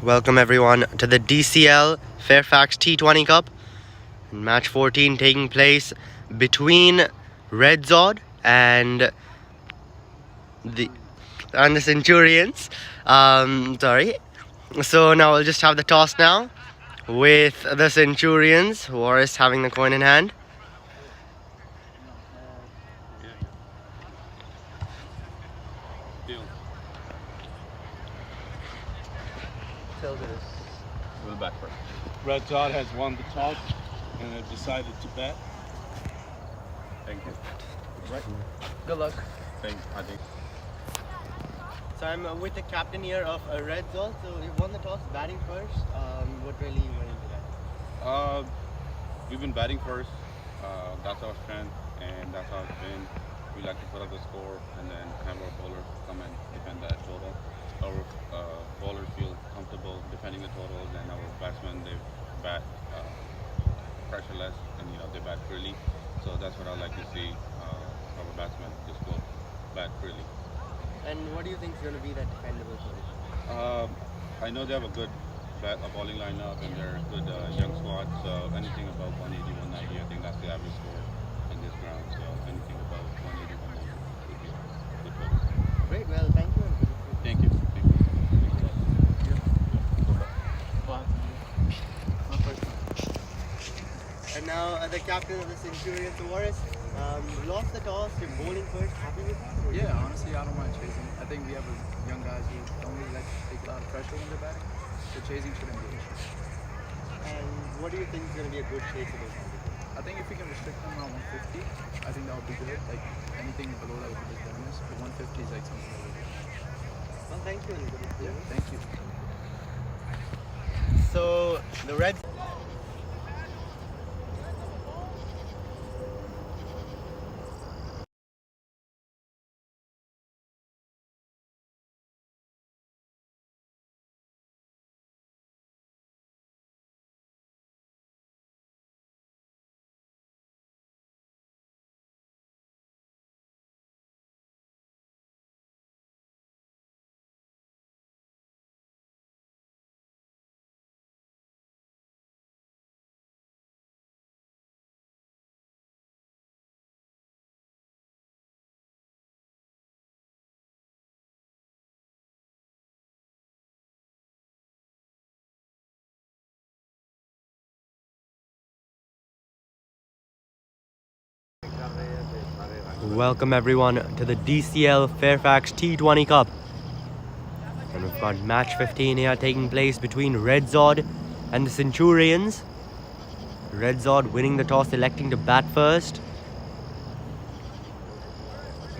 Welcome everyone to the DCL FAIRFAX T20 Cup. Match 14 taking place between RedZod and the Centurions. Sorry. So now we'll just have the toss now with the Centurions. Warris having the coin in hand. We'll back first. RedZod has won the toss and have decided to bet. Thank you. Right. Good luck. Thanks, I think. So I'm with the captain here of RedZod. So you won the toss, batting first. What really went into that? We've been batting first. That's our strength, and that's how it's been. We like to put up the score and then have our bowlers come and defend that total. Our bowlers feel comfortable defending the totals, and our batsmen, they bat pressureless, and they bat freely. So that's what I like to see. Our batsmen just go bat freely. And what do you think is going to be that defendable position? I know they have a good bowling lineup, and they're a good young squad. So anything above 180, 190, I think that's the average score in this ground. So anything above 180, 190 would be a good total. Great. Well, thank you. Thank you. And now the captain of the Centurions, Warris, lost the toss. You're bowling first. Happy with that? Yeah, honestly, I don't mind chasing. I think we have young guys who don't really like to take a lot of pressure when they're batting. So chasing shouldn't be an issue. And what do you think is going to be a good chase of this? I think if we can restrict them around 150, I think that would be good. Like anything below that would be just bonus. But 150 is like something really good. Well, thank you. Yeah, thank you. So the Reds. Welcome everyone to the DCL FAIRFAX T20 Cup. And we've got match 15 here taking place between RedZod and the Centurions. RedZod winning the toss, electing to bat first.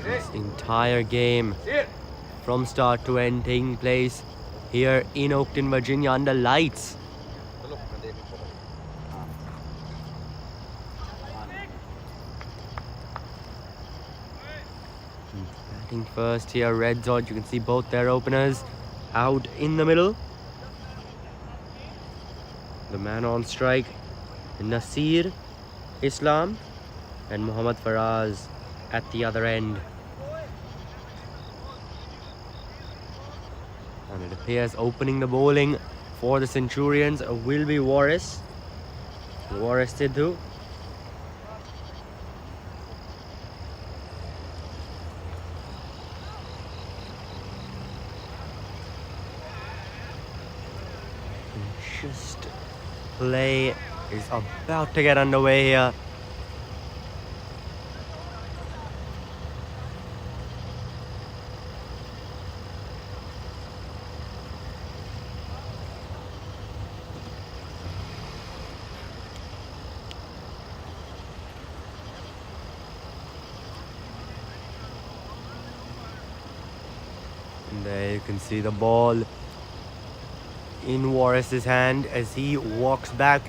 This entire game from start to end taking place here in Oakton, Virginia under lights. Batting first here, RedZod. You can see both their openers out in the middle. The man on strike, Nasir Islam, and Muhammad Faraz at the other end. And it appears opening the bowling for the Centurions will be Warris Sidhu. Just play is about to get underway here. And there you can see the ball in Warris's hand as he walks back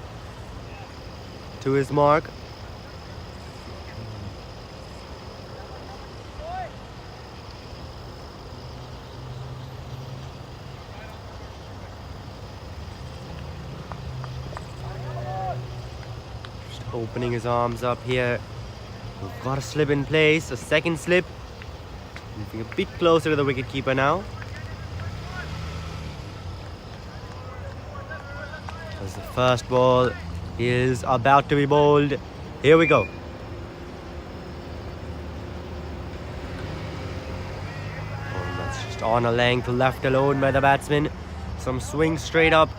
to his mark. Just opening his arms up here. We've got a slip in place, a second slip. Moving a bit closer to the wicketkeeper now. As the first ball is about to be bowled. Here we go. And that's just on a length, left alone by the batsman. Some swing straight up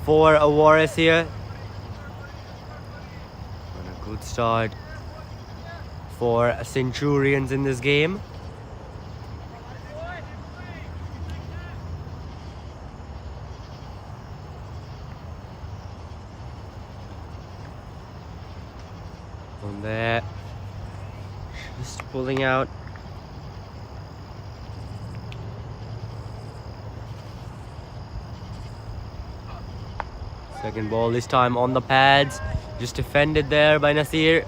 for a Warris here. And a good start for Centurions in this game. From there, just pulling out. Second ball this time on the pads, just defended there by Nasir.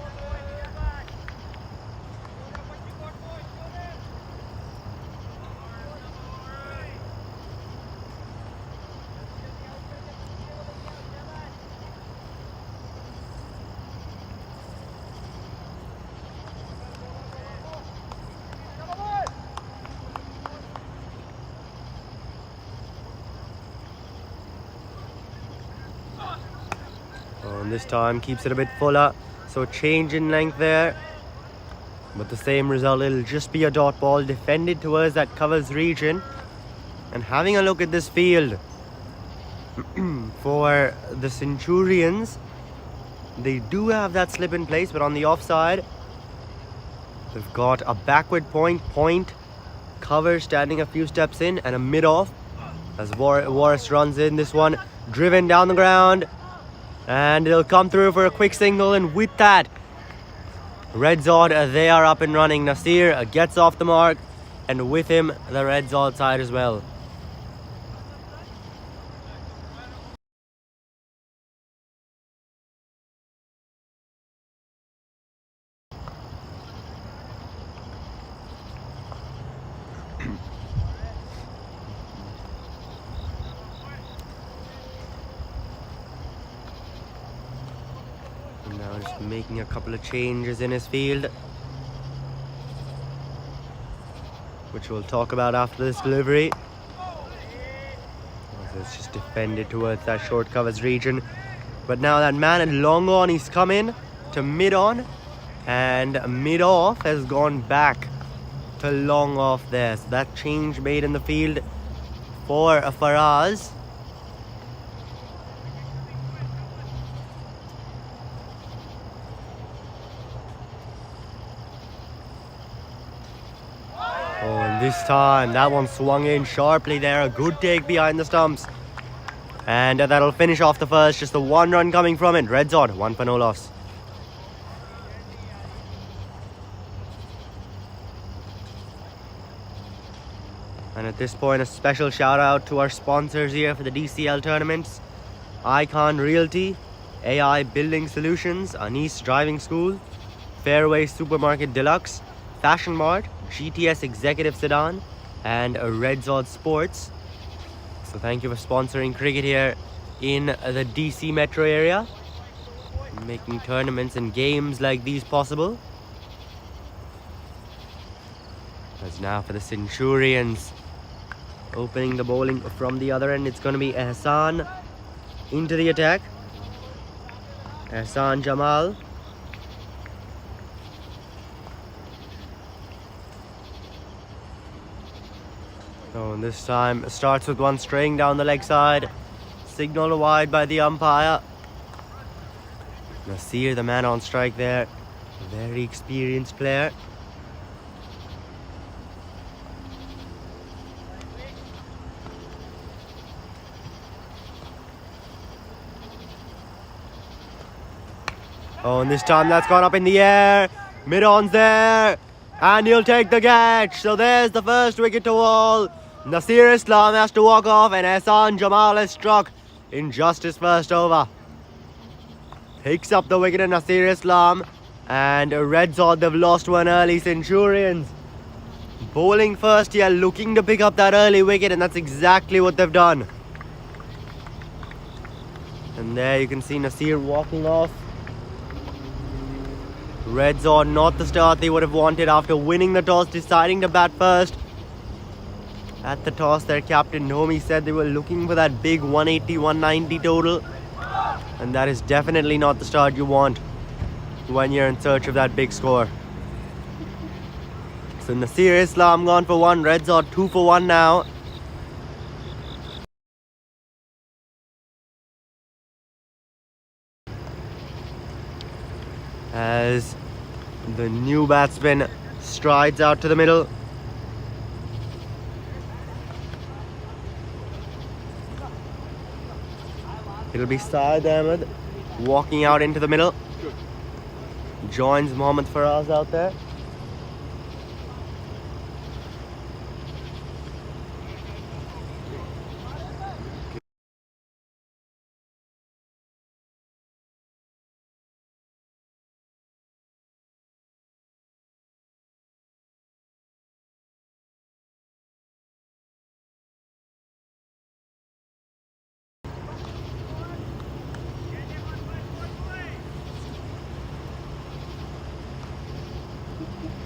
And this time keeps it a bit fuller, so change in length there, but the same result. It'll just be a dot ball defended towards that covers region. And having a look at this field for the Centurions, they do have that slip in place, but on the offside they've got a backward point cover standing a few steps in, and a mid off as Warris runs in. This one driven down the ground, and it'll come through for a quick single. And with that, RedZod, they are up and running. Nasir gets off the mark, and with him the RedZod side as well. Now just making a couple of changes in his field, which we'll talk about after this delivery. So it's just defended towards that short covers region. But now that man at long on, he's come in to mid on, and mid off has gone back to long off there. So that change made in the field for Faraz. Oh, and this time that one swung in sharply there. A good take behind the stumps. And that'll finish off the first. Just the one run coming from it. RedZod, 1 for no loss. And at this point, a special shout out to our sponsors here for the DCL tournaments: Icon Realty, AI Building Solutions, Anis Driving School, Fairway Supermarket Deluxe, Fashion Mart, GTS Executive Sedan, and RedZod Sports. So thank you for sponsoring cricket here in the DC metro area, making tournaments and games like these possible. As now for the Centurions, opening the bowling from the other end, it's going to be Hassan into the attack. Hassan Jamal. Oh, and this time starts with one straying down the leg side. Signal wide by the umpire. Nasir, the man on strike there. A very experienced player. Oh, and this time that's gone up in the air. Mid-on's there. And he'll take the catch. So there's the first wicket to all. Nasir Islam has to walk off, and Hassan Jamal has struck in just his first over. Picks up the wicket in Nasir Islam, and RedZod, they've lost one early. Centurions bowling first here, looking to pick up that early wicket, and that's exactly what they've done. And there you can see Nasir walking off. RedZod, not the start they would have wanted after winning the toss, deciding to bat first. At the toss, their captain Nomi said they were looking for that big 180, 190 total. And that is definitely not the start you want when you're in search of that big score. So Nasir Islam gone for 1, RedZod 2 for 1 now. As the new batsman strides out to the middle. It'll be Saad Ahmed walking out into the middle. Joins Mohammad Faraz out there.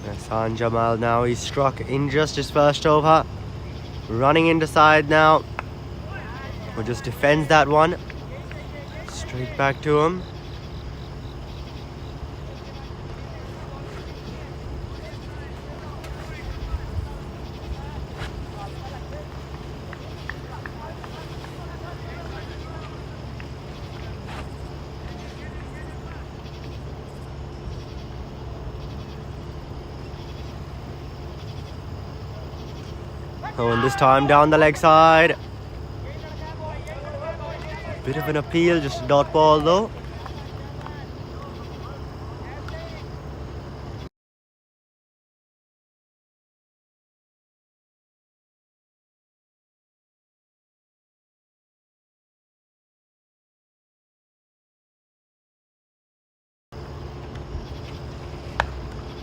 Hassan Jamal now, he's struck in just his first over. Running into side now. Who just defends that one. Straight back to him. Oh, and this time down the leg side. Bit of an appeal, just a dot ball though.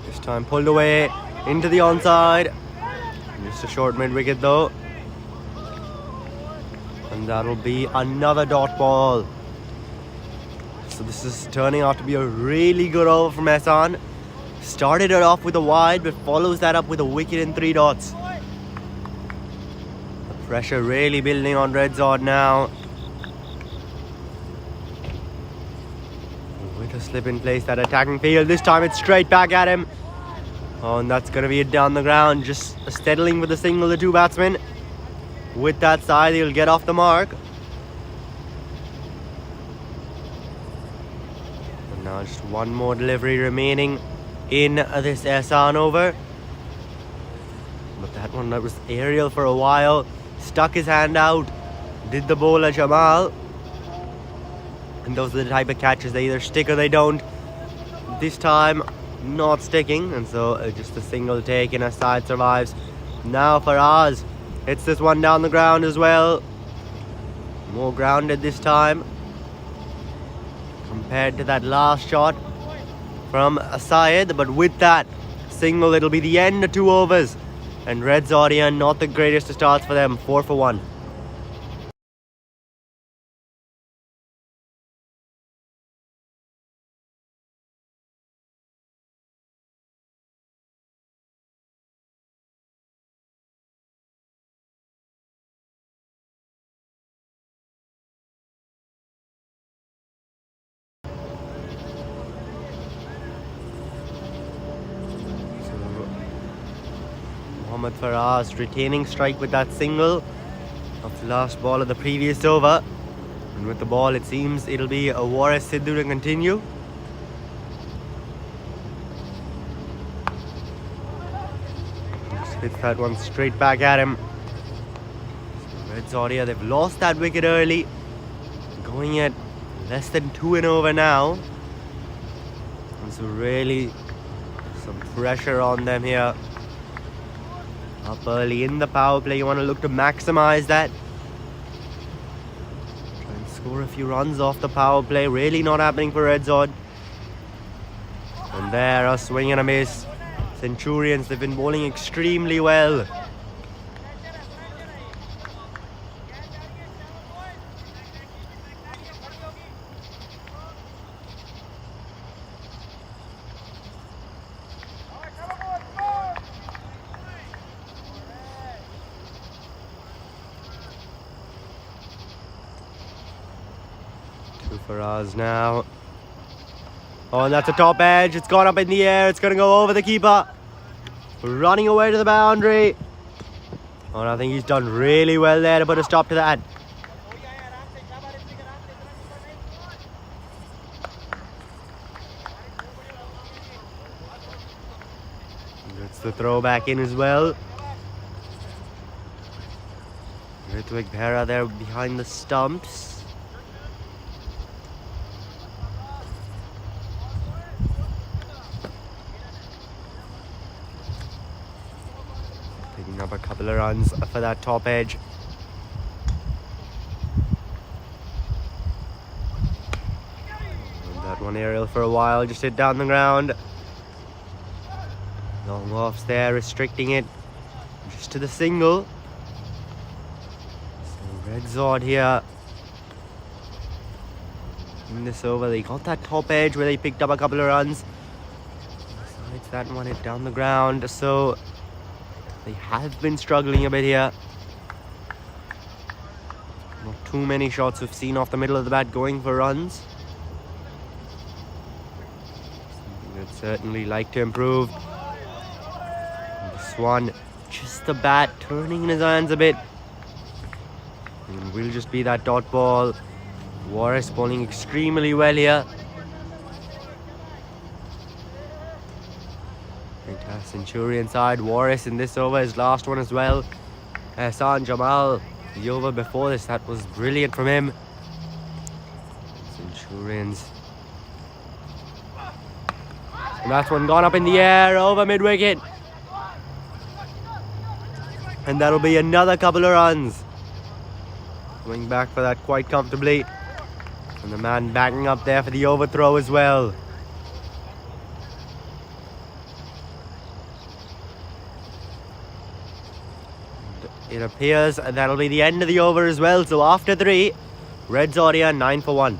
This time pulled away into the onside. Just a short mid wicket though. And that'll be another dot ball. So this is turning out to be a really good over from Hassan. Started it off with a wide, but follows that up with a wicket in 3 dots. The pressure really building on RedZod now. With a slip in place, that attacking field. This time it's straight back at him. Oh, and that's going to be it down the ground. Just steadiling with a single, the 2 batsmen. With that side, he'll get off the mark. And now just one more delivery remaining in this Ehsan over. But that one, that was aerial for a while. Stuck his hand out. Did the bowler Jamal. And those are the type of catches, they either stick or they don't. This time, not sticking, and so just a single take and a side survives. Now Faraz hits this one down the ground as well. More grounded this time compared to that last shot from Syed, but with that single it'll be the end of 2 overs, and RedZod not the greatest of starts for them. 4 for 1. Mohammad Faraz retaining strike with that single of the last ball of the previous over. And with the ball, it seems it'll be a Waris Sidhu to continue. Just hits that one straight back at him. RedZod, they've lost that wicket early. Going at less than 2 and over now. And so really some pressure on them here. Up early in the power play, you want to look to maximize that. Try and score a few runs off the power play. Really not happening for RedZod. And there, a swing and a miss. Centurions, they've been bowling extremely well. Two for us now. Oh, and that's a top edge. It's gone up in the air. It's going to go over the keeper. Running away to the boundary. Oh, and I think he's done really well there to put a stop to that. Gets the throw back in as well. Ritwik Bhera there behind the stumps. Picking up a couple of runs for that top edge. And that one aerial for a while, just hit down the ground. Long offs there, restricting it just to the single. So RedZod here in this over. They got that top edge where they picked up a couple of runs. Besides that one, hit down the ground. So they have been struggling a bit here. Not too many shots we've seen off the middle of the bat going for runs. Something they'd certainly like to improve. This one, just the bat turning in his hands a bit. And will just be that dot ball. Warris bowling extremely well here. Centurion side. Warris in this over, his last one as well. Ehsan Jamal, the over before this, that was brilliant from him. Centurions. And that one gone up in the air over mid wicket. And that'll be another couple of runs. Going back for that quite comfortably. And the man backing up there for the overthrow as well. It appears that'll be the end of the over as well. So after 3, RedZod here 9 for 1.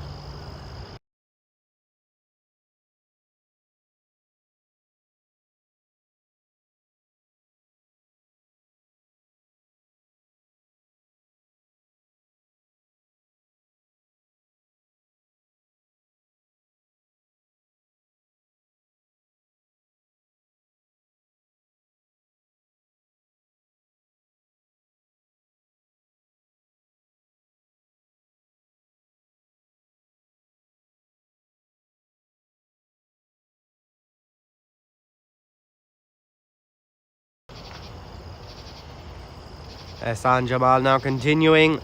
Ehsan Jamal now continuing.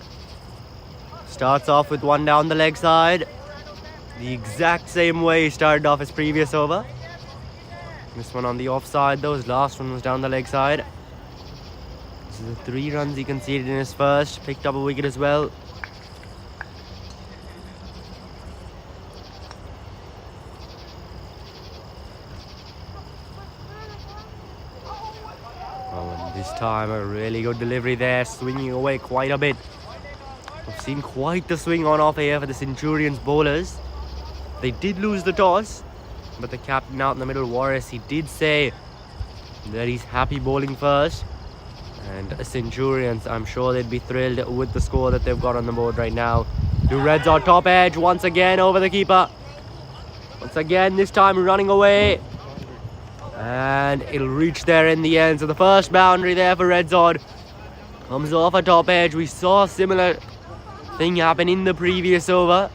Starts off with one down the leg side. The exact same way he started off his previous over. This one on the offside though, his last one was down the leg side. This is the 3 runs he conceded in his first. Picked up a wicket as well. This time a really good delivery there, swinging away quite a bit. We've seen quite the swing on off here for the Centurions bowlers. They did lose the toss, but the captain out in the middle, Warris, he did say that he's happy bowling first. And Centurions, I'm sure they'd be thrilled with the score that they've got on the board right now. The RedZod top edge once again over the keeper. Once again, this time running away. And it'll reach there in the end. So the first boundary there for RedZod comes off a top edge. We saw a similar thing happen in the previous over.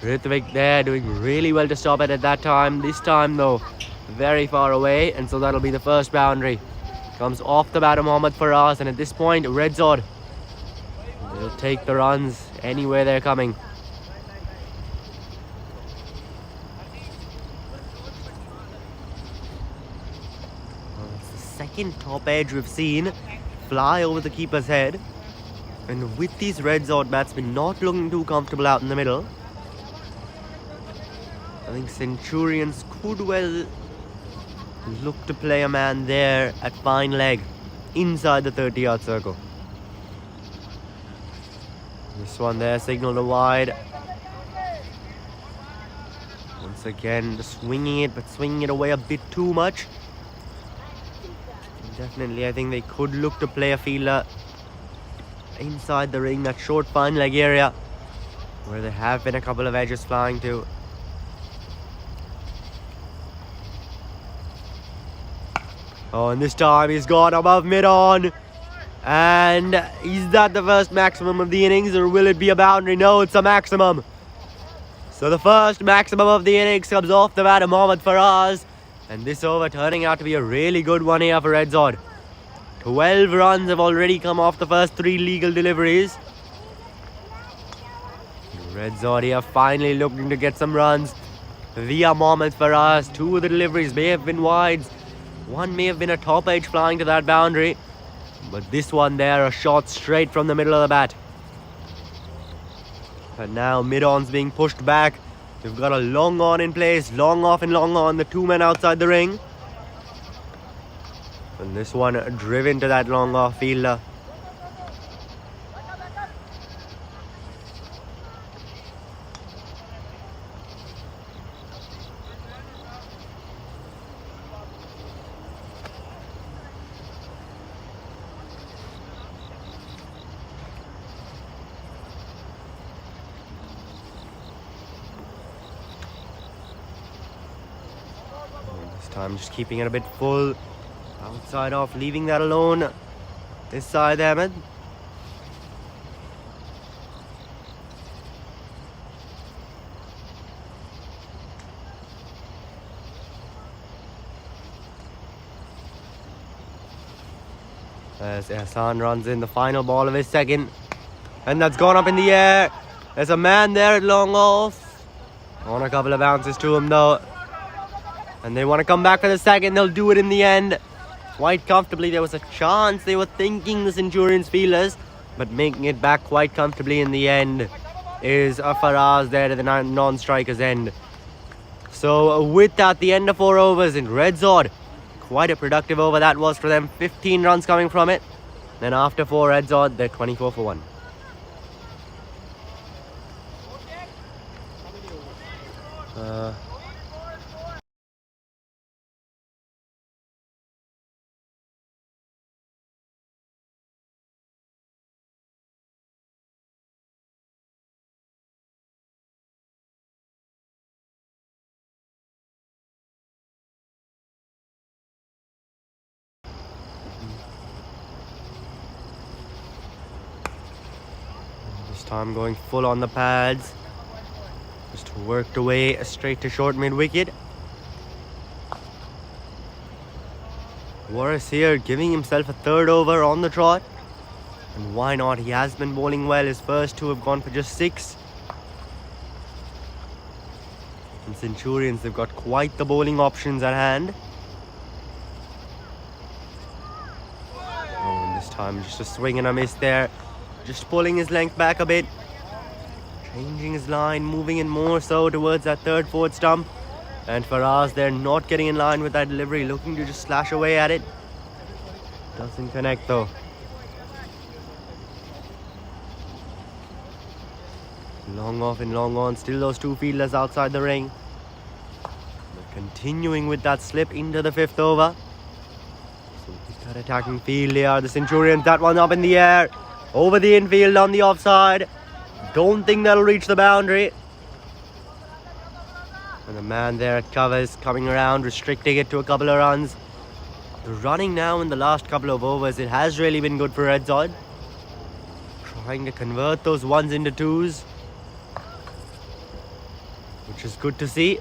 Ritwik there doing really well to stop it at that time. This time though, very far away. And so that'll be the first boundary. Comes off the bat of Mohammad Faraz. And at this point, RedZod will take the runs anywhere they're coming. Second top edge we've seen fly over the keeper's head, and with these RedZod batsmen not looking too comfortable out in the middle, I think Centurions could well look to play a man there at fine leg inside the 30-yard circle. This one there signaled a wide. Once again swinging it, but swinging it away a bit too much. Definitely, I think they could look to play a fielder inside the ring, that short fine leg area. where there have been a couple of edges flying to. Oh, and this time he's gone above mid-on. And is that the first maximum of the innings, or will it be a boundary? No, it's a maximum. So the first maximum of the innings comes off the bat of Mohammad Faraz. And this over turning out to be a really good one here for RedZod. 12 runs have already come off the first 3 legal deliveries. RedZod here finally looking to get some runs via Mohammad Faraz. 2 of the deliveries may have been wides. One may have been a top edge flying to that boundary. But this one there, a shot straight from the middle of the bat. And now mid-on's being pushed back. We've got a long on in place, long off and long on, the 2 men outside the ring. And this one driven to that long off fielder. Time just keeping it a bit full. Outside off, leaving that alone. This side, Ahmed. As Hassan runs in the final ball of his second. And that's gone up in the air. There's a man there at long off. On a couple of bounces to him though. And they want to come back for the second. They'll do it in the end. Quite comfortably. There was a chance. They were thinking the Centurions fielders. But making it back quite comfortably in the end is a Faraz there to the non-striker's end. So with that, the end of 4 overs in RedZod. Quite a productive over that was for them. 15 runs coming from it. Then after 4 RedZod, they're 24 for 1. This time going full on the pads. Just worked away straight to short mid-wicket. Warris here giving himself a 3rd over on the trot. And why not? He has been bowling well. His first 2 have gone for just 6. And Centurions, they've got quite the bowling options at hand. Oh, and this time just a swing and a miss there. Just pulling his length back a bit. Changing his line, moving in more so towards that 3rd, 4th stump. And Faraz, they're not getting in line with that delivery, looking to just slash away at it. Doesn't connect though. Long off and long on, still those 2 fielders outside the ring. They're continuing with that slip into the 5th over. So with that attacking field here, the Centurions, that one up in the air. Over the infield on the offside. Don't think that'll reach the boundary. And the man there at covers coming around, restricting it to a couple of runs. The running now in the last couple of overs, it has really been good for RedZod. Trying to convert those 1s into 2s. Which is good to see.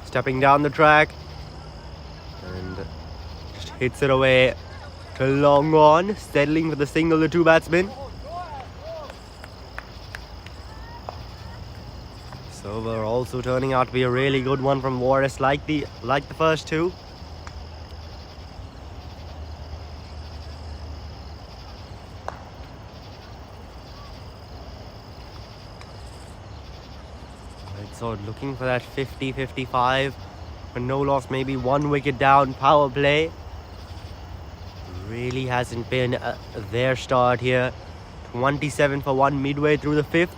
Stepping down the track. And just hits it away to long on, settling for the single to 2 batsmen. This over also turning out to be a really good one from Warris, like the first 2. So looking for that 50-55. But no loss, maybe 1 wicket down, power play. Really hasn't been their start here. 27 for 1 midway through the 5th.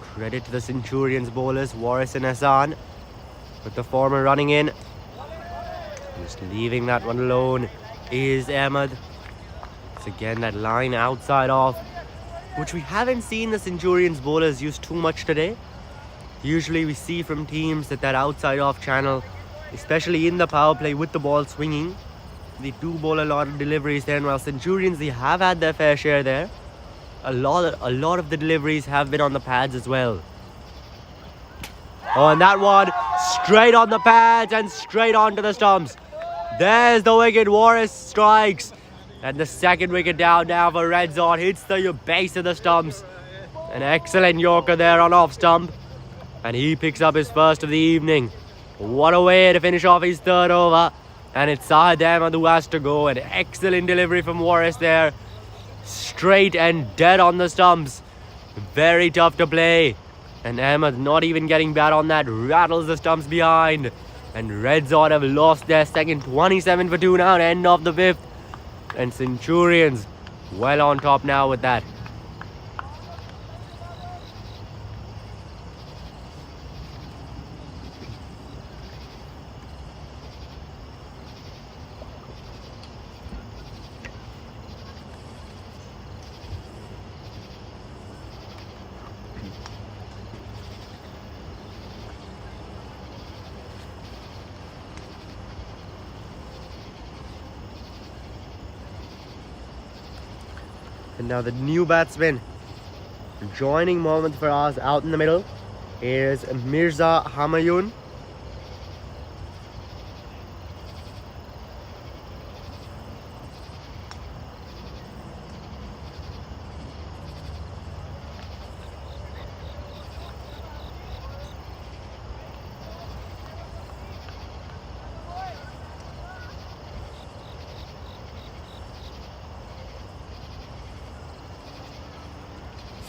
Credit to the Centurions bowlers, Warris and Hassan. With the former running in. Just leaving that one alone is Ahmed. It's again that line outside off, which we haven't seen the Centurions bowlers use too much today. Usually we see from teams that outside off channel, especially in the power play with the ball swinging, they do bowl a lot of deliveries there. And while Centurions, they have had their fair share there. A lot of the deliveries have been on the pads as well. Oh, and that one straight on the pads and straight onto the stumps. There's the wicket. Warris strikes. And the second wicket down now for RedZod. Hits the base of the stumps. An excellent Yorker there on off stump. And he picks up his first of the evening. What a way to finish off his third over. And it's Sahid Ahmed who has to go. An excellent delivery from Warris there. Straight and dead on the stumps. Very tough to play. And Ahmed not even getting bad on that. Rattles the stumps behind. And RedZod have lost their second. 27 for 2 now. End of the fifth. And Centurions well on top now with that. And now the new batsman joining Mohammad Faraz out in the middle is Mirza Humayun.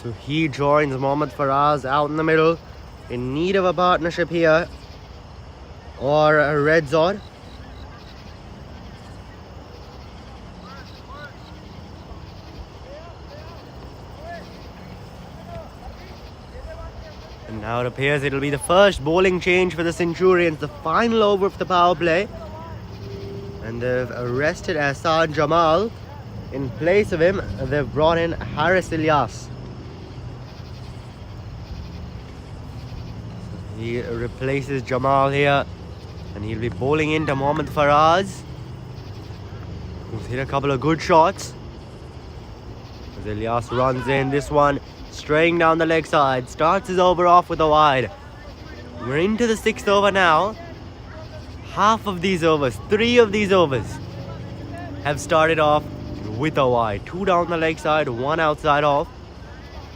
So he joins Mohammad Faraz out in the middle, in need of a partnership here, or a RedZod. And now it appears it'll be the first bowling change for the Centurions, the final over of the power play. And they've arrested Ahsan Jamal. In place of him, they've brought in Haris Ilyas. He replaces Jamal here, and he'll be bowling into Mohammad Faraz, who's hit a couple of good shots. As Ilyas runs in, this one straying down the leg side, starts his over off with a wide. We're into the sixth over now. Half of these overs, 3 of these overs, have started off with a wide. 2 down the leg side, 1 outside off.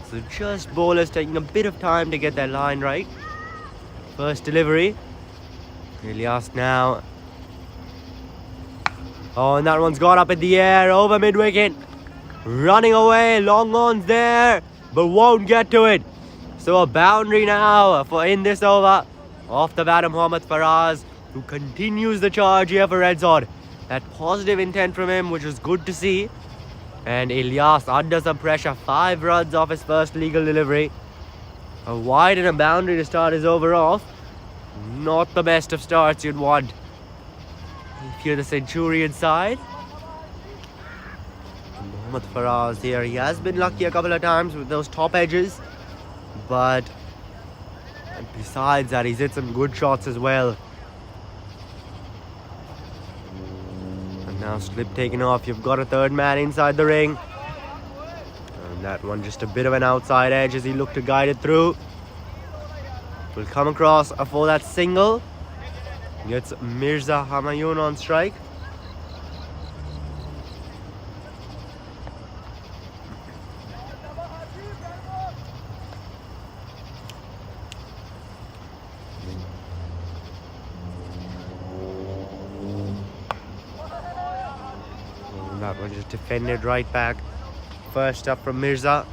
So just bowlers taking a bit of time to get their line right. First delivery. Ilyas now. Oh, and that one's gone up in the air over mid-wicket. Running away. Long on's there, but won't get to it. So a boundary now for in this over. Off the bat of Mohammad Faraz, who continues the charge here for RedZod. That positive intent from him, which is good to see. And Ilyas under some pressure. 5 runs off his first legal delivery. A wide and a boundary to start his over off. Not the best of starts you'd want if you're the Centurion side. Mohammad Faraz here. He has been lucky a couple of times with those top edges. But besides that, he's hit some good shots as well. And now slip taken off. You've got a third man inside the ring. And that one just a bit of an outside edge as he looked to guide it through. Will come across for that single. Gets Mirza Humayun on strike. And that one just defended right back. First up from Mirza.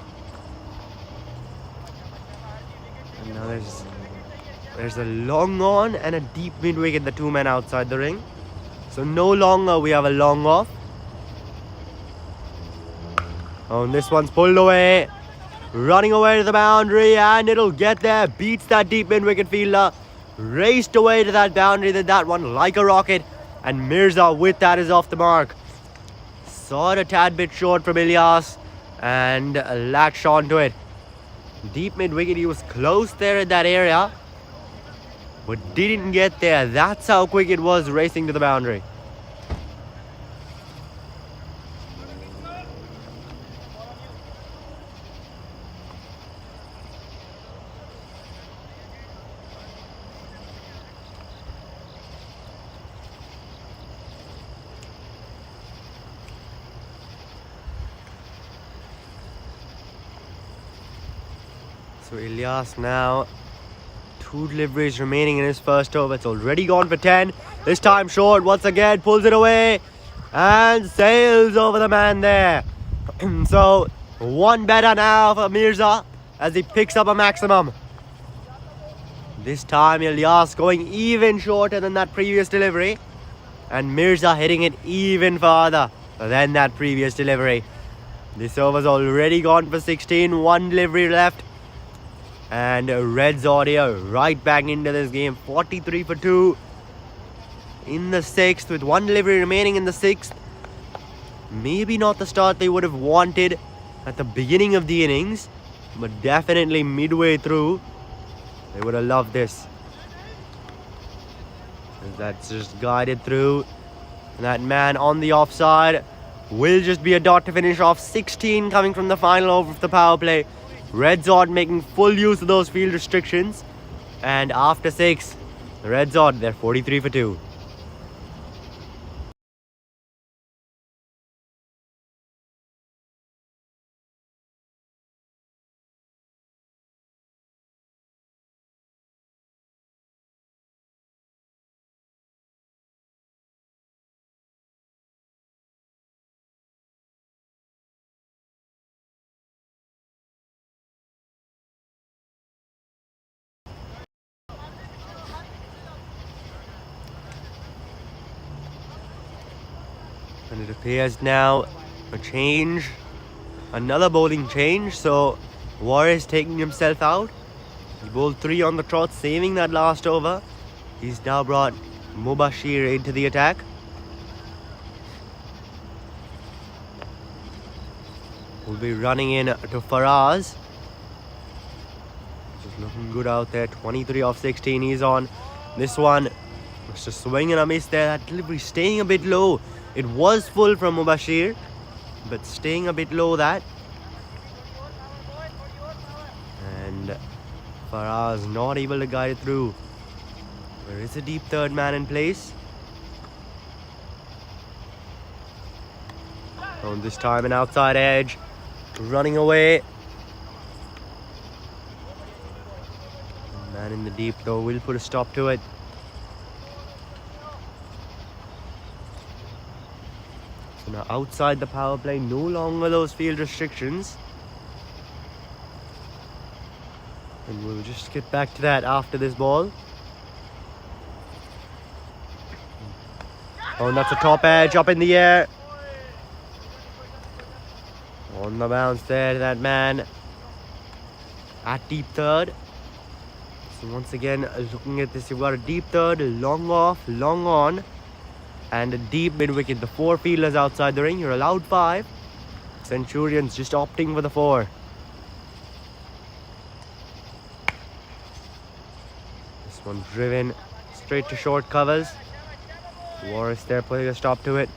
And now there's a long on and a deep mid wicket, the 2 men outside the ring. So no longer we have a long off. Oh, and this one's pulled away. Running away to the boundary, and it'll get there. Beats that deep mid wicket fielder. Raced away to that boundary, then that one like a rocket. And Mirza with that is off the mark. Saw it a tad bit short from Ilyas and latched onto it. Deep mid wicket, he was close there in that area, but didn't get there. That's how quick it was racing to the boundary. So Ilyas now, 2 deliveries remaining in his first over. It's already gone for 10. This time short once again, pulls it away and sails over the man there. So 1 better now for Mirza as he picks up a maximum. This time Ilyas going even shorter than that previous delivery, and Mirza hitting it even farther than that previous delivery. This over's already gone for 16. 1 delivery left. And RedZod here right back into this game. 43 for 2 in the 6th with 1 delivery remaining in the 6th. Maybe not the start they would have wanted at the beginning of the innings, but definitely midway through they would have loved this. And that's just guided through. And that man on the offside will just be a dot to finish off. 16 coming from the final over of the power play. RedZod making full use of those field restrictions. And after 6, RedZod, they're 43 for 2. And it appears now a change, another bowling change. So War is taking himself out. He bowled 3 on the trot, saving that last over. He's now brought Mubashir into the attack. Will be running in to Faraz. Just looking good out there. 23 off 16 he's on. This one was just swing and a miss there. That delivery staying a bit low. It was full from Mubashir, but staying a bit low that. And Faraz not able to guide it through. There is a deep third man in place. On this time an outside edge. Running away. Man in the deep though will put a stop to it. So now outside the power play, no longer those field restrictions. And we'll just get back to that after this ball. Oh, and that's a top edge up in the air. On the bounce there, that man at deep third. So once again, looking at this, you've got a deep third, long off, long on, and a deep mid wicket. The 4 fielders outside the ring. You're allowed 5. Centurions just opting for the 4. This one driven straight to short covers. Warris there putting a stop to it.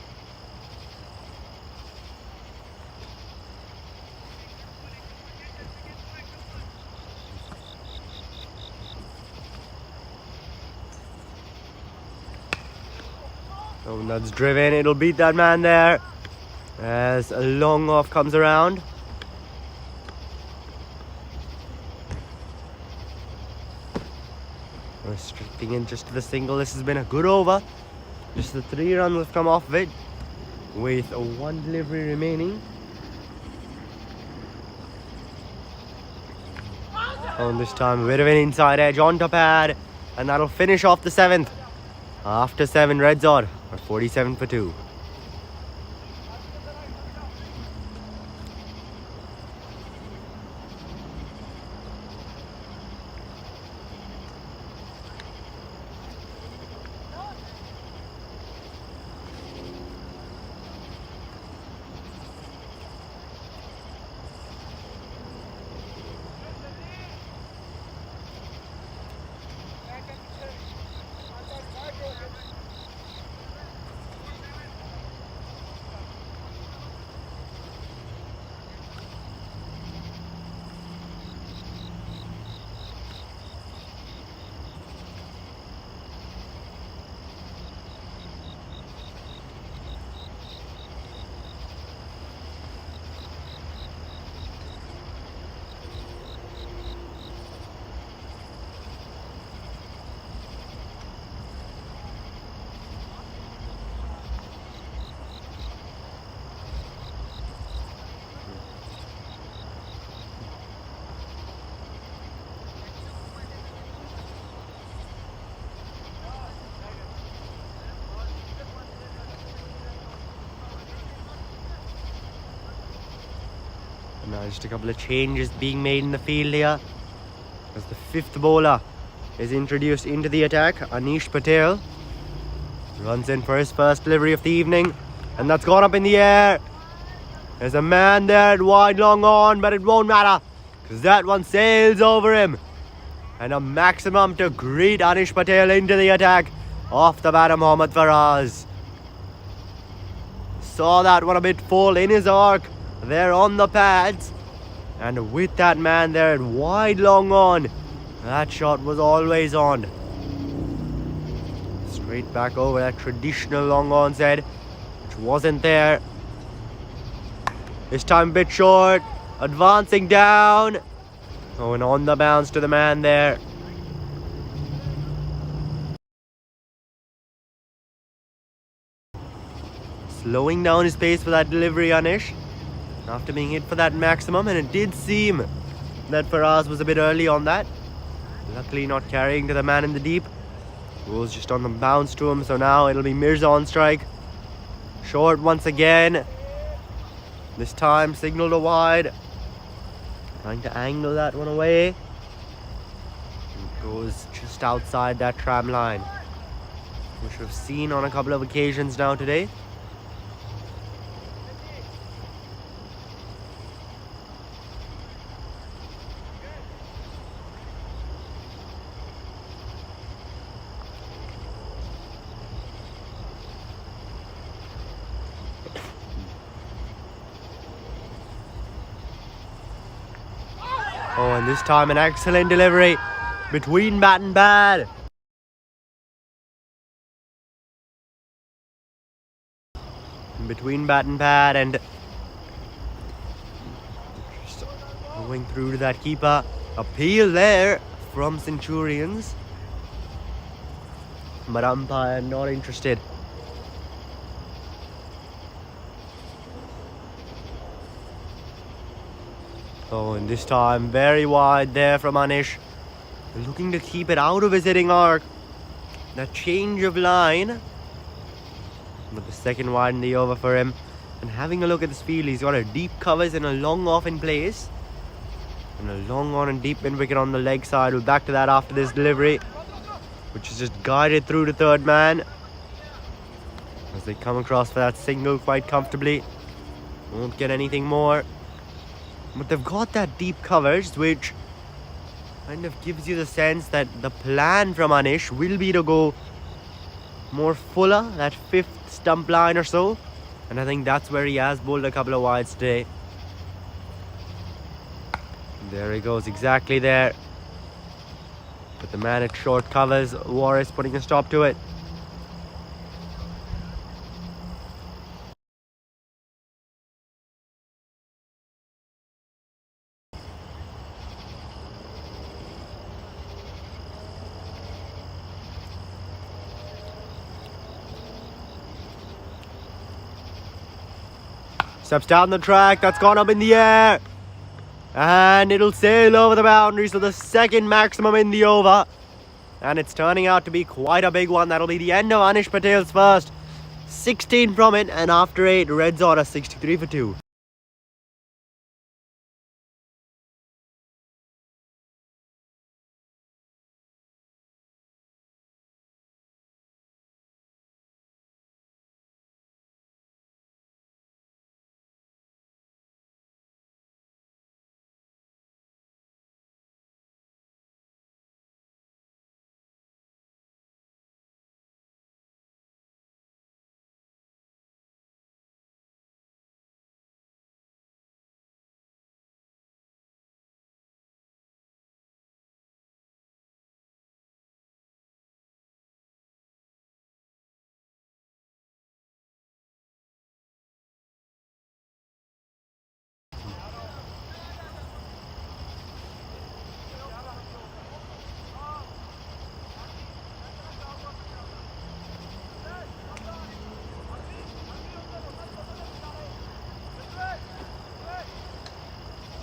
Oh, that's driven. It'll beat that man there as a long off comes around. Restricting in just to the single. This has been a good over. Just the 3 runs have come off of it with a 1 delivery remaining. Oh, this time a bit of an inside edge on top pad, and that'll finish off the 7th. After 7, RedZod are 47 for 2. And now just a couple of changes being made in the field here, as the fifth bowler is introduced into the attack. Anish Patel runs in for his first delivery of the evening, and that's gone up in the air. There's a man there at wide long on, but it won't matter because that one sails over him. And a maximum to greet Anish Patel into the attack off the bat of Mohammad Faraz. Saw that one a bit full in his arc there on the pads, and with that man there at wide long on, that shot was always on. Straight back over that traditional long on head, which wasn't there. This time a bit short, advancing down. Oh, and on the bounce to the man there. Slowing down his pace for that delivery, Anish, after being hit for that maximum, and it did seem that Faraz was a bit early on that. Luckily not carrying to the man in the deep. Goes just on the bounce to him, so now it'll be Mirza on strike. Short once again. This time signal to wide. Trying to angle that one away. It goes just outside that tram line, which we've seen on a couple of occasions now today. Oh, and this time an excellent delivery between bat and pad. Between bat and pad, and just going through to that keeper. Appeal there from Centurions, but umpire not interested. Oh, and this time very wide there from Anish, looking to keep it out of his hitting arc. That change of line, but the second wide in the over for him. And having a look at this field, he's got a deep covers and a long off in place, and a long on and deep mid wicket on the leg side. We'll back to that after this delivery, which is just guided through to third man as they come across for that single quite comfortably. Won't get anything more. But they've got that deep coverage, which kind of gives you the sense that the plan from Anish will be to go more fuller, that fifth stump line or so. And I think that's where he has bowled a couple of wides today. There he goes, exactly there. But the man at short covers, Warris putting a stop to it. Steps down the track, that's gone up in the air. And it'll sail over the boundary, so the second maximum in the over. And it's turning out to be quite a big one. That'll be the end of Anish Patel's first. 16 from it, and after 8, RedZod a 63 for 2.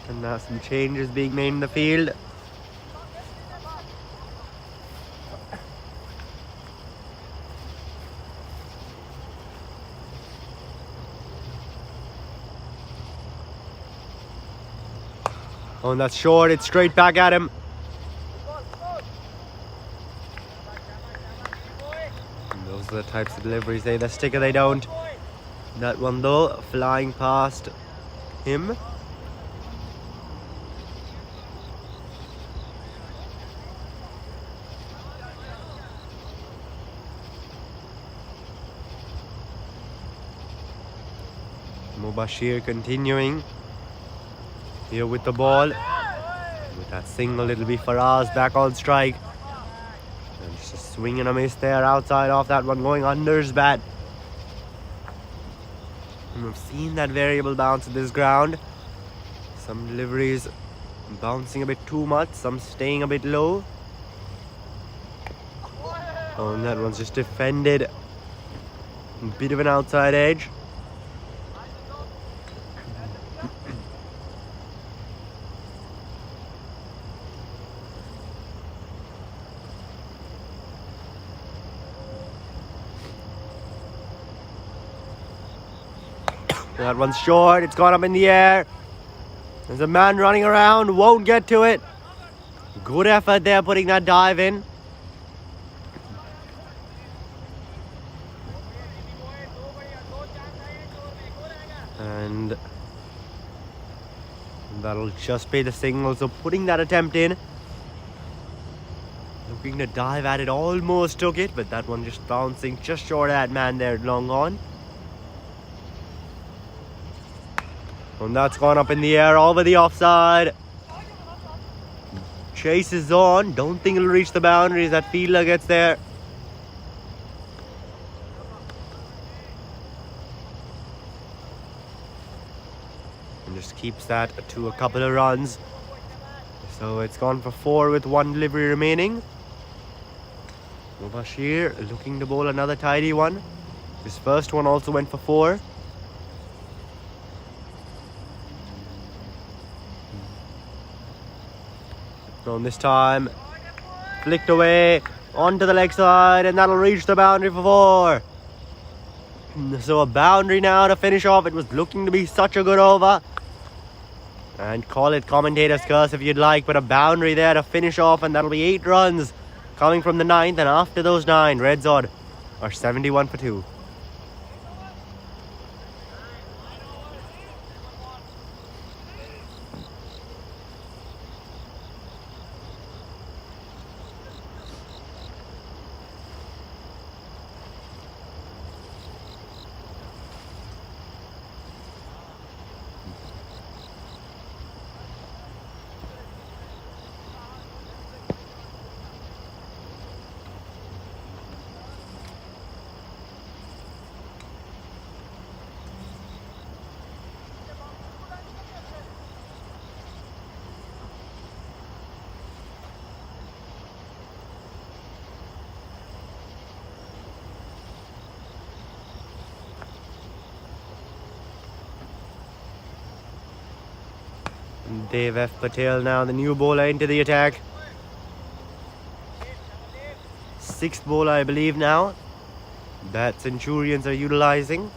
And now some changes being made in the field. Oh, and that's short. It's straight back at him. And those are the types of deliveries they either stick or they don't. That one though, flying past him. Mubashir continuing here with the ball. With that single, it'll be Faraz back on strike. And just a swing and a miss there outside off that one, going under his bat. And we've seen that variable bounce at this ground. Some deliveries bouncing a bit too much, some staying a bit low. Oh, and that one's just defended. A bit of an outside edge. That one's short, it's gone up in the air. There's a man running around, won't get to it. Good effort there putting that dive in. And that'll just be the single, so putting that attempt in. Looking to dive at it, almost took it, but that one just bouncing just short of that man there, long on. And that's gone up in the air over the offside. Chase is on. Don't think it'll reach the boundaries. That fielder gets there. And just keeps that to a couple of runs. So it's gone for 4 with 1 delivery remaining. Mubashir looking to bowl another tidy one. His first one also went for 4. And this time, flicked away onto the leg side, and that'll reach the boundary for 4. So a boundary now to finish off. It was looking to be such a good over. And call it commentator's curse if you'd like, but a boundary there to finish off, and that'll be 8 runs coming from the 9th. And after those 9, RedZod are 71 for 2. Dev F. Patel now, the new bowler, into the attack. 6th bowler, I believe, now that Centurions are utilizing.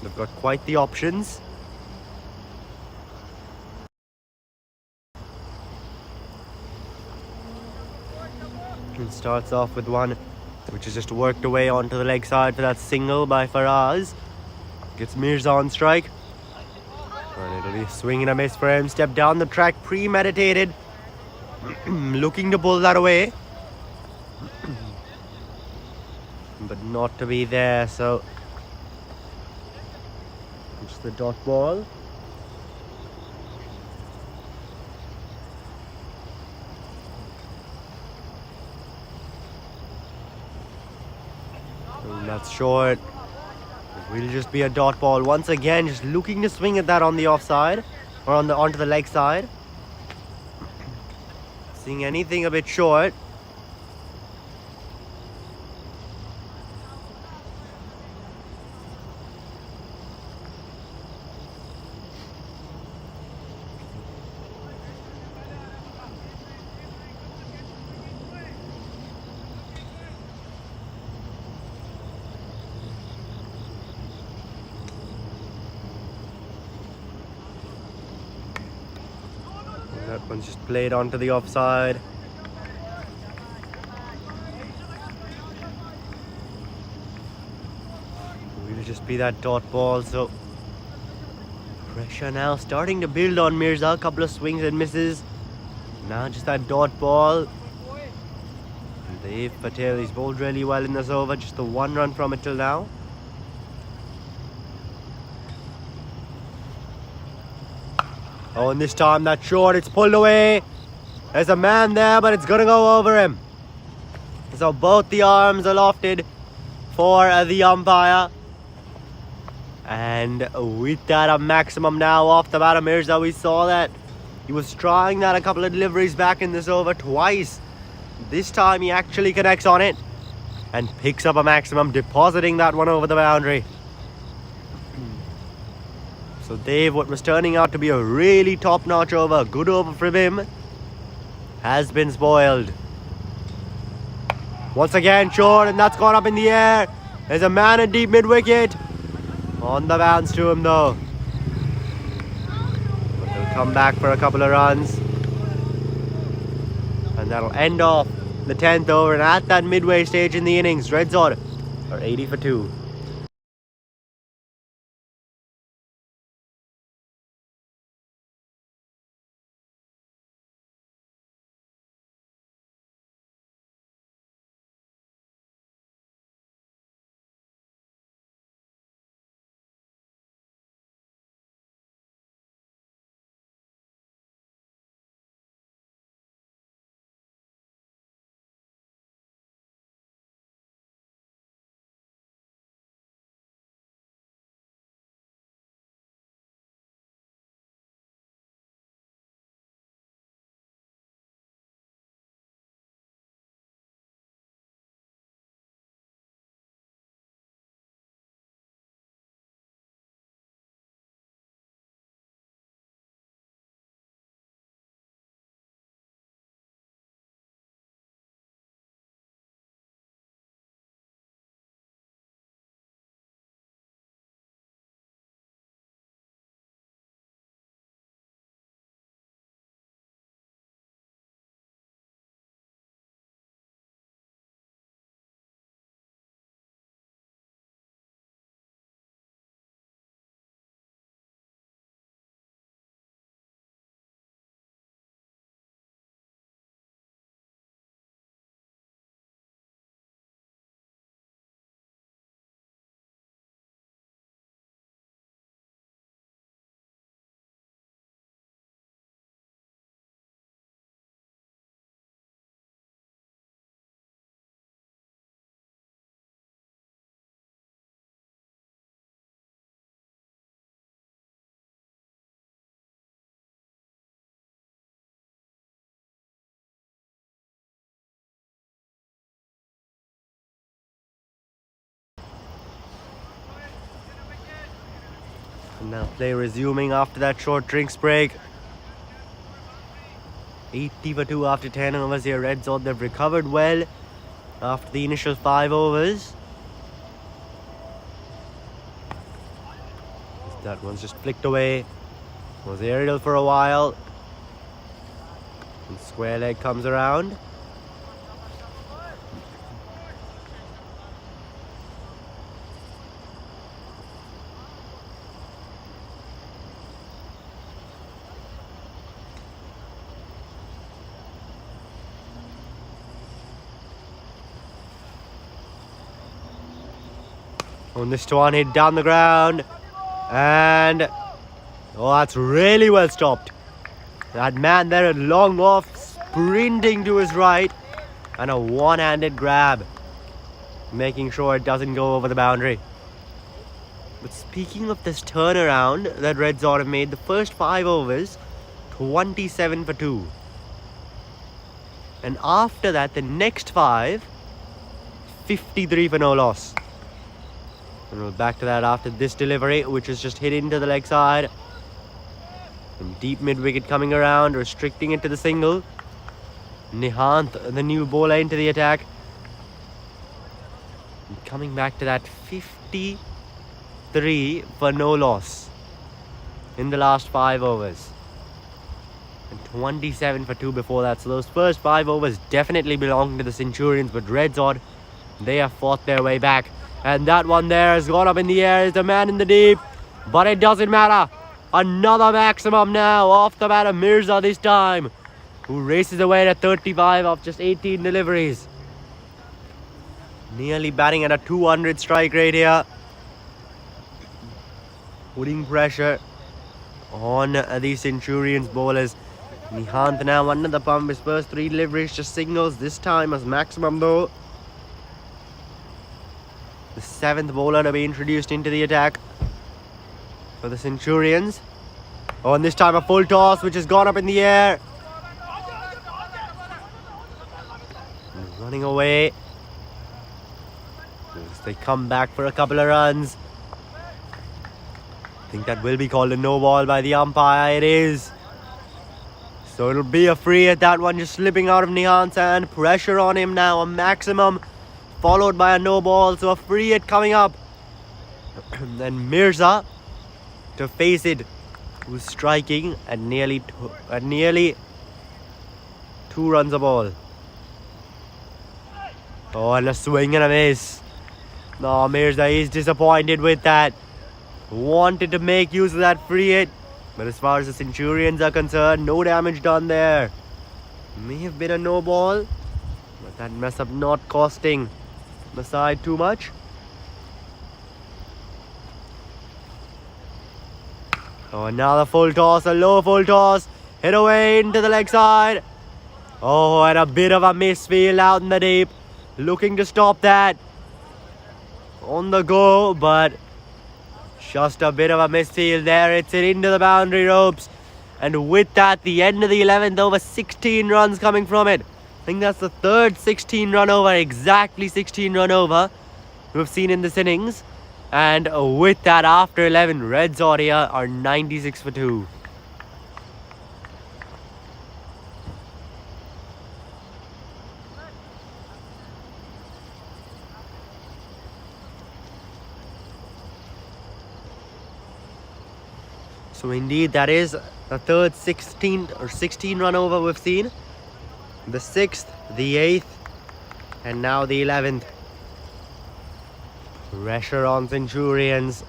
They've got quite the options. And starts off with one which is just worked away onto the leg side for that single by Faraz. Gets Mirza on strike. And it'll be a swing and a miss for him. Step down the track, premeditated. Looking to pull that away. But not to be there, so it's the dot ball. And that's short. It will just be a dot ball once again, just looking to swing at that on the offside or onto the leg side. Seeing anything a bit short. One's just played onto the offside. Will just be that dot ball, so pressure now starting to build on Mirza. A couple of swings and misses. Now just that dot ball. And Dave Patel, he's bowled really well in this over. Just the 1 run from it till now. Oh, and this time that short, it's pulled away. There's a man there, but it's going to go over him. So both the arms are lofted for the umpire. And with that, a maximum now off the bat of Mirza. We saw that he was trying that a couple of deliveries back in this over twice. This time he actually connects on it and picks up a maximum, depositing that one over the boundary. So Dave, what was turning out to be a really top-notch over, a good over from him, has been spoiled. Once again short, and that's gone up in the air. There's a man in deep mid-wicket. On the bounce to him though. But they'll come back for a couple of runs. And that'll end off the 10th over. And at that midway stage in the innings, RedZod are 80 for 2. And now play resuming after that short drinks break. 80 for 2 after 10 overs here. RedZod, they've recovered well after the initial 5 overs. That one's just flicked away. Was aerial for a while. And square leg comes around. On this one, hit down the ground. And oh, that's really well stopped. That man there at long off, sprinting to his right, and a one-handed grab, making sure it doesn't go over the boundary. But speaking of this turnaround that RedZod have made, the first 5 overs, 27 for 2. And after that, the next 5, 53 for no loss. And we're back to that after this delivery, which is just hit into the leg side. And deep mid-wicket coming around, restricting it to the single. Nihant, the new bowler, into the attack. And coming back to that 53 for no loss in the last 5 overs. and 27 for 2 before that. So those first 5 overs definitely belong to the Centurions, but RedZod, they have fought their way back. And that one there has gone up in the air. Is the man in the deep, but it doesn't matter. Another maximum now off the bat of Mirza this time, who races away to 35 off just 18 deliveries. Nearly batting at a 200 strike rate here. Putting pressure on the Centurions bowlers. Nihant now under the pump. His first 3 deliveries just signals this time as maximum though. The 7th bowler to be introduced into the attack for the Centurions. Oh, and this time a full toss which has gone up in the air. And running away. As they come back for a couple of runs. I think that will be called a no ball by the umpire. It is. So it'll be a free at that one, just slipping out of Nihant's hand. Pressure on him now, a maximum, followed by a no ball. So a free hit coming up. And Mirza to face it, who's striking at nearly 2 runs a ball. Oh, and a swing and a miss. No, Mirza is disappointed with that. Wanted to make use of that free hit, but as far as the Centurions are concerned, no damage done there. May have been a no ball, but that mess up not costing the side too much. Oh, another full toss, a low full toss, hit away into the leg side. Oh, and a bit of a misfield out in the deep, looking to stop that. On the go, but just a bit of a misfield there. It's it into the boundary ropes. And with that, the end of the 11th over, 16 runs coming from it. I think that's the 3rd 16 run over, exactly 16 run over we've seen in this innings. And with that, after 11, RedZod here are 96 for 2. So indeed, that is the 3rd 16 run over we've seen. The 6th, the 8th, and now the 11th. Pressure on Centurions.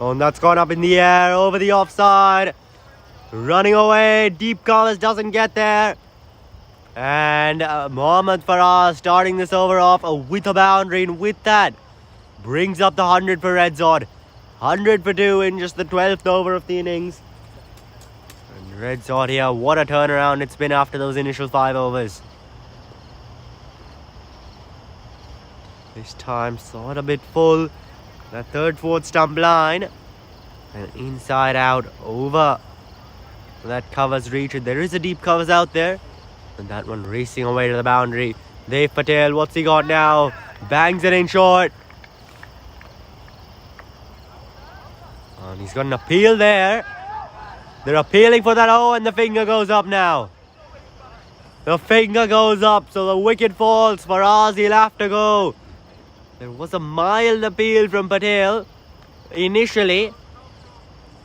Oh, and that's gone up in the air, over the offside. Running away, deep covers, doesn't get there. And Mohammad Faraz starting this over off with a boundary, and with that, brings up the 100 for RedZod. 100 for 2 in just the 12th over of the innings. And RedZod here, what a turnaround it's been after those initial 5 overs. This time saw it a bit full. That 3rd, 4th stump line. And inside out over. So that covers reach. There is a deep covers out there. And that one racing away to the boundary. Dev Patel, what's he got now? Bangs it in short. And he's got an appeal there. They're appealing for that. Oh, and the finger goes up now. The finger goes up, so the wicket falls. Faraz, he'll have to go. There was a mild appeal from Patel initially.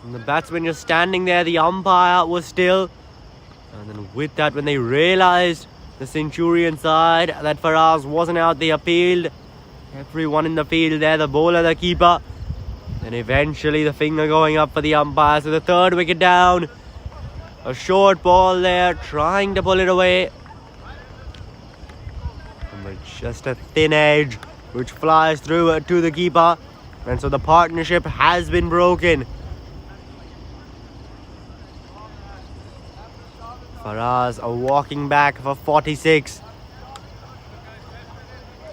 And the batsman just standing there. The umpire was still. And then with that, when they realized, the Centurion side, that Faraz wasn't out, they appealed. Everyone in the field there, the bowler, the keeper. And eventually the finger going up for the umpire. So the 3rd wicket down. A short ball there, trying to pull it away. But just a thin edge, which flies through to the keeper. And so the partnership has been broken. Faraz walking back for 46.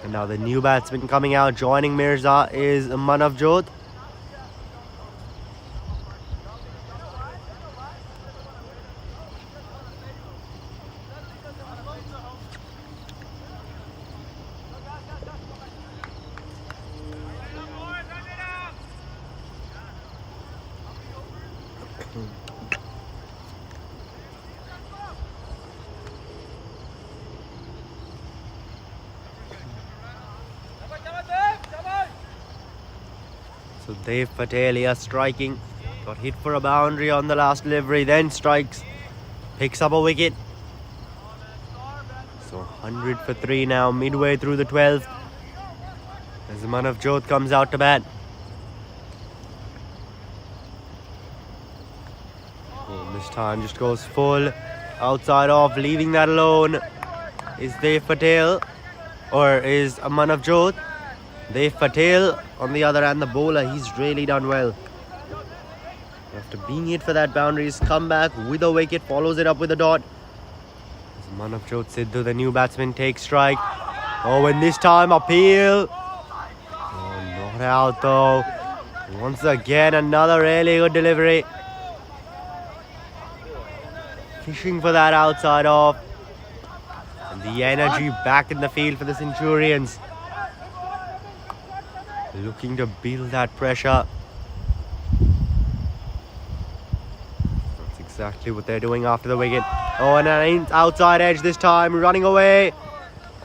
And now the new batsman coming out, joining Mirza, is Manavjot. So Dev Patel here striking Got hit for a boundary on the last delivery, then strikes. Picks up a wicket. So 100 for 3 now, midway through the 12th. As Manavjot comes out to bat. Oh, this time just goes full. Outside off, leaving that alone. Is Dev Patel or is Manavjot? Dev Patel on the other hand, the bowler, he's really done well. After being hit for that boundary, he's come back with a wicket, follows it up with a dot. As Manavjot Sidhu, the new batsman, takes strike. Oh, and this time appeal. Oh, not out though. Once again, another really good delivery. Fishing for that outside off. And the energy back in the field for the Centurions. Looking to build that pressure. That's exactly what they're doing after the wicket. Oh, and an outside edge this time, running away.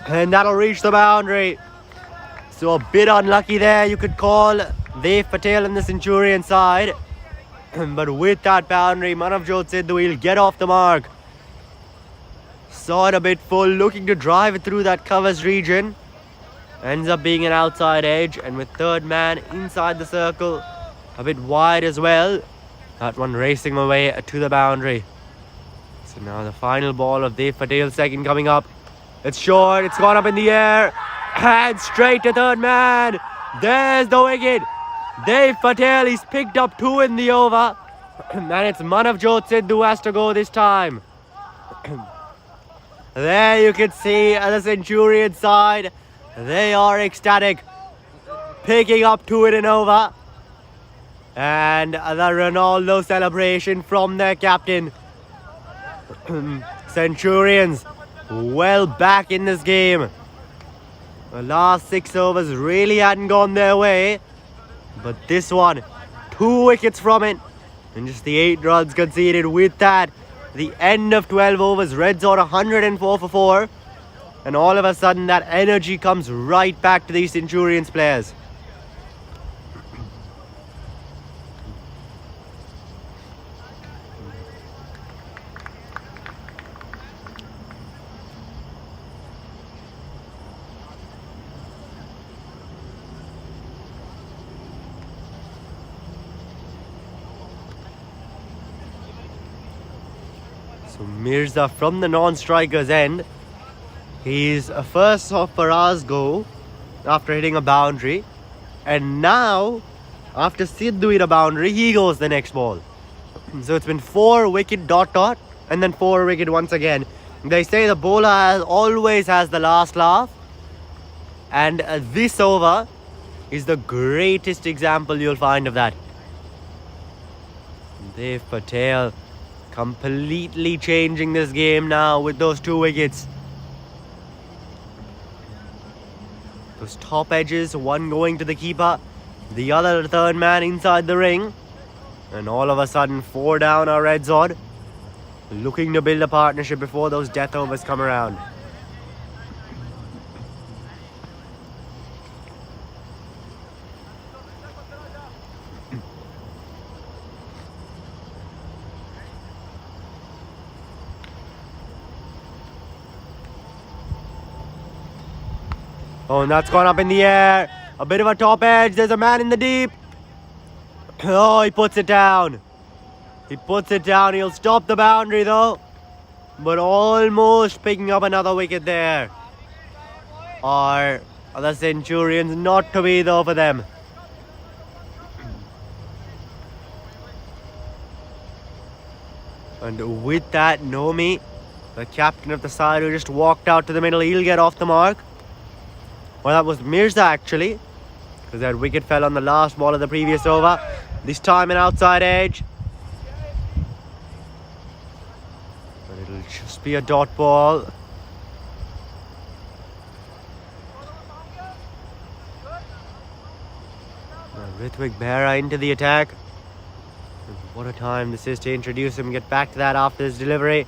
And that'll reach the boundary. So a bit unlucky there, you could call Dev Patel and the Centurion side. But with that boundary, Manavjot Sidhu will get off the mark. Saw it a bit full, looking to drive it through that covers region. Ends up being an outside edge, and with third man inside the circle, a bit wide as well. That one racing away to the boundary. So now the final ball of Dev Patel's second coming up. It's short, it's gone up in the air, and straight to third man. There's the wicket. Dev Patel, he's picked up 2 in the over. And it's Manavjot Sidhu who has to go this time. There you can see the Centurion side. They are ecstatic. Picking up 2 in an over. And the Ronaldo celebration from their captain. Centurions well back in this game. The last 6 overs really hadn't gone their way. But this one, 2 wickets from it. And just the 8 runs conceded with that. The end of 12 overs, RedZod 104 for 4. And all of a sudden that energy comes right back to these Centurions players. So Mirza from the non-striker's end. He's first off Faraz go after hitting a boundary. And now, after Sidhu hit a boundary, he goes the next ball. So it's been 4 wicket ... and then 4 wicket once again. They say the bowler always has the last laugh. And this over is the greatest example you'll find of that. Dev Patel completely changing this game now with those 2 wickets. Those top edges, one going to the keeper, the other third man inside the ring. And all of a sudden 4 down are RedZod. Looking to build a partnership before those death overs come around. Oh, and that's gone up in the air. A bit of a top edge. There's a man in the deep. Oh, he puts it down. He puts it down. He'll stop the boundary though. But almost picking up another wicket there. Or the Centurions, not to be though for them. And with that, Nomi, the captain of the side who just walked out to the middle, he'll get off the mark. Well, that was Mirza actually, because that wicket fell on the last ball of the previous over. This time an outside edge. But it'll just be a dot ball. Now Ritwik Behra into the attack. And what a time this is to introduce him. Get back to that after his delivery.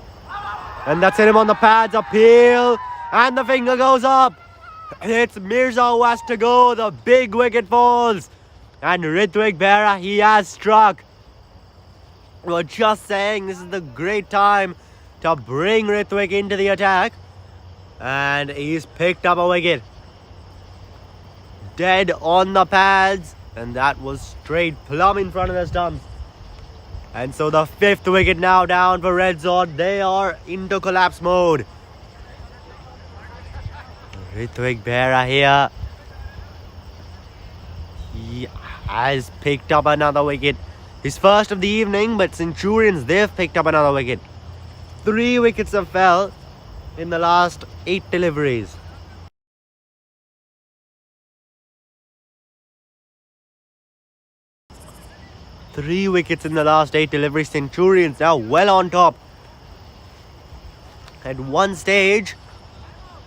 And that's hit him on the pads. Appeal. And the finger goes up. It's Mirza who has to go. The big wicket falls. And Ritwik Behra, he has struck. We're just saying this is the great time to bring Ritwik into the attack. And he's picked up a wicket. Dead on the pads. And that was straight plumb in front of the stumps. And so the 5th wicket now down for RedZod. They are into collapse mode. Ritwik Behra here. He has picked up another wicket. His first of the evening, but Centurions, they've picked up another wicket. 3 wickets have fell in the last 8 deliveries. Three wickets in the last 8 deliveries. Centurions now well on top. At one stage,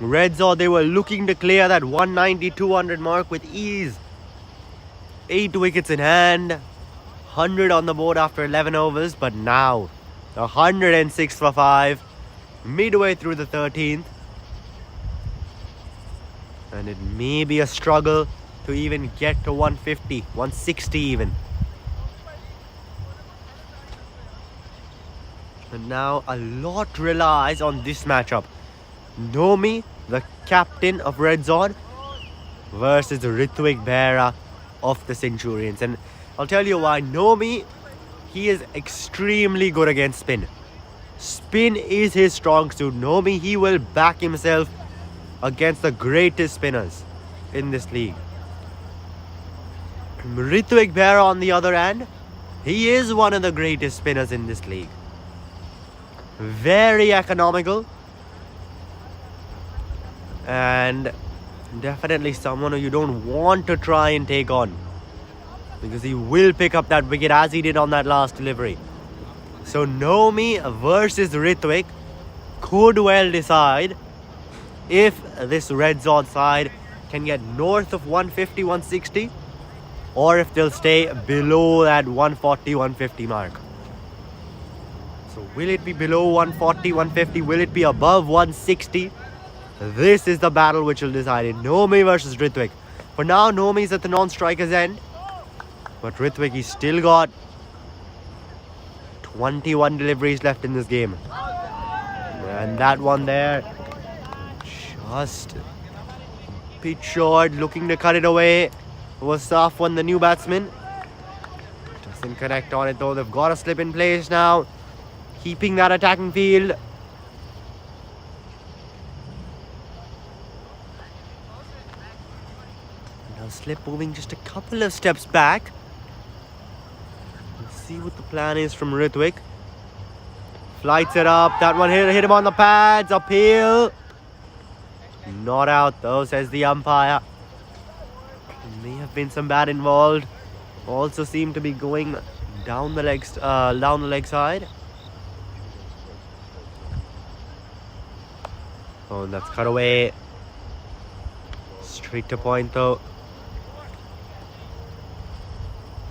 RedZod, they were looking to clear that 190-200 mark with ease. 8 wickets in hand. 100 on the board after 11 overs. But now, 106 for 5. Midway through the 13th. And it may be a struggle to even get to 150, 160 even. And now a lot relies on this matchup. Nomi, the captain of RedZod, versus Ritwik Behra of the Centurions. And I'll tell you why. Nomi, he is extremely good against spin. Spin is his strong suit. Nomi, he will back himself against the greatest spinners in this league. Ritwik Behra, on the other hand, he is one of the greatest spinners in this league. Very economical. And definitely someone who you don't want to try and take on. Because he will pick up that wicket as he did on that last delivery. So Nomi versus Ritwik could well decide if this RedZod side can get north of 150, 160. Or if they'll stay below that 140, 150 mark. So will it be below 140, 150? Will it be above 160? This is the battle which will decide it. Nomi versus Ritwik. For now, Nomi is at the non-striker's end. But Ritwik, he's still got 21 deliveries left in this game. And that one there, just a bit short, looking to cut it away. It was soft one, the new batsman. Doesn't connect on it though. They've got a slip in place now. Keeping that attacking field. Now slip moving just a couple of steps back. Let's see what the plan is from Ritwik. Flights it up. That one hit him on the pads. Uphill. Not out though, says the umpire. May have been some bat involved. Also seem to be going down the leg side. Oh, and that's cut away. Straight to point though.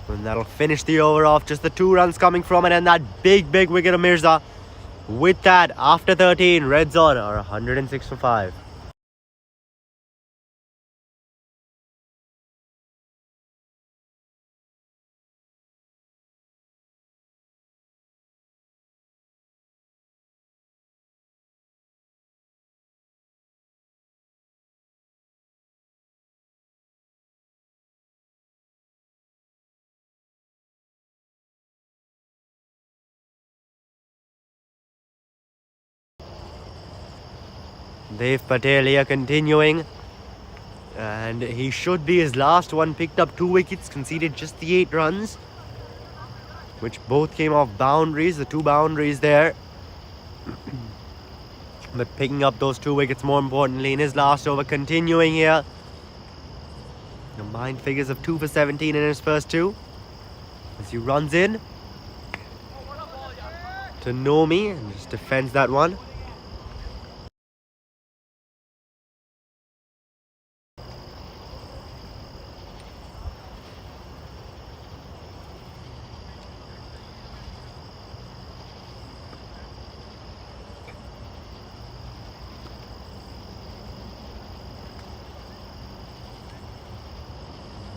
And that'll finish the over off. Just the 2 runs coming from it. And that big wicket of Mirza. With that, after 13, RedZod are 106 for 5. Dev Patel here continuing. And he should be his last one. Picked up 2 wickets, conceded just the 8 runs. Which both came off boundaries, the 2 boundaries there. But picking up those 2 wickets more importantly in his last over. Continuing here. Combined figures of 2 for 17 in his first 2. As he runs in to Nomi and just defends that one.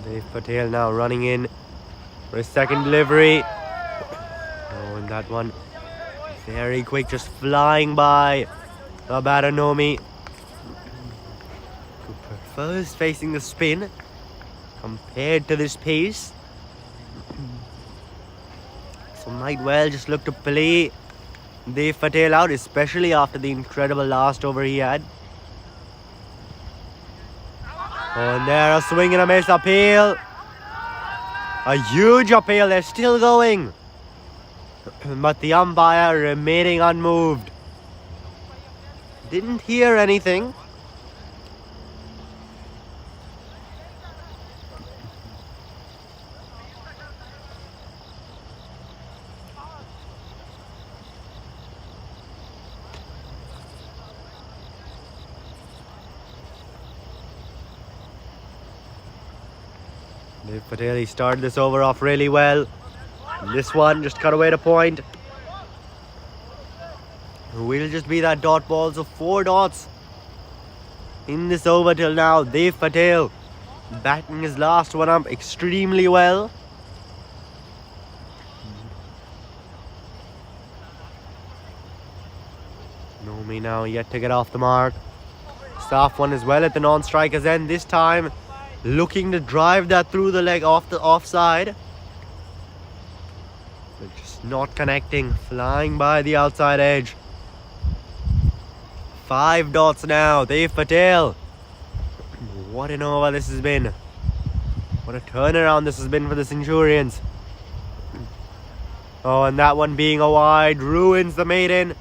Dev Patel now running in for his second delivery. Oh, and that one very quick, just flying by the batter Nomi, who prefers facing the spin compared to this pace. So might well just look to play Dev Patel out, especially after the incredible last over he had. Oh, and there, a swing and a miss appeal. A huge appeal, they're still going. But the umpire remaining unmoved. Didn't hear anything. Dev Patel, he started this over off really well. This one just cut away the point. Will just be that dot ball, so 4 dots in this over till now. Dev Patel batting his last one up extremely well. Nomi now yet to get off the mark. Soft one as well at the non-striker's end. This time looking to drive that through the leg off the offside. But just not connecting. Flying by the outside edge. 5 dots now. Dev Patel. What an over this has been. What a turnaround this has been for the Centurions. Oh, and that one being a wide ruins the maiden.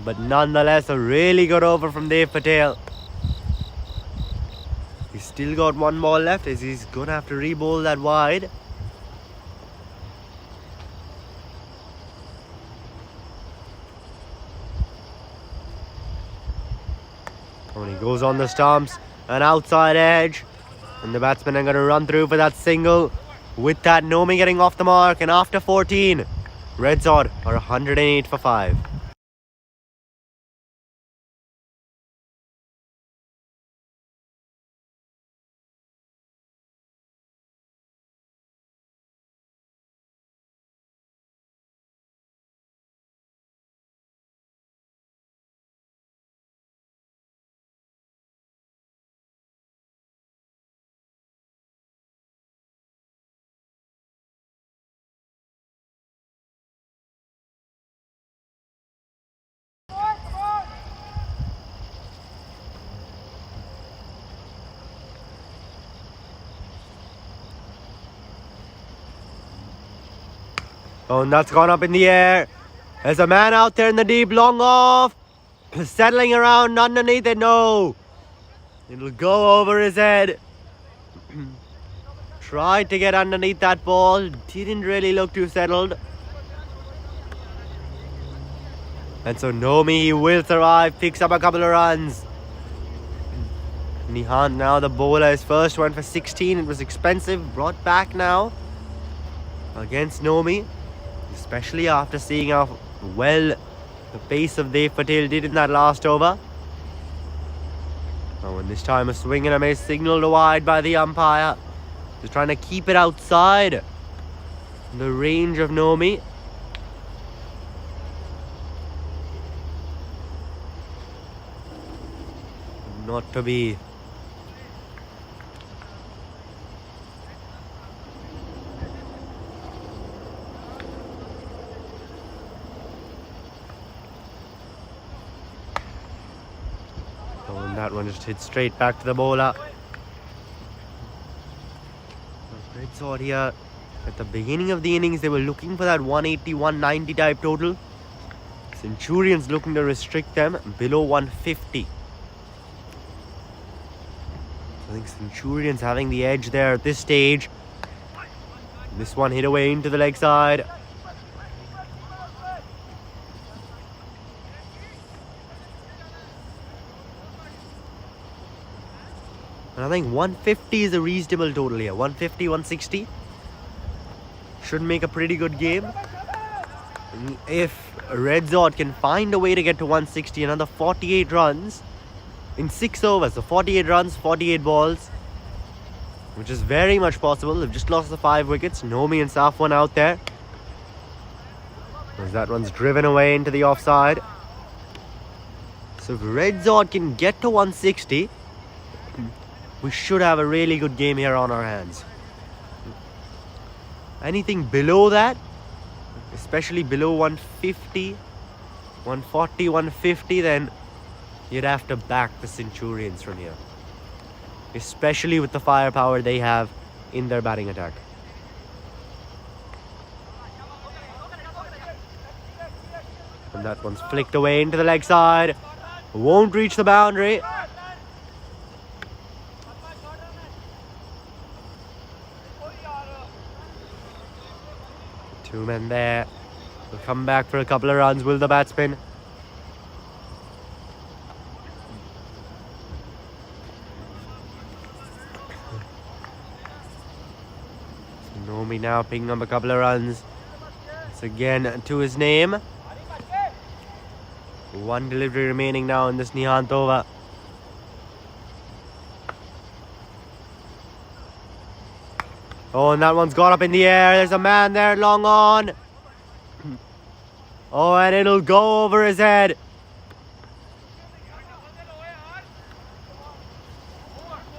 But nonetheless, a really good over from Dev Patel. He's still got 1 ball left as he's going to have to re-bowl that wide. And he goes on the stumps, an outside edge. And the batsmen are going to run through for that single. With that, Nomi getting off the mark. And after 14, RedZod are 108 for 5. Oh, and that's gone up in the air. There's a man out there in the deep, long off. Settling around underneath it. No. It'll go over his head. Tried to get underneath that ball. Didn't really look too settled. And so Nomi, he will survive. Picks up a couple of runs. Nihant now, the bowler, his first one for 16. It was expensive. Brought back now against Nomi. Especially after seeing how well the pace of Dev Patel did in that last over. Oh, and this time a swing and a miss signalled wide by the umpire. Just trying to keep it outside the range of Nomi. Not to be. Oh, and that one just hit straight back to the bowler. RedZod here. At the beginning of the innings, they were looking for that 180, 190 type total. Centurions looking to restrict them below 150. I think Centurions having the edge there at this stage. This one hit away into the leg side. And I think 150 is a reasonable total here. 150, 160. Should make a pretty good game. And if RedZod can find a way to get to 160, another 48 runs in 6 overs. So 48 runs, 48 balls. Which is very much possible. They've just lost the 5 wickets. Nomi and Safwan out there. As that one's driven away into the offside. So if RedZod can get to 160, we should have a really good game here on our hands. Anything below that, especially below 150, 140, 150, then you'd have to back the Centurions from here. Especially with the firepower they have in their batting attack. And that one's flicked away into the leg side. Won't reach the boundary. Two men there. Will come back for a couple of runs, will the batsman? So Nomi now picking up a couple of runs. It's again to his name. One delivery remaining now in this Nihant over. Oh, and that one's got up in the air. There's a man there, long on. Oh, and it'll go over his head.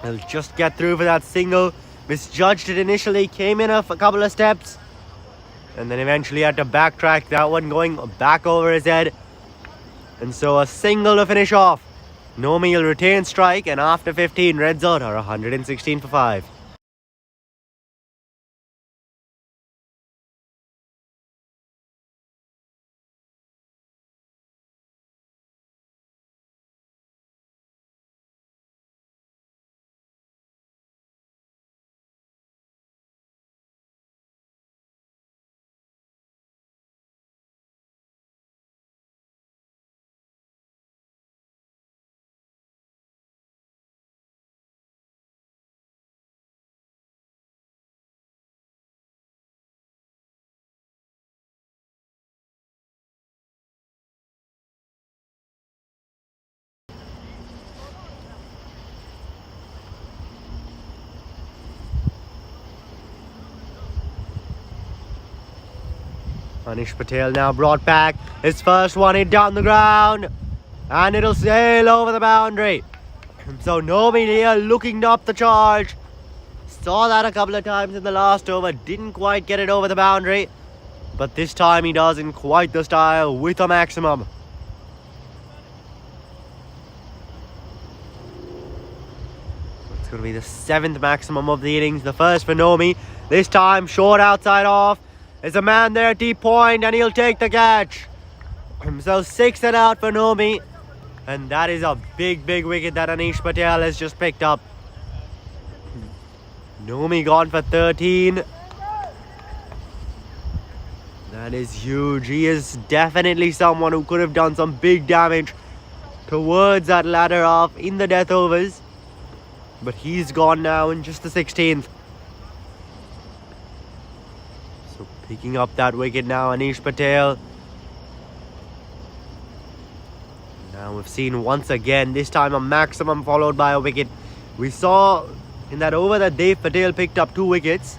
He'll just get through for that single. Misjudged it initially, came in a couple of steps, and then eventually had to backtrack. That one going back over his head. And so a single to finish off. Nomi will retain strike, and after 15, RedZod are 116 for 5. Anish Patel now brought back. His first one hit down the ground. And it'll sail over the boundary. So Nomi here looking up the charge. Saw that a couple of times in the last over. Didn't quite get it over the boundary. But this time he does in quite the style with a maximum. It's going to be the 7th maximum of the innings. The first for Nomi. This time short outside off. There's a man there at deep point and he'll take the catch. So 6 and out for Nomi. And that is a big wicket that Anish Patel has just picked up. Nomi gone for 13. That is huge. He is definitely someone who could have done some big damage towards that ladder off in the death overs. But he's gone now in just the 16th. So picking up that wicket now, Anish Patel. Now we've seen once again, this time a maximum followed by a wicket. We saw in that over that Dev Patel picked up 2 wickets.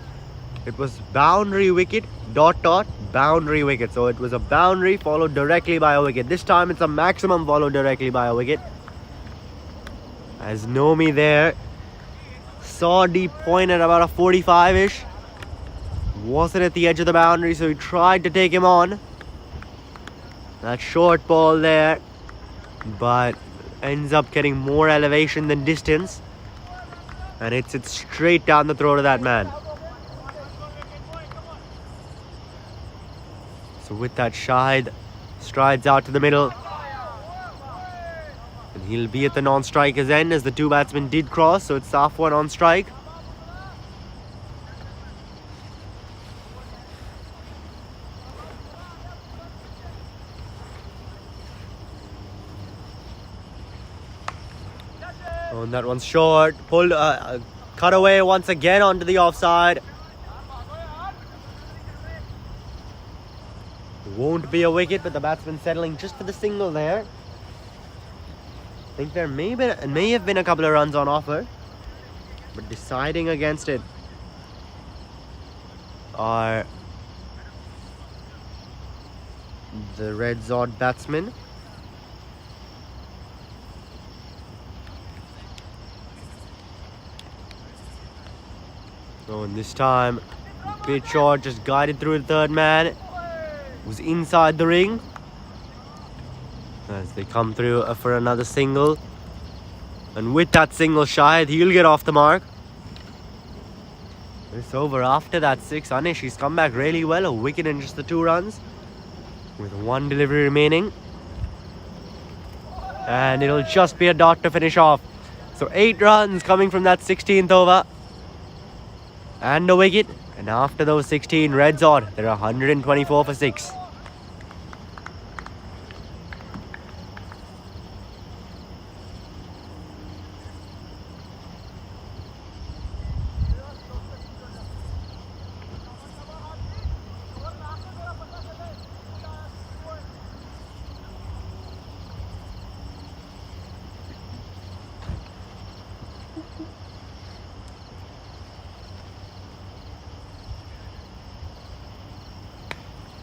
It was boundary wicket, ... boundary wicket. So it was a boundary followed directly by a wicket. This time it's a maximum followed directly by a wicket. As Nomi there saw deep point at about a 45-ish. Wasn't at the edge of the boundary, so he tried to take him on. That short ball there, but ends up getting more elevation than distance. And it's straight down the throat of that man. So with that, Shahid strides out to the middle. And he'll be at the non-striker's end as the 2 batsmen did cross. So it's Safwan on strike. Oh, and that one's short. Pulled, cut away once again onto the offside. Won't be a wicket, but the batsman settling just for the single there. I think there may have been a couple of runs on offer, but deciding against it are the RedZod batsman. Oh, and this time, bit short, just guided through the third man. Was inside the ring. As they come through for another single. And with that single, Shahid, he'll get off the mark. It's over after that 6. Anish, he's come back really well. A wicket and just the 2 runs. With 1 delivery remaining. And it'll just be a dot to finish off. So 8 runs coming from that 16th over. And a wicket. And after those 16, RedZod, they're 124 for 6.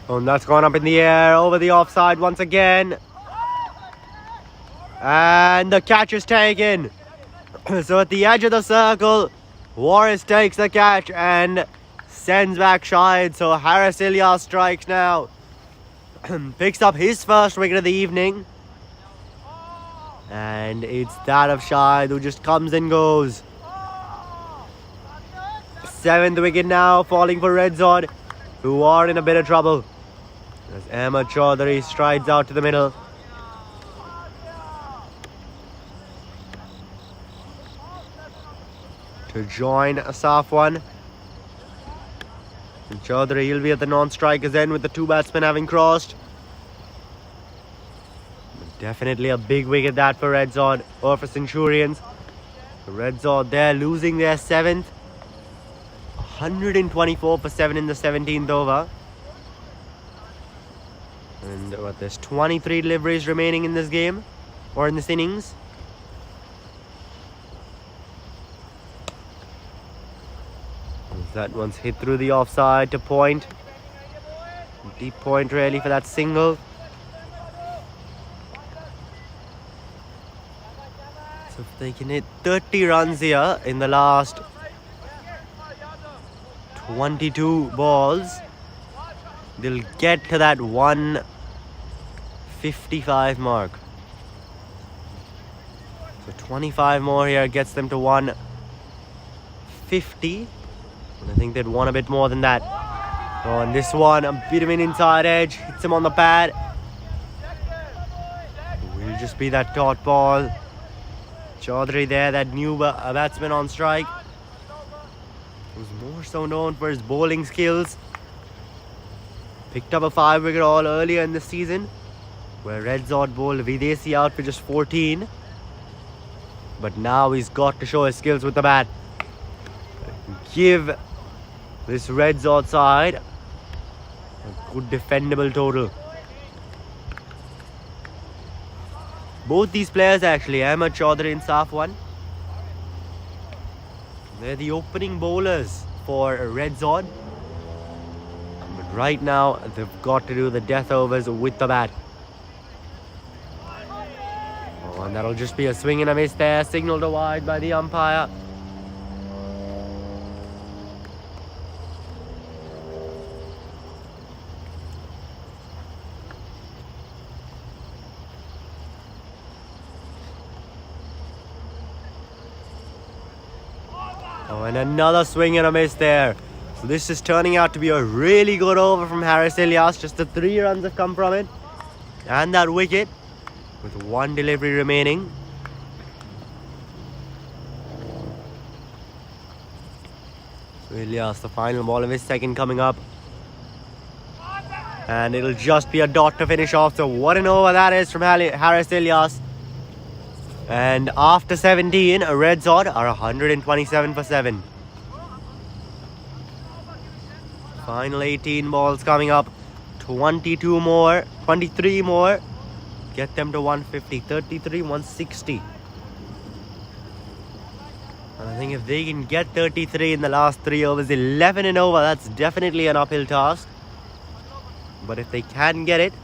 Oh, and that's gone up in the air over the offside once again. And the catch is taken. So at the edge of the circle, Warris takes the catch and sends back Shahid. So Harris Ilyas strikes now. Picks up his first wicket of the evening. And it's that of Shahid who just comes and goes. 7th wicket now falling for RedZod, who are in a bit of trouble. As Ahmed Chaudhary strides out to the middle. To join Safwan. And Chaudhary, he'll be at the non-strikers end with the 2 batsmen having crossed. Definitely a big wicket that for RedZod or for Centurions. RedZod there losing their 7th. 124 for 7 in the 17th over. And there's 23 deliveries remaining in this game, or in this innings. That one's hit through the offside to point. Deep point really for that single. So if they can hit 30 runs here in the last 22 balls, they'll get to that 155 mark. So 25 more here gets them to 150. And I think they'd want a bit more than that. Oh, and this one, a bit of an inside edge, hits him on the pad. Will just be that dot ball. Chaudhary there, that new batsman on strike, who's more so known for his bowling skills. Picked up a 5 wicket haul earlier in the season, where RedZod bowled Videsi out for just 14. But now he's got to show his skills with the bat. Give this RedZod side a good defendable total. Both these players actually, Ahmed Chaudhary and Safwan, they're the opening bowlers for RedZod. But right now, they've got to do the death overs with the bat. Oh, and that'll just be a swing and a miss there, signalled to wide by the umpire. Oh, and another swing and a miss there. So this is turning out to be a really good over from Harris Ilyas. Just the 3 runs have come from it. And that wicket with 1 delivery remaining. So Ilyas, the final ball of his second coming up. And it'll just be a dot to finish off. So what an over that is from Harris Ilyas. And after 17, RedZod are 127 for 7. Final 18 balls coming up. 23 more. Get them to 150. 33, 160. And I think if they can get 33 in the last 3 overs, 11 and over, that's definitely an uphill task. But if they can get it,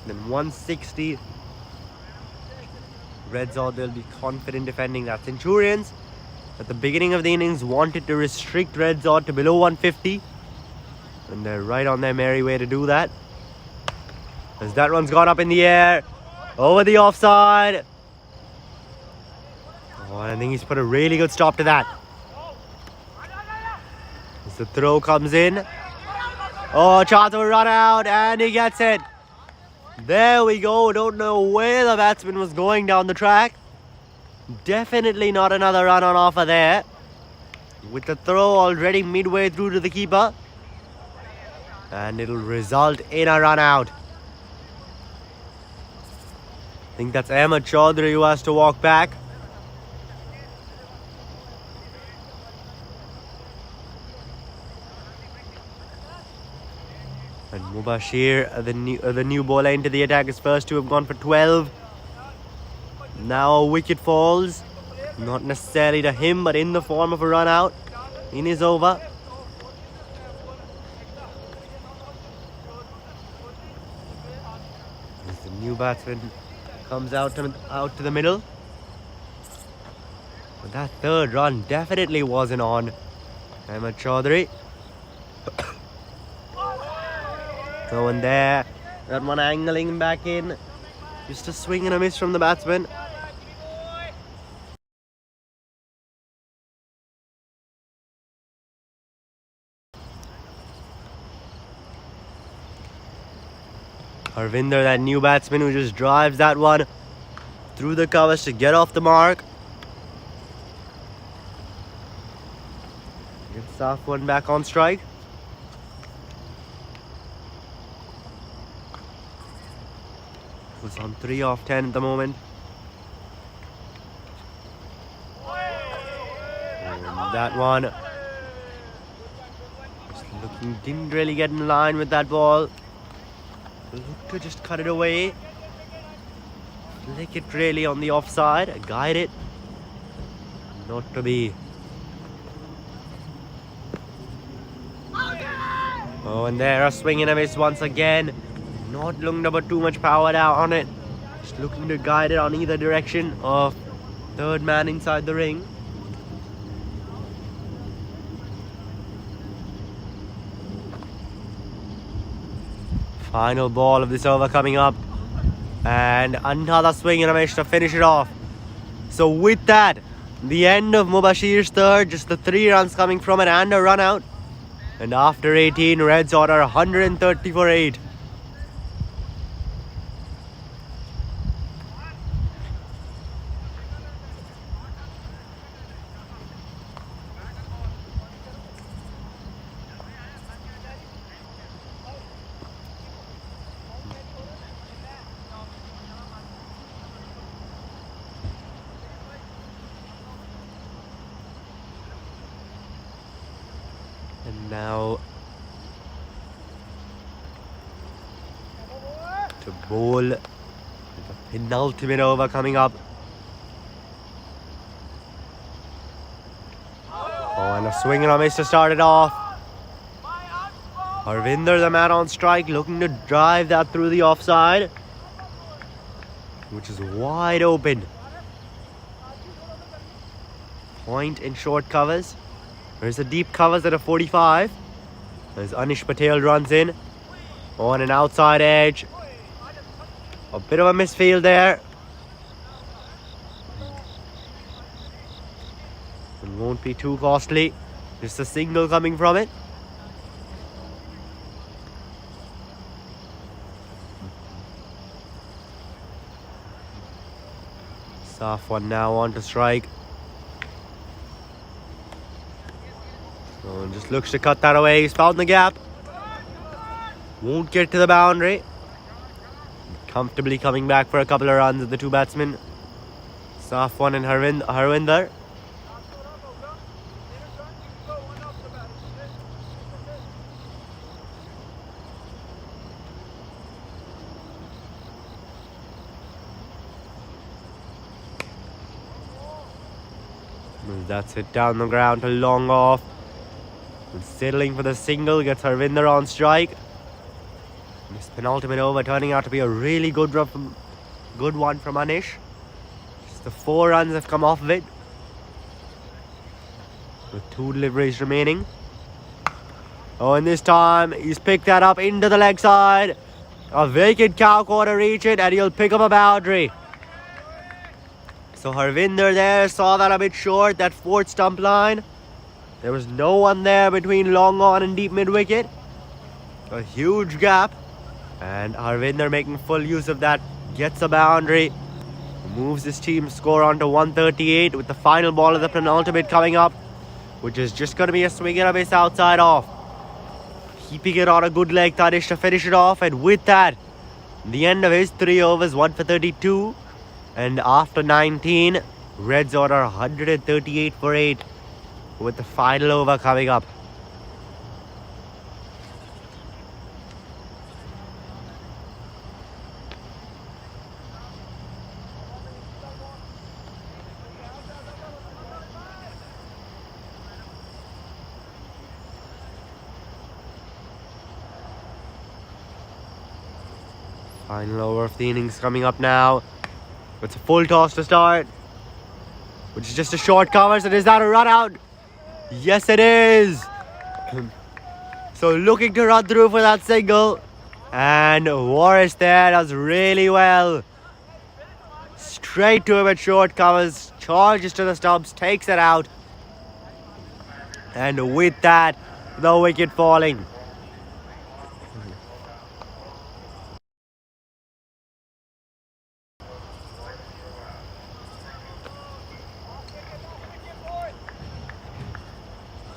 Then 160. RedZod, they'll be confident defending that. Centurions, at the beginning of the innings, wanted to restrict RedZod to below 150. And they're right on their merry way to do that. As that one's gone up in the air. Over the offside. Oh, I think he's put a really good stop to that. As the throw comes in. Oh, chance of a run out, and he gets it. There we go. Don't know where the batsman was going down the track. Definitely not another run on offer there. With the throw already midway through to the keeper. And it'll result in a run out. I think that's Ahmed Chaudhary who has to walk back. And Mubashir, the new bowler into the attack, his first two have gone for 12. Now a wicket falls. Not necessarily to him, but in the form of a run out in his over. As the new batsman comes out to the middle. But that third run definitely wasn't on Ahmed Chaudhary. No one there. That one angling him back in. Just a swing and a miss from the batsman. Harvinder, that new batsman who just drives that one through the covers to get off the mark. Gets off one back on strike. Was on 3 off 10 at the moment. And that one just looking, didn't really get in line with that ball. Looked to just cut it away. Flick it really on the offside. Guide it. Not to be. Oh, and there a swing and a miss once again. Not looking to put too much power out on it. Just looking to guide it on either direction of third man inside the ring. Final ball of this over coming up. And another swing and a miss to finish it off. So with that, the end of Mubashir's third. Just the 3 runs coming from it and a run out. And after 18, RedZod are 130 for 8. And now to bowl the penultimate over coming up. Oh, and a swing and a miss to start it off. Harvinder, the man on strike, looking to drive that through the offside, which is wide open. Point and short covers. There's the deep covers at a 45. As Anish Patel runs in on an outside edge. A bit of a misfield there. It won't be too costly. Just a single coming from it. Soft one now on to strike. So just looks to cut that away. He's found the gap. Won't get to the boundary. Comfortably coming back for a couple of runs at the 2 batsmen. Soft one and Harvinder. That's it down the ground to long off. And settling for the single, gets Harvinder on strike. This penultimate over turning out to be a really good one from Anish. Just the 4 runs have come off of it, with 2 deliveries remaining. Oh, and this time he's picked that up into the leg side. A vacant cow corner reach it, and he'll pick up a boundary. So Harvinder there saw that a bit short, that 4th stump line. There was no one there between long on and deep mid wicket. A huge gap. And Harvinder making full use of that, gets a boundary, moves his team score on to 138 with the final ball of the penultimate coming up, which is just going to be a swing and a miss outside off. Keeping it on a good leg, Tadish to finish it off, and with that, the end of his 3 overs, 1 for 32. And after 19, RedZod are 138 for 8 with the final over coming up. Final over of the innings coming up now. It's a full toss to start, which is just a short cover. So is that a run out? Yes, it is. So looking to run through for that single. And Morris there does really well. Straight to him at short covers. Charges to the stumps. Takes it out. And with that, the wicket falling.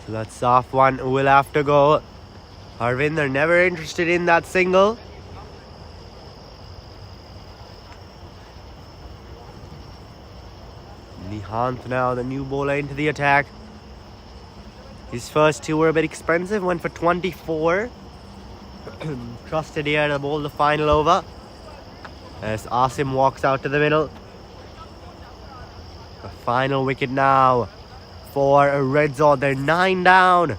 So that soft one will have to go. Harvinder never interested in that single. Nihant now, the new bowler, into the attack. His first 2 were a bit expensive, went for 24. Trusted here to bowl the final over, as Asim walks out to the middle. The final wicket now for RedZod. They're 9 down.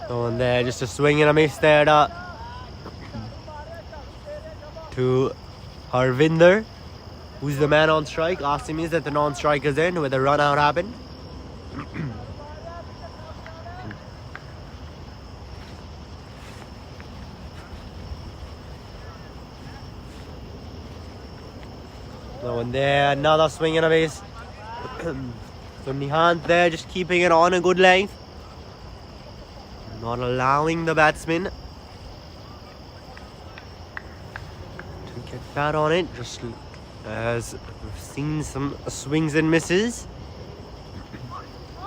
Oh, and there, just a swing and a miss there to Harvinder, who's the man on strike. Asim is at the non-strikers end where the run out happened. Oh, and there, another swing and a miss. So Nihant there, just keeping it on a good length, not allowing the batsman to get bad on it, just as we've seen some swings and misses.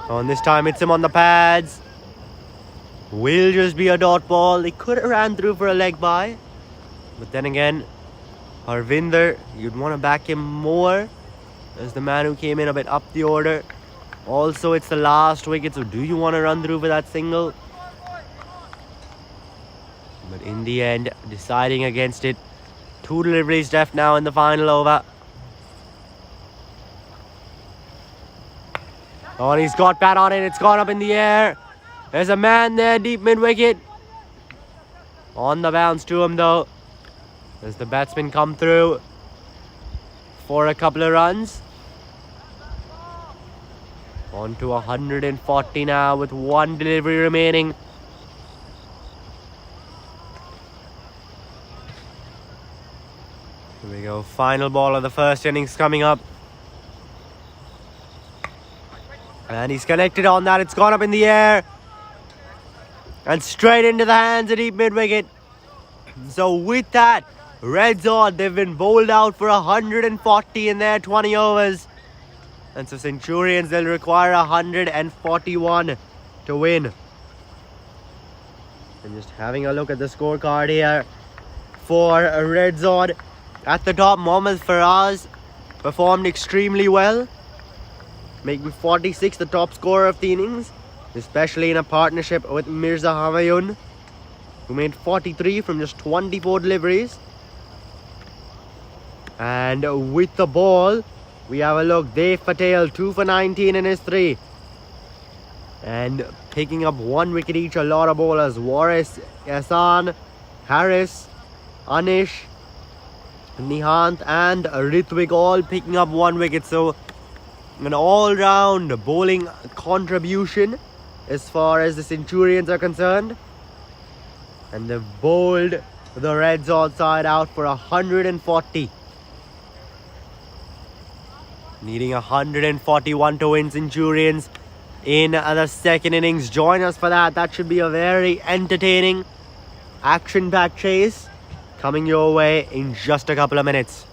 And this time it's him on the pads. Will just be a dot ball. They could have ran through for a leg by, but then again, Harvinder, you'd want to back him more as the man who came in a bit up the order. Also, it's the last wicket, so do you want to run through for that single? But in the end, deciding against it. 2 deliveries left now in the final over. Oh, and he's got bat on it. It's gone up in the air. There's a man there, deep mid-wicket. On the bounce to him, though, as the batsman come through for a couple of runs. On to 140 now with 1 delivery remaining. Here we go. Final ball of the first innings coming up. And he's connected on that. It's gone up in the air. And straight into the hands of deep mid-wicket. So with that, RedZod, they've been bowled out for 140 in their 20 overs. And so Centurions, they'll require 141 to win. And just having a look at the scorecard here for RedZod. At the top, Mohammad Faraz performed extremely well. making 46 the top scorer of the innings, especially in a partnership with Mirza Hamayun, who made 43 from just 24 deliveries. And with the ball, we have a look. Dev Patel, 2 for 19 in his 3. And picking up 1 wicket each, a lot of bowlers. Waris, Ehsan, Harris, Anish, Nihant and Ritwik all picking up 1 wicket. So an all-round bowling contribution as far as the Centurions are concerned. And they've bowled the RedZod side out for 140. Needing 141 to win Centurions in the second innings. Join us for that. That should be a very entertaining, action-packed chase coming your way in just a couple of minutes.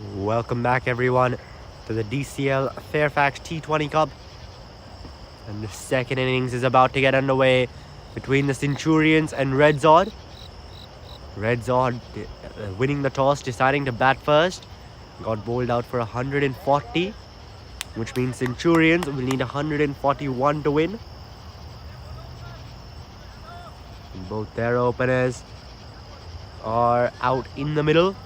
Welcome back, everyone, to the DCL FAIRFAX T20 Cup. And the second innings is about to get underway between the Centurions and RedZod. RedZod winning the toss, deciding to bat first. Got bowled out for 140, which means Centurions will need 141 to win. And both their openers are out in the middle.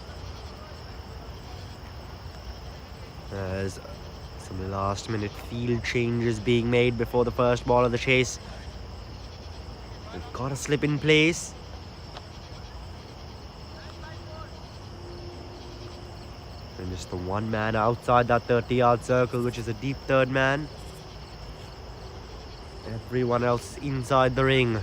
There's some last minute field changes being made before the first ball of the chase. They've got a slip in place. And just the one man outside that 30-yard circle, which is a deep third man. Everyone else inside the ring.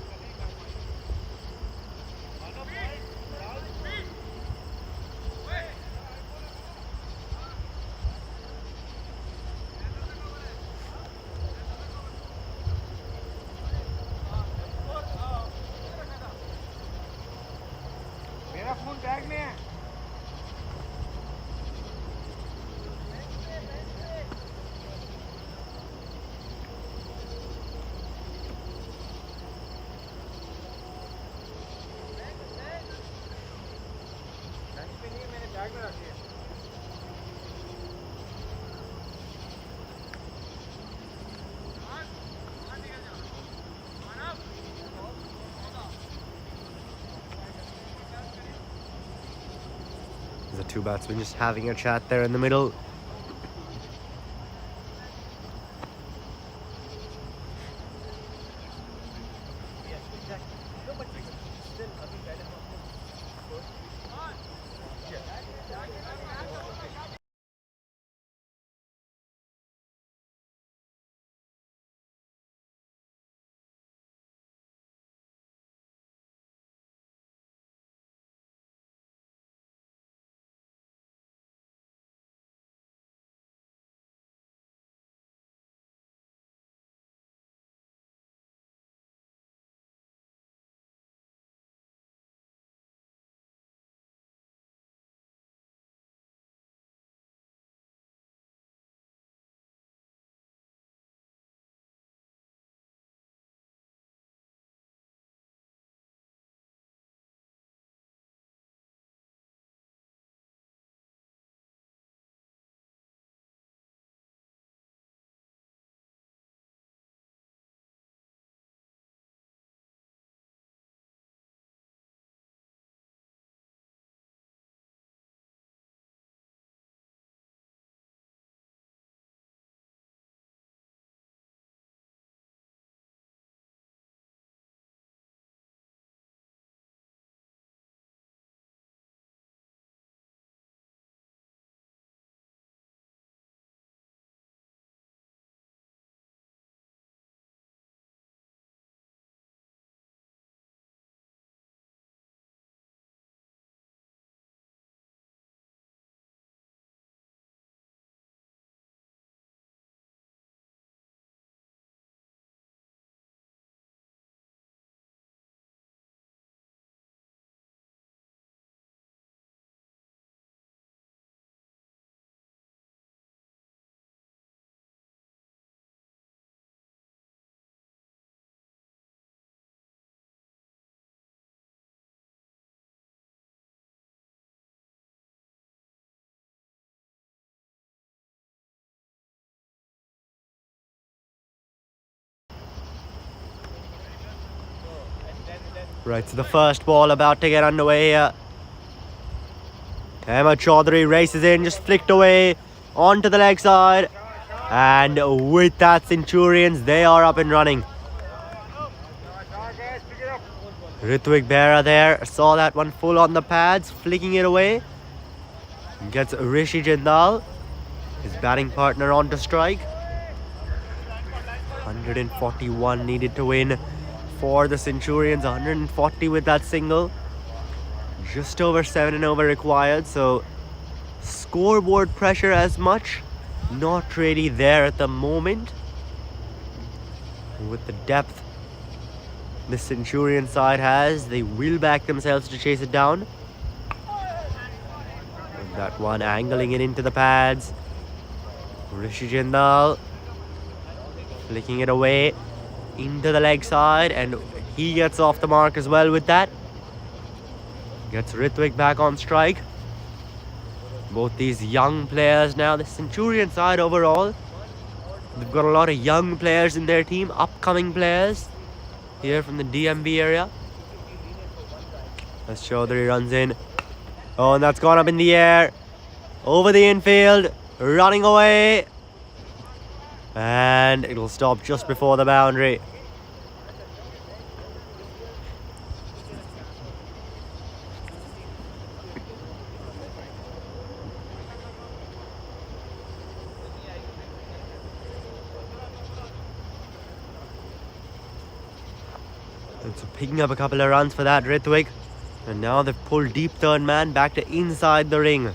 The two batsmen just having a chat there in the middle. Right, so the first ball about to get underway here. Ahmed Chaudhary races in, just flicked away onto the leg side. And with that, Centurions, they are up and running. Ritwik Behra there, saw that one full on the pads, flicking it away. Gets Rishi Jindal, his batting partner, on to strike. 141 needed to win for the Centurions, 140 with that single. Just over 7 over required, so scoreboard pressure as much not really there at the moment. With the depth the Centurion side has, they will back themselves to chase it down. That one angling it into the pads. Rishi Jindal flicking it away into the leg side, and he gets off the mark as well with that. Gets Ritwik back on strike. Both these young players now, the Centurion side overall, they've got a lot of young players in their team, upcoming players here from the DMV area. As Chaudhary runs in. Oh, and that's gone up in the air. Over the infield. Running away. And it'll stop just before the boundary. And so picking up a couple of runs for that, Ritwik. And now they've pulled deep third man back to inside the ring.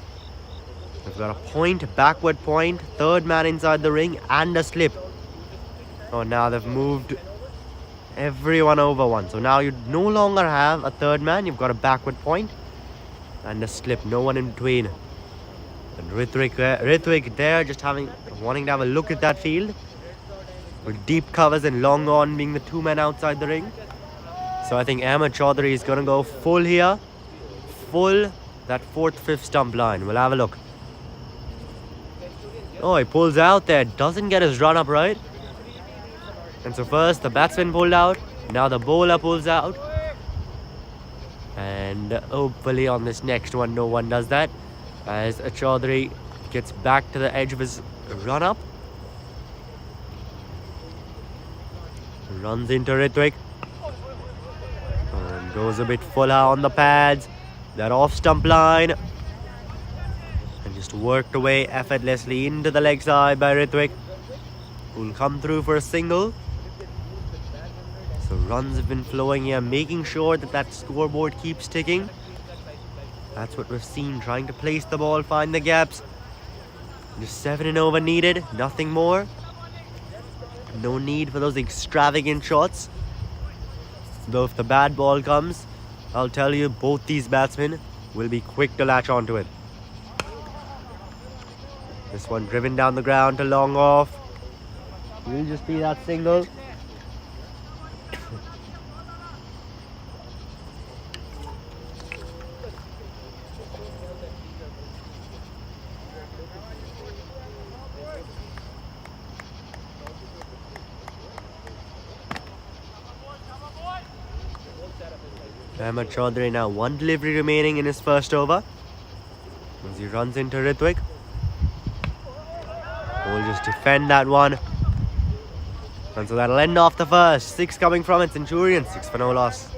They've got a point, backward point, third man inside the ring, and a slip. Oh, now they've moved everyone over one. So now you no longer have a third man, you've got a backward point and a slip, no one in between. And Ritwik there just wanting to have a look at that field. With deep covers and long on being the two men outside the ring. So I think Ahmed Chaudhary is going to go full here. Full, that 4th, 5th stump line. We'll have a look. Oh, he pulls out there. Doesn't get his run up right. And so first the batsman pulled out. Now the bowler pulls out. And hopefully on this next one, no one does that. As Chaudhary gets back to the edge of his run up. Runs into Ritwik. And goes a bit fuller on the pads. That off stump line. And just worked away effortlessly into the leg side by Ritwik. Who'll come through for a single. So runs have been flowing here, making sure that that scoreboard keeps ticking. That's what we've seen, trying to place the ball, find the gaps. Just 7 and over needed, nothing more. No need for those extravagant shots. Though if the bad ball comes, I'll tell you, both these batsmen will be quick to latch onto it. This one driven down the ground to long off. Will just be that single. Ahmed Chaudhary now 1 delivery remaining in his first over. As he runs into Ritwik. We'll just defend that one. And so that'll end off the first. 6 coming from it. Centurions, 6 for no loss.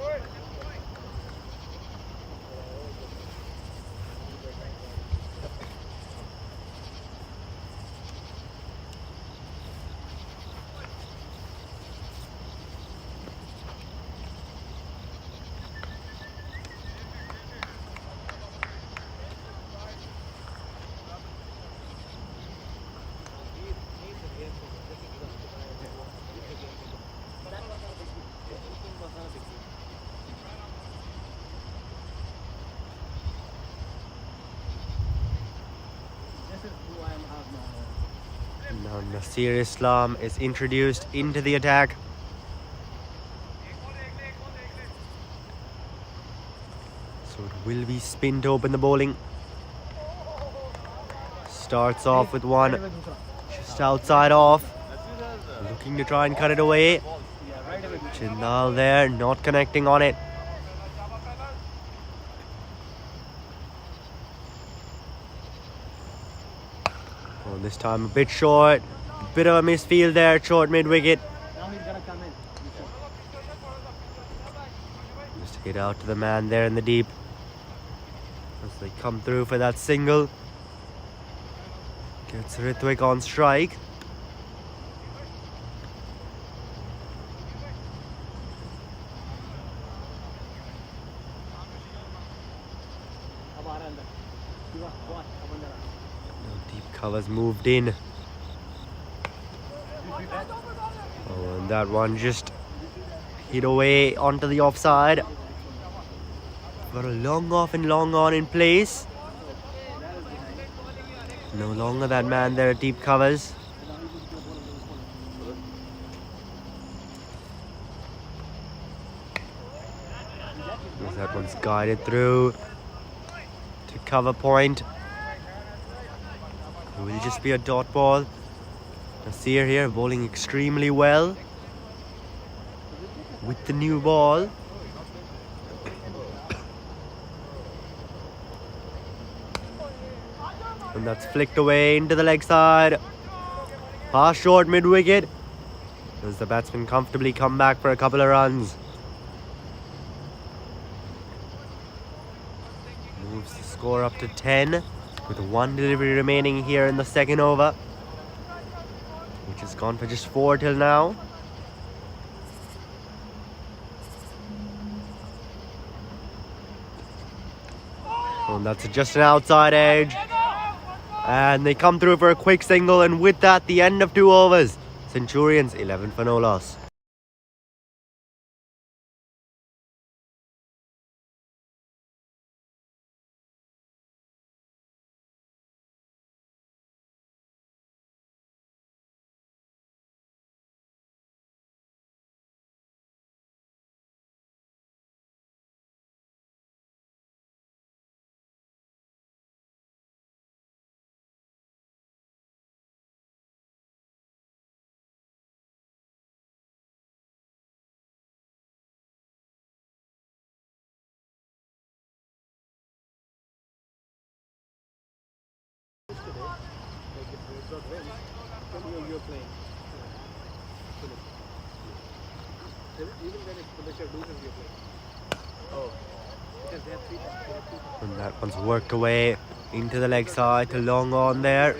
Now Nasir Islam is introduced into the attack. So it will be spin to open the bowling. Starts off with one just outside off. Looking to try and cut it away. Jindal there, not connecting on it. Oh, this time a bit short. Bit of a misfield there, short mid-wicket. Just hit out to the man there in the deep. As they come through for that single. Gets Ritwik on strike. Covers moved in. Oh, and that one just hit away onto the offside. Got a long off and long on in place. No longer that man there at deep covers. As that one's guided through to cover point. It will just be a dot ball. Nasir here bowling extremely well with the new ball. And that's flicked away into the leg side. Pass short mid wicket. As the batsman comfortably come back for a couple of runs. Moves the score up to 10 with one delivery remaining here in the second over, which has gone for just 4 till now. And that's just an outside edge. And they come through for a quick single, and with that, the end of 2 overs. Centurions 11 for no loss. And that one's worked away into the leg side to long on there.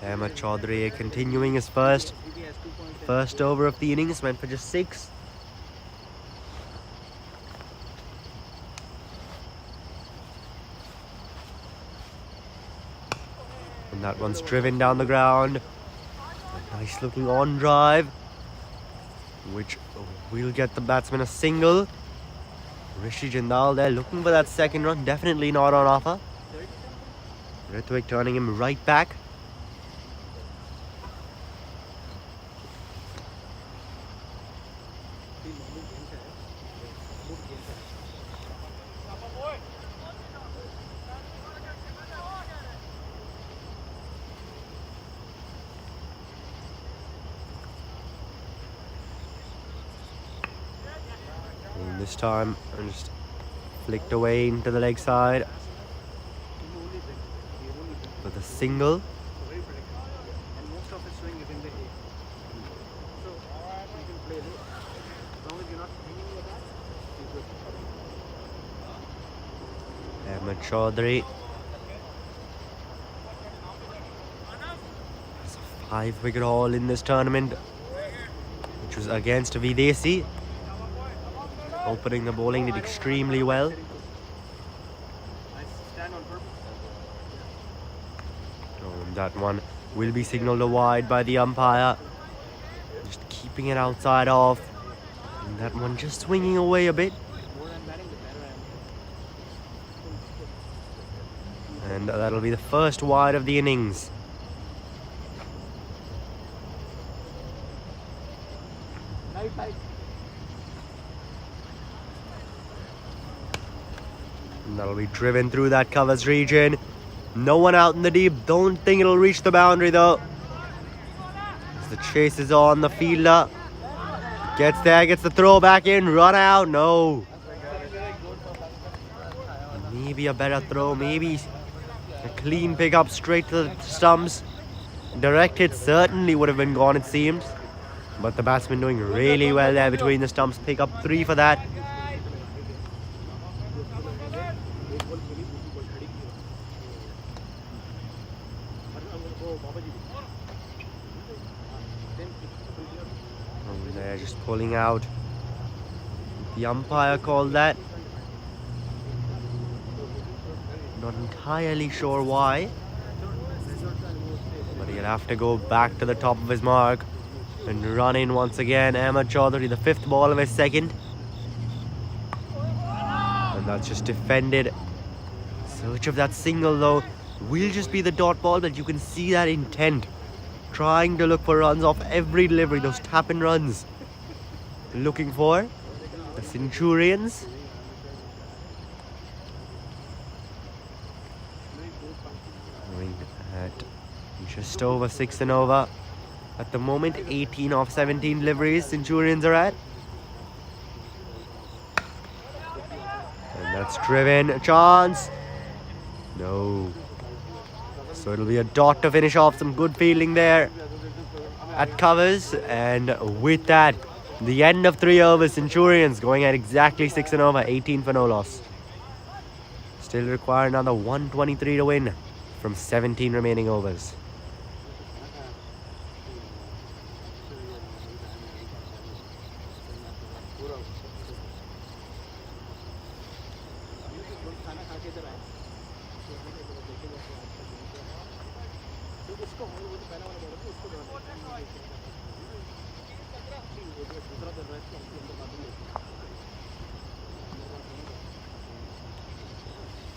Ahmed Chaudhary continuing his first over of the innings, went for just 6. And that one's driven down the ground. A nice looking on drive, which will get the batsman a single. Rishi Jindal there looking for that second run, definitely not on offer. RedZod turning him right back. And this time, just flicked away into the leg side with a single. Ahmed Chaudhary. It's a 5-wicket haul in this tournament, which was against Videsi. Opening the bowling did extremely well. And that one will be signalled a wide by the umpire. Just keeping it outside off. And that one just swinging away a bit. And that'll be the first wide of the innings. And that'll be driven through that covers region. No one out in the deep. Don't think it'll reach the boundary though. As the chase is on, the fielder gets there, gets the throw back in, run out. No. Maybe a better throw, maybe a clean pick up straight to the stumps. Direct hit certainly would have been gone, it seems. But the batsman doing really well there between the stumps. Pick up 3 for that. And they're just pulling out. The umpire called that. Not entirely sure why. But he'll have to go back to the top of his mark. And run in once again, Ahmed Chaudhary, the 5th ball of his second. And that's just defended. Search of that single though. Will just be the dot ball, but you can see that intent. Trying to look for runs off every delivery, those tap-in runs. Looking for the Centurions. Going at just over 6 and over. At the moment, 18 of 17 deliveries Centurions are at. And that's driven. A chance. No. So it'll be a dot to finish off. Some good fielding there at covers. And with that, the end of 3 overs. Centurions going at exactly 6 and over. 18 for no loss. Still require another 123 to win from 17 remaining overs.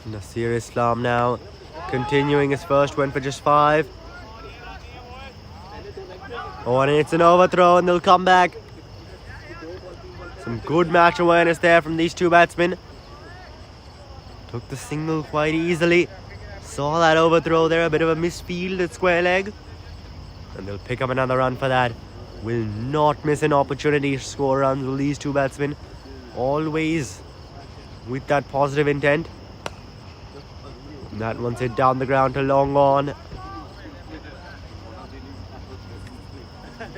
Nasir Islam now continuing his first win for just 5. Oh, and it's an overthrow and they'll come back. Some good match awareness there from these two batsmen. Took the single quite easily. Saw that overthrow there, a bit of a misfield at square leg. And they'll pick up another run for that. Will not miss an opportunity to score runs with these two batsmen. Always with that positive intent. And that one's hit down the ground to long on. As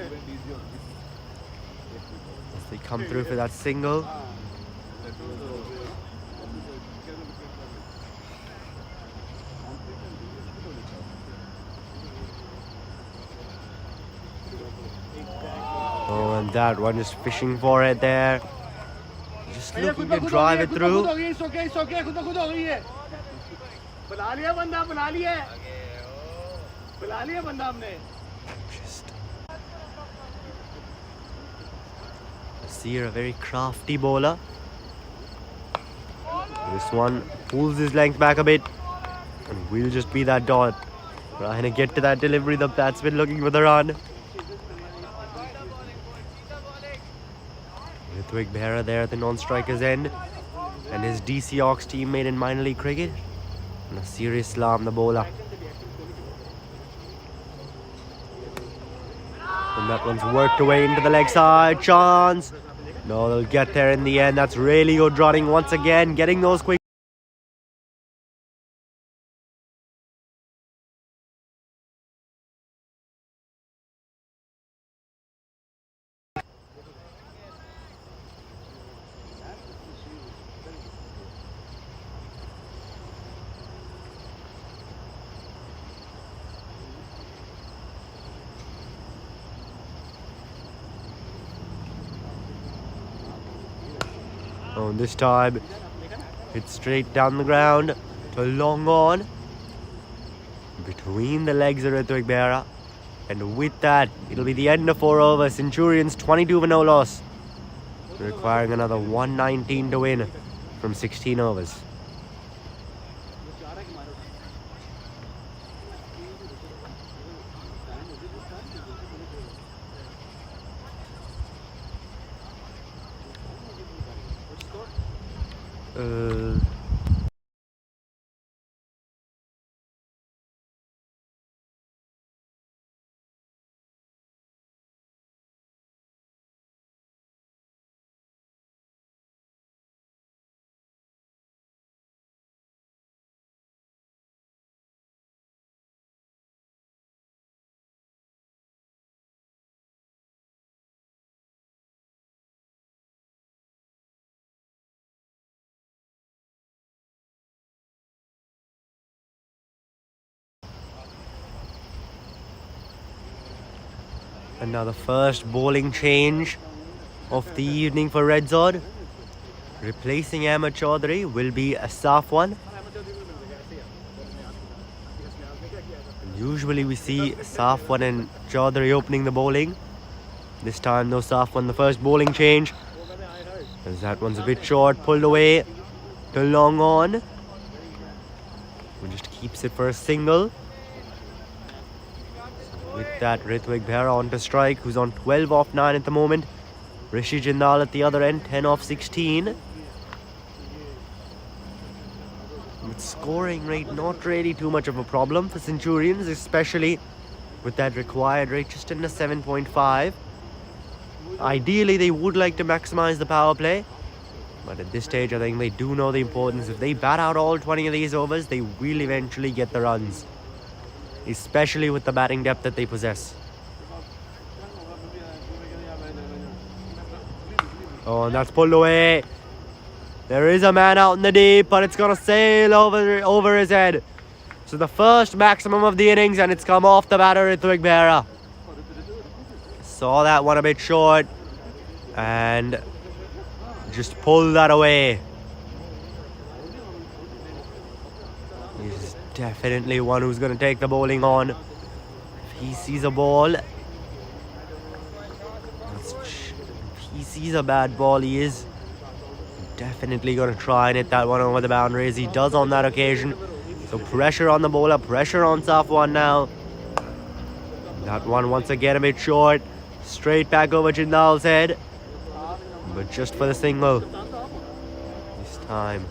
they come through for that single. Oh, and that one is fishing for it there. Just looking to drive it through. Just Nasir, a very crafty bowler. This one pulls his length back a bit and will just be that dot. Trying to get to that delivery, the batsman looking for the run. Ritwik Behra there at the non-striker's end. And his DC Ox teammate in minor league cricket, Nasir Islam, the bowler. And that one's worked away into the leg side. Chance. No, they'll get there in the end. That's really good running once again. Getting those quick. Oh, and this time it's straight down the ground to long on between the legs of Ritwik Behra. And with that, it'll be the end of 4 overs. Centurions 22 for no loss, requiring another 119 to win from 16 overs. And now the first bowling change of the evening for RedZod. Replacing Ahmed Chaudhary will be a Safwan. Usually we see Safwan and Chaudhary opening the bowling. This time though, Safwan the first bowling change. As that one's a bit short, pulled away to long on. Who just keeps it for a single. So with that, Ritvik Behra on to strike, who's on 12 off 9 at the moment. Rishi Jindal at the other end, 10 off 16. With scoring rate, not really too much of a problem for Centurions, especially with that required rate just in the 7.5. Ideally, they would like to maximize the power play, but at this stage, I think they do know the importance. If they bat out all 20 of these overs, they will eventually get the runs, especially with the batting depth that they possess. Oh, and that's pulled away. There is a man out in the deep, but it's going to sail over his head. So the first maximum of the innings, and it's come off the batter, Ritvik Behra. Saw that one a bit short and just pulled that away. He's definitely one who's going to take the bowling on. If he sees a ball, if he sees a bad ball, he is definitely going to try and hit that one over the boundaries. He does on that occasion. So pressure on the bowler, pressure on Safwan now. That one once again a bit short. Straight back over Jindal's head. But just for the single this time.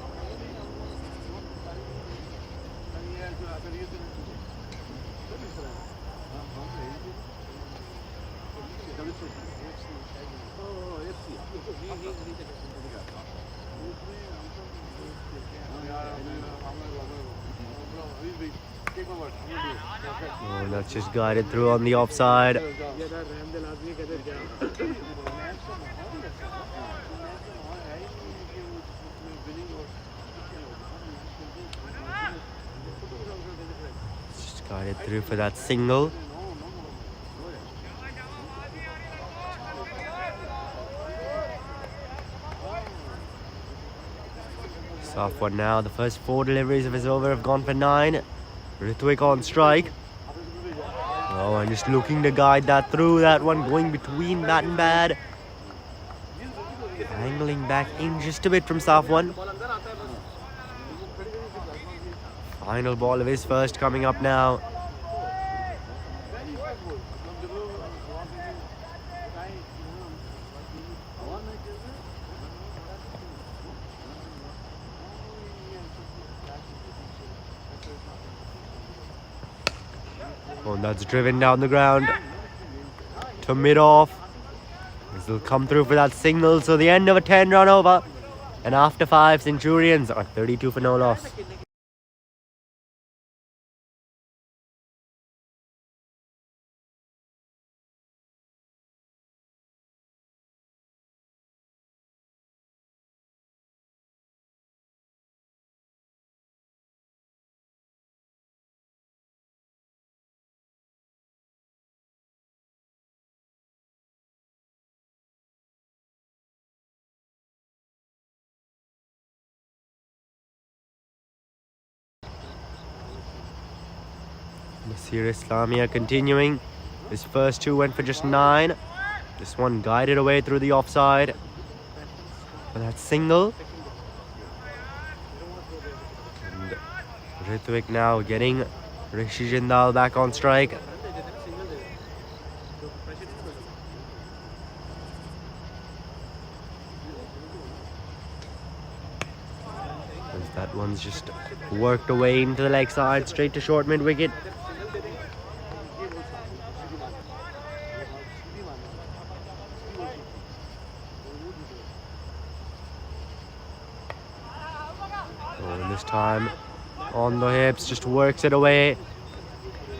Oh, that's just guided through on the offside. Just guided through for that single. Safwan now, the first 4 deliveries of his over have gone for 9. Ritvik on strike. Oh, and just looking to guide that through. That one going between bat and bad. Angling back in just a bit from Safwan. Final ball of his first coming up now. Oh, and that's driven down the ground to mid-off. This will come through for that single. So the end of a 10-run over. And after 5, Centurions are 32 for no loss. Nasir Islamia continuing. His first 2 went for just 9. This one guided away through the offside for that single. And Ritvik now getting Rishi Jindal back on strike. As that one's just worked away into the leg side, straight to short mid wicket. And this time on the hips, just works it away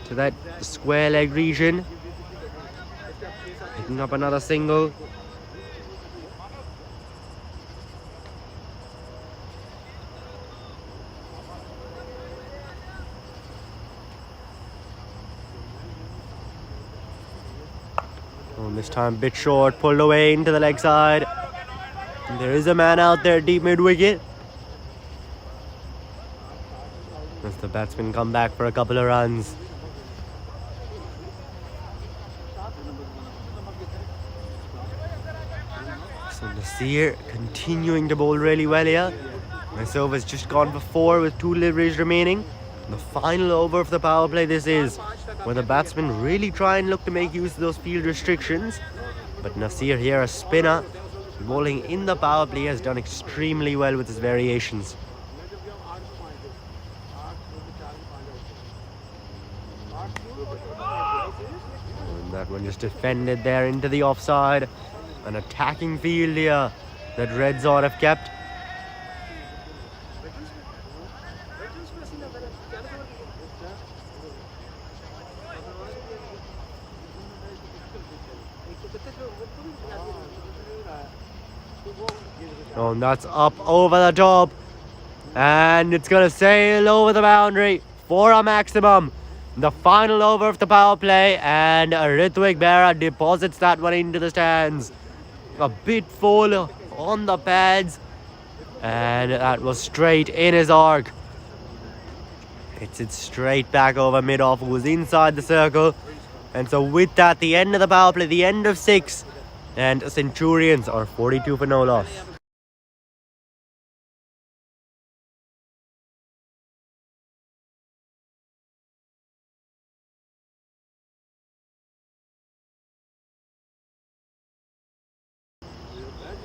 to that square leg region. Picking up another single. And this time bit short, pulled away into the leg side. And there is a man out there deep mid wicket. As the batsmen come back for a couple of runs. Nasir continuing to bowl really well here. Myself has just gone for 4 with 2 deliveries remaining. The final over of the power play this is, where the batsmen really try and look to make use of those field restrictions. But Nasir here, a spinner, bowling in the power play, has done extremely well with his variations. And that one just defended there into the offside. An attacking field here that RedZod have kept. Oh, and that's up over the top. And it's going to sail over the boundary for a maximum. The final over of the power play. And Ritwik Berra deposits that one into the stands. A bit full on the pads. And that was straight in his arc. Hits it straight back over mid-off. Who was inside the circle. And so with that, the end of the power play, the end of 6. And Centurions are 42 for no loss.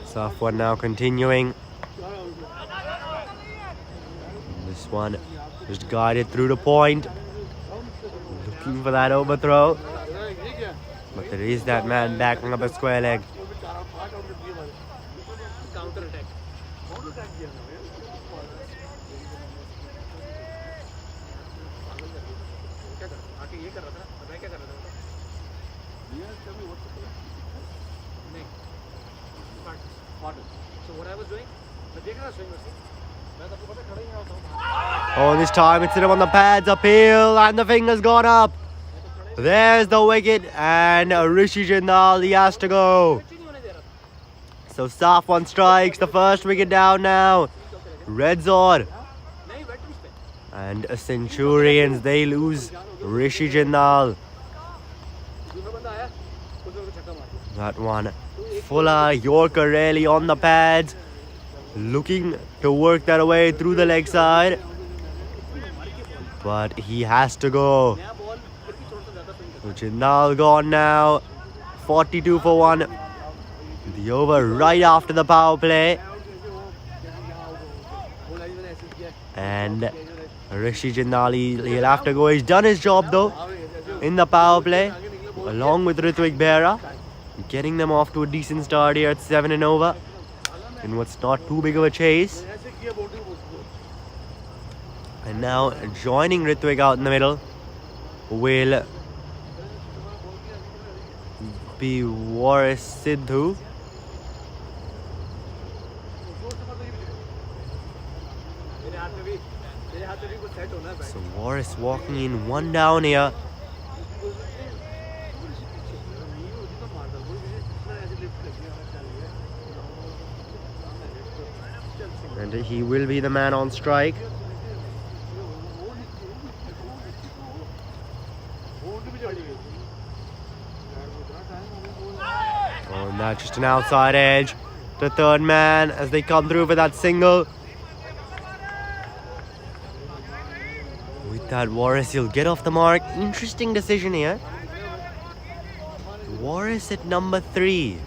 Soft one now continuing. This one just guided through the point. Looking for that overthrow. But there is that man backing up a square leg. Oh, this time it's hit him on the pads, uphill, and the finger's gone up. There's the wicket, and Rishi Jindal, he has to go. So Saf one strikes, the first wicket down now. RedZod and Centurions, they lose Rishi Jindal. That one, Fuller, Yorker really on the pads, looking to work that away through the leg side. But he has to go. Jindal gone now. 42 for 1. The over right after the power play. And Rishi Jindal, he'll have to go. He's done his job though in the power play, along with Ritwik Berra, getting them off to a decent start here at 7 and over in what's not too big of a chase. And now joining Ritwik out in the middle will be Waris Sidhu. So Waris walking in, one down here. And he will be the man on strike. Oh, and that's just an outside edge. The third man as they come through for that single. With that, Waris, he'll get off the mark. Interesting decision here. Waris at number 3.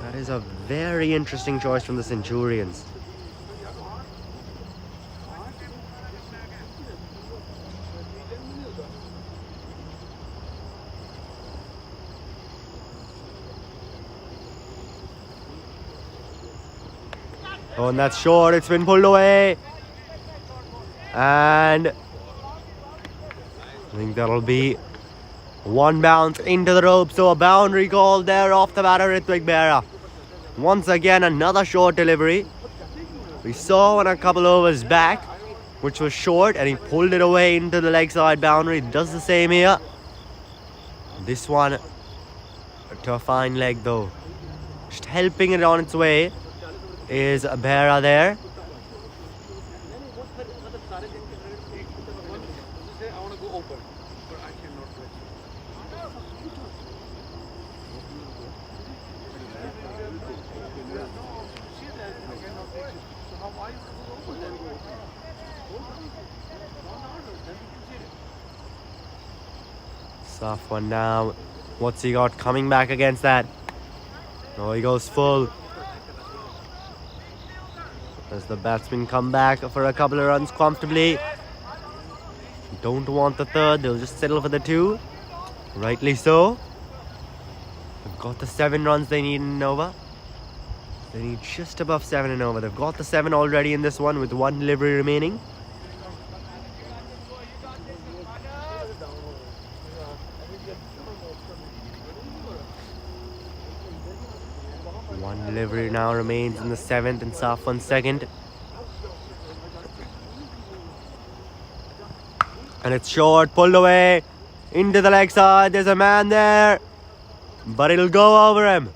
That is a very interesting choice from the Centurions. Oh, and that's short. It's been pulled away. And I think that'll be one bounce into the rope. So a boundary call there off the batter, Ritwik Berra. Once again, another short delivery. We saw on a couple overs back, which was short, and he pulled it away into the leg side boundary. Does the same here. This one to a fine leg though. Just helping it on its way is Berra there. Soft one now. What's he got coming back against that? Oh, he goes full. As the batsmen come back for a couple of runs comfortably. Don't want the third, they'll just settle for the 2. Rightly so. They've got the 7 runs they need in an over. They need just above 7 and over. They've got the 7 already in this one with 1 delivery remaining. One delivery now remains in the 7th and Safwan 2nd. And it's short, pulled away into the leg side. There's a man there, but it'll go over him.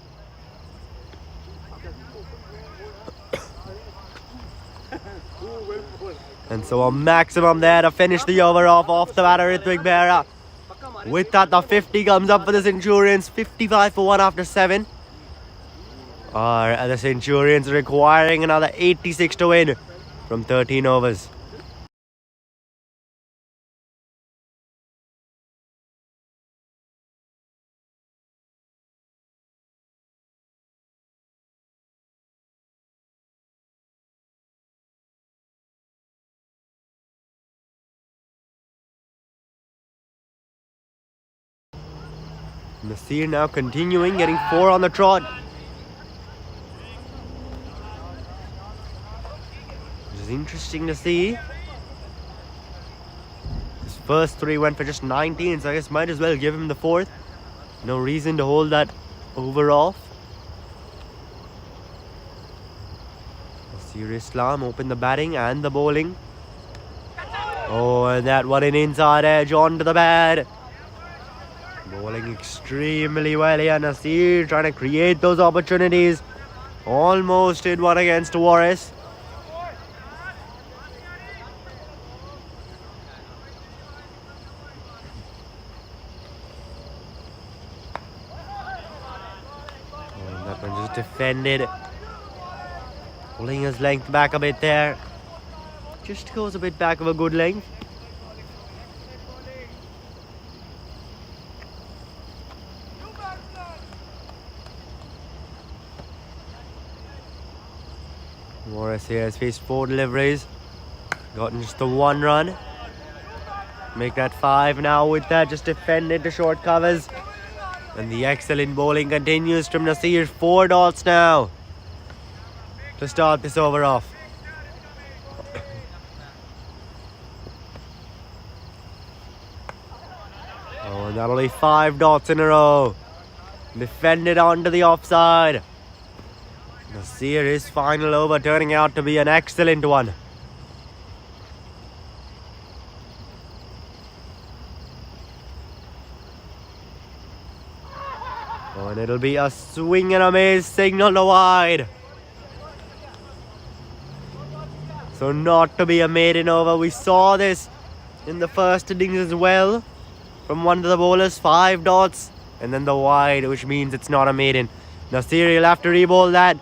And so a maximum there to finish the over off the batter, Ritwik Behra. With that, the 50 comes up for the Centurions. 55 for 1 after 7. The Centurions requiring another 86 to win from 13 overs. Nasir now continuing, getting 4 on the trot. Which is interesting to see. His first 3 went for just 19, so I guess might as well give him the 4th. No reason to hold that over off. Nasir Islam opened the batting and the bowling. Oh, and that one an inside edge onto the pad. Bowling extremely well here. Nasir trying to create those opportunities. Almost did one against Warris. And that one just defended. Pulling his length back a bit there. Just goes a bit back of a good length. Morris here has faced 4 deliveries. Gotten just the 1 run. Make that 5 now with that. Just defended the short covers. And the excellent bowling continues from Nasir. 4 dots now to start this over off. Oh, and that'll be 5 dots in a row. Defended onto the offside. Nasir, his final over turning out to be an excellent one. Oh, and it'll be a swing and a miss, signal to wide. So not to be a maiden over. We saw this in the first innings as well. From one of the bowlers, 5 dots. And then the wide, which means it's not a maiden. Nasir, he'll have to re-bowl that.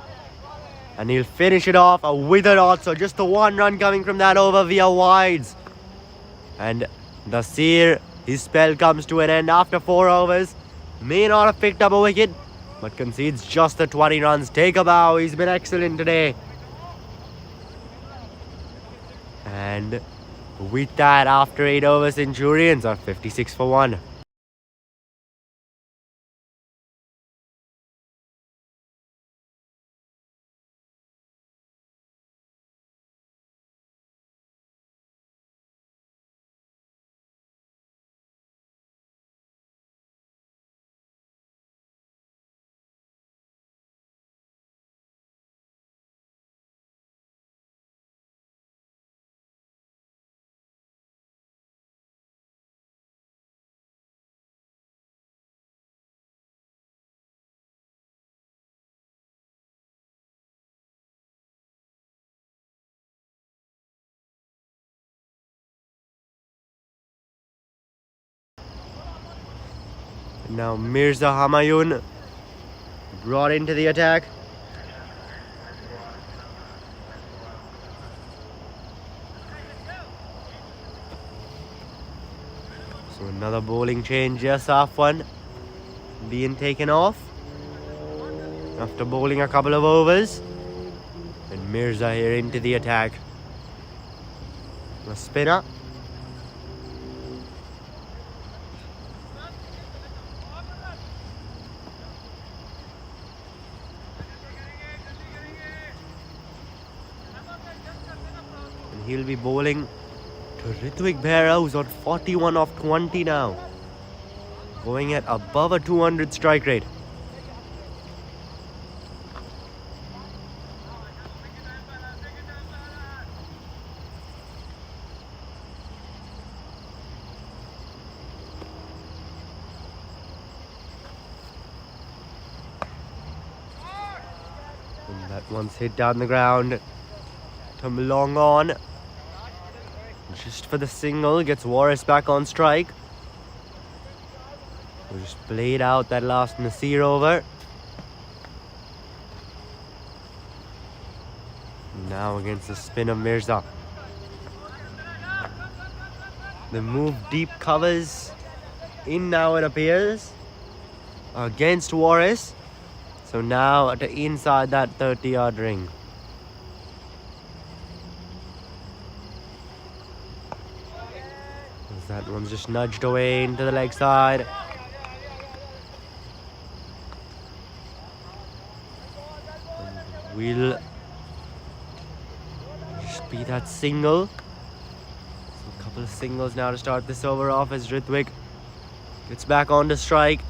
And he'll finish it off with a dot. So just the 1 run coming from that over via wides. And Nasir, his spell comes to an end after 4 overs. May not have picked up a wicket, but concedes just the 20 runs. Take a bow. He's been excellent today. And with that, after 8 overs, Centurions are 56 for 1. Now Mirza Humayun brought into the attack. So another bowling change just off one being taken off after bowling a couple of overs. And Mirza here into the attack. A spinner. And he'll be bowling to Ritvik Behra, who's on 41 off 20 now. Going at above a 200 strike rate. And that one's hit down the ground. Tumlong on. Just for the single, gets Warris back on strike. We just played out that last Nasir over. Now against the spin of Mirza. The move deep covers in now, it appears, against Warris. So now to inside that 30-yard ring. That one's just nudged away into the leg side. And we'll just be that single. So a couple of singles now to start this over off as Ritvik gets back on to strike.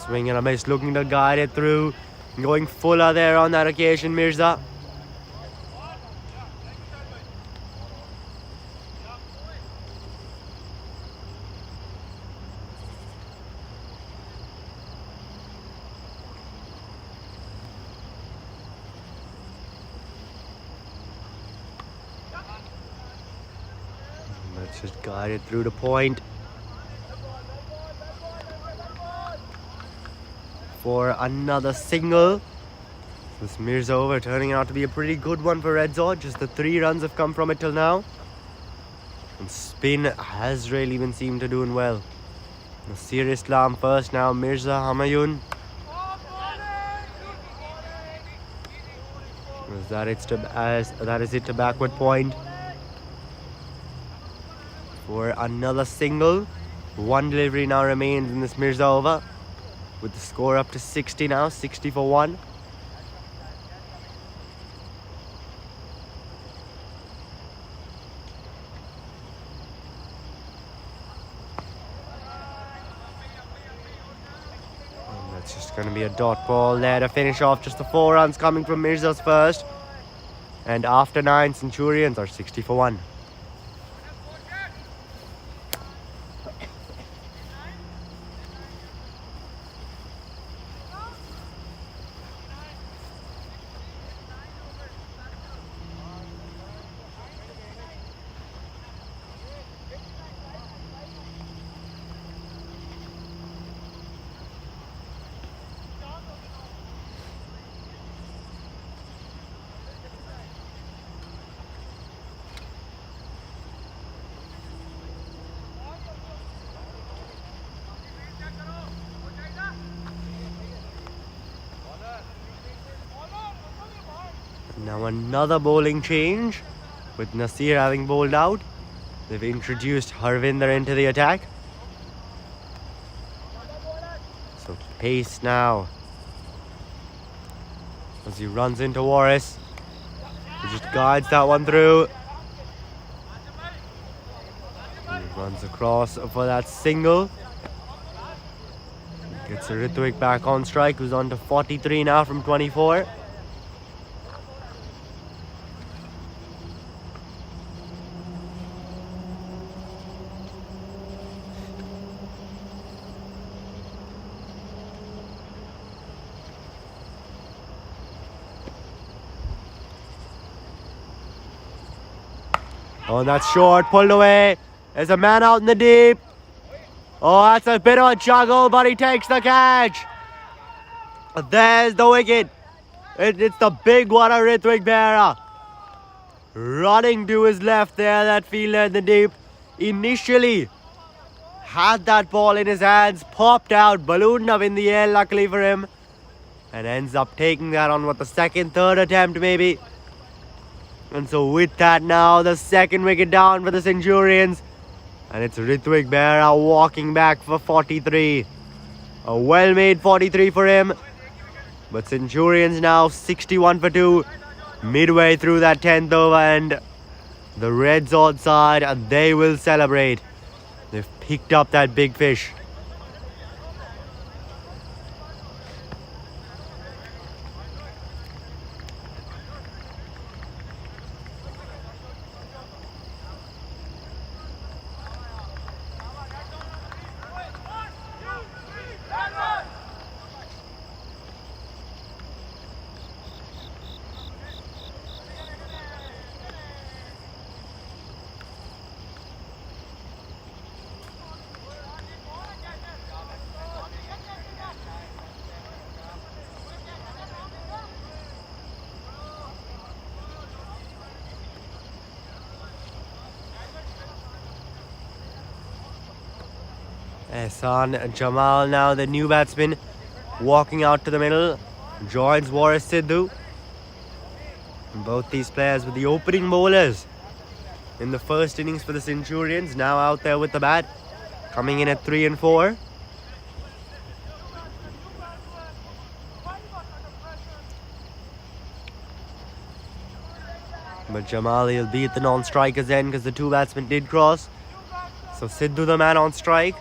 Swing and a miss, looking to guide it through. Going fuller there on that occasion, Mirza. Let's just guide it through the point. For another single. This Mirza over turning out to be a pretty good one for RedZod. Just the 3 runs have come from it till now. And spin has really been seen to doing well. Nasir Islam first, now Mirza Hamayun. That is it to backward point. For another single. 1 delivery now remains in this Mirza over. With the score up to 60 now, 60 for 1. And that's just going to be a dot ball there to finish off. Just the 4 runs coming from Mirza's first. And after 9, Centurions are 60 for 1. Now another bowling change with Nasir having bowled out. They've introduced Harvinder into the attack. So pace now as he runs into Warris. He just guides that one through. He runs across for that single. Gets Ritvik back on strike, who's on to 43 now from 24. Oh, that's short, pulled away. There's a man out in the deep. Oh, that's a bit of a juggle, but he takes the catch. There's the wicket. It's the big one, Ritwik Berra. Running to his left there, that fielder in the deep. Initially had that ball in his hands, popped out, ballooned up in the air, luckily for him. And ends up taking that on, the second, third attempt maybe. And so with that now, the second wicket down for the Centurions. And it's Ritwik Berra walking back for 43. A well-made 43 for him. But Centurions now 61 for 2. Midway through that 10th over, and the RedZod side, they will celebrate. They've picked up that big fish. Ehsan Jamal now, the new batsman, walking out to the middle, joins Waris Sidhu. Both these players were the opening bowlers in the first innings for the Centurions, now out there with the bat, coming in at 3 and 4. But Jamal, he'll be at the non-strikers end because the two batsmen did cross. So Sidhu the man on strike.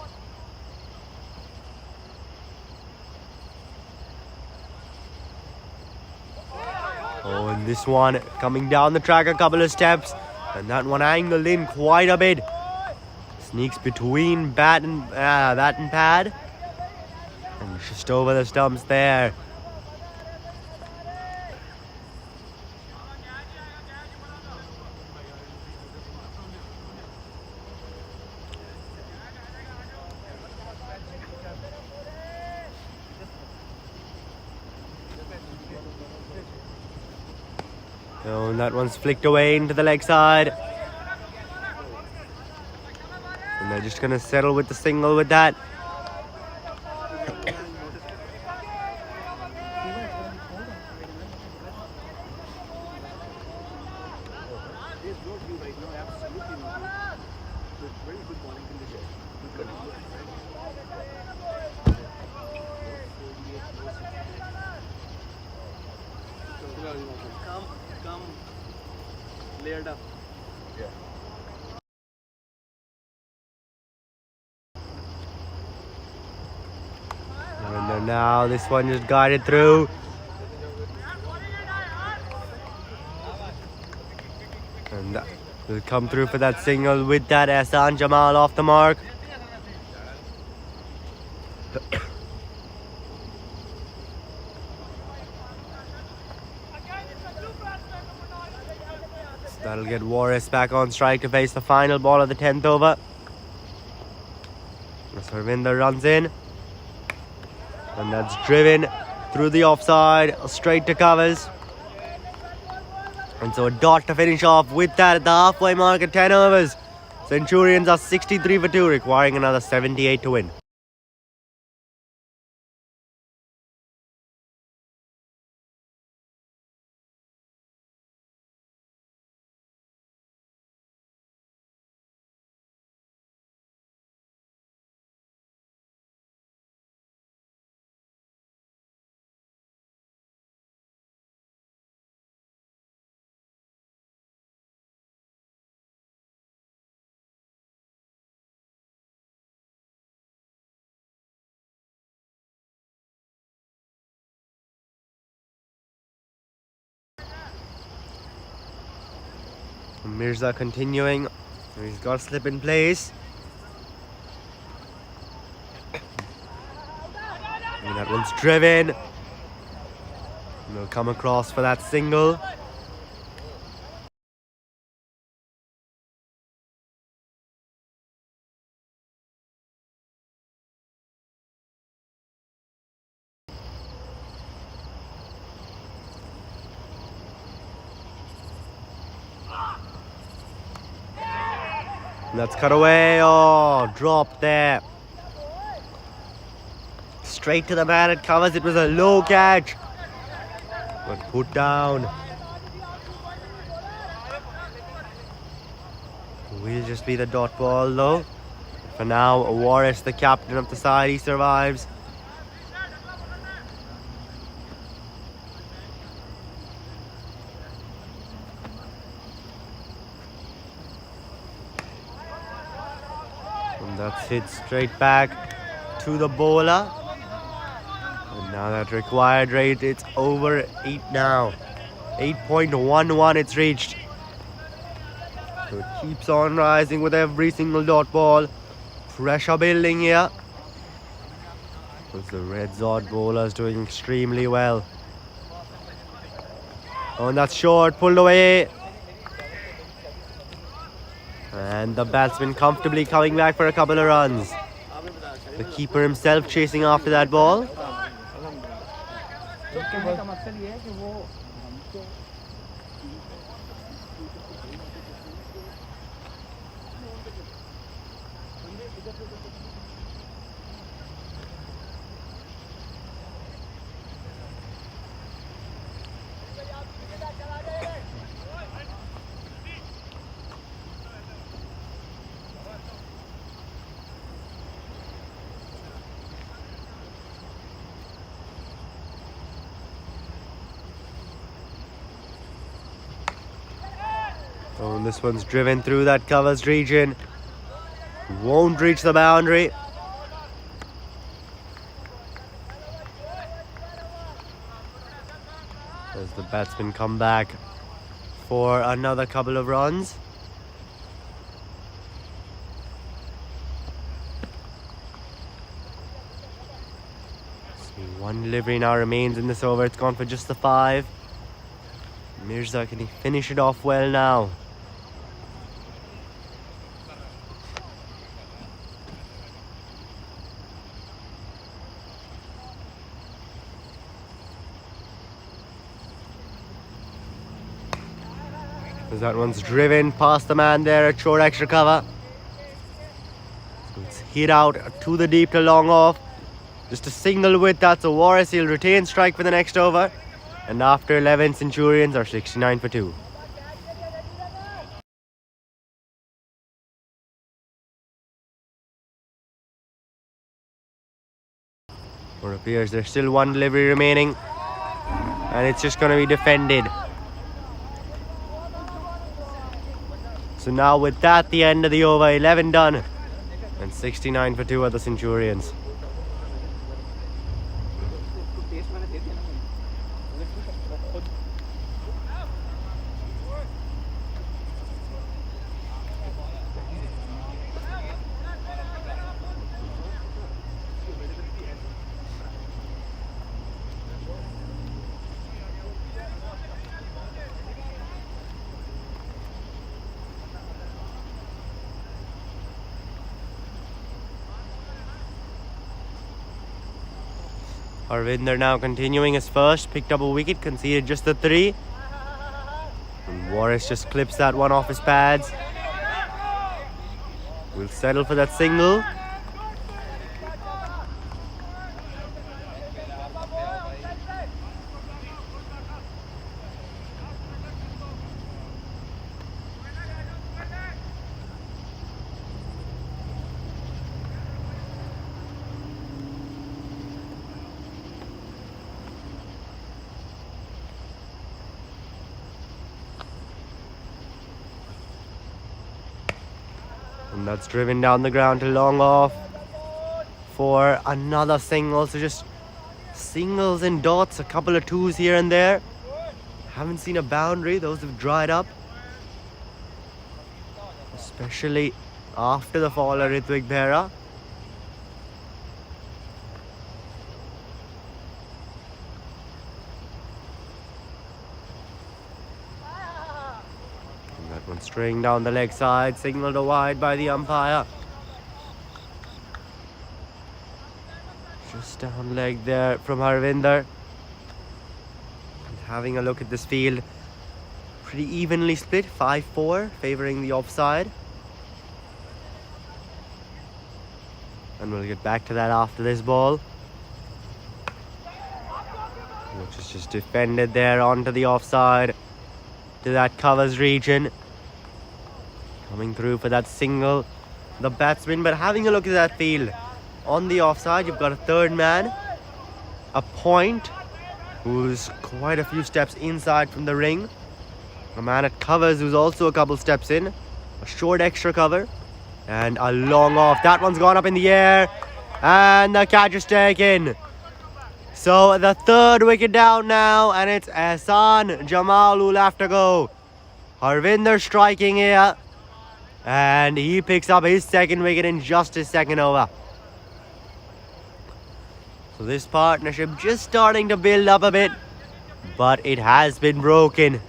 Oh, and this one coming down the track a couple of steps. And that one angled in quite a bit. Sneaks between bat and pad. And just over the stumps there. Oh, and that one's flicked away into the leg side. And they're just going to settle with the single with that. Come layered up. And then now this one just guided through. And that will come through for that single with that Ehsan Jamal off the mark. So that'll get Waris back on strike to face the final ball of the 10th over. Sarvinder runs in. And that's driven through the offside, straight to covers. And so a dot to finish off with that at the halfway mark at 10 overs. Centurions are 63 for 2, requiring another 78 to win. Mirza continuing. He's got a slip in place. And that one's driven. And they'll come across for that single. Let's cut away. Oh, drop there. Straight to the man. It covers. It was a low catch. But put down. Will just be the dot ball though. For now, Warris, the captain of the side, he survives. And that's hit straight back to the bowler. And now that required rate, it's over 8 now. 8.11 it's reached. So it keeps on rising with every single dot ball. Pressure building here. Because the RedZod bowler is doing extremely well. Oh, and that's short, pulled away. And the batsman comfortably coming back for a couple of runs. The keeper himself chasing after that ball. Oh, and this one's driven through that covers region. Won't reach the boundary. As the batsman come back for another couple of runs. So one delivery now remains in this over. It's gone for just the 5. Mirza, can he finish it off well now? As that one's driven past the man there at short extra cover. So it's hit out to the deep to long off. Just a single width, that's a Warris. He'll retain strike for the next over. And after 11, Centurions are 69 for 2. It appears there's still one delivery remaining. And it's just going to be defended. So now with that, the end of the over, 11 done. And 69 for 2 are the Centurions. Arvinder now continuing his first, picked up a wicket, conceded just the 3. And Warris just clips that one off his pads. Will settle for that single. And that's driven down the ground to long off for another single. So just singles and dots, a couple of 2s here and there. Haven't seen a boundary, those have dried up. Especially after the fall of Ritwik Behra. One straying down the leg side, signalled a wide by the umpire. Just down leg there from Harvinder. And having a look at this field, pretty evenly split, 5-4, favouring the offside. And we'll get back to that after this ball, which is just defended there onto the offside, to that covers region. Coming through for that single, the batsman. But having a look at that field, on the offside you've got a third man, a point, who's quite a few steps inside from the ring, a man at covers who's also a couple steps in, a short extra cover, and a long off. That one's gone up in the air, and the catch is taken. So the third wicket down now, and it's Ehsan Jamal who'll have to go. Harvinder striking here, and he picks up his second wicket in just his second over. So this partnership just starting to build up a bit, but it has been broken.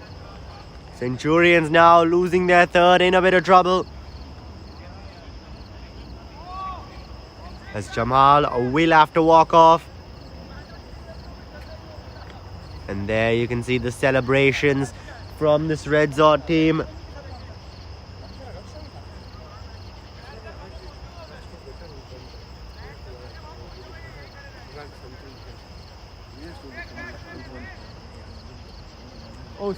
Centurions now losing their third, in a bit of trouble, as Jamal will have to walk off. And there you can see the celebrations from this RedZod team. Oh,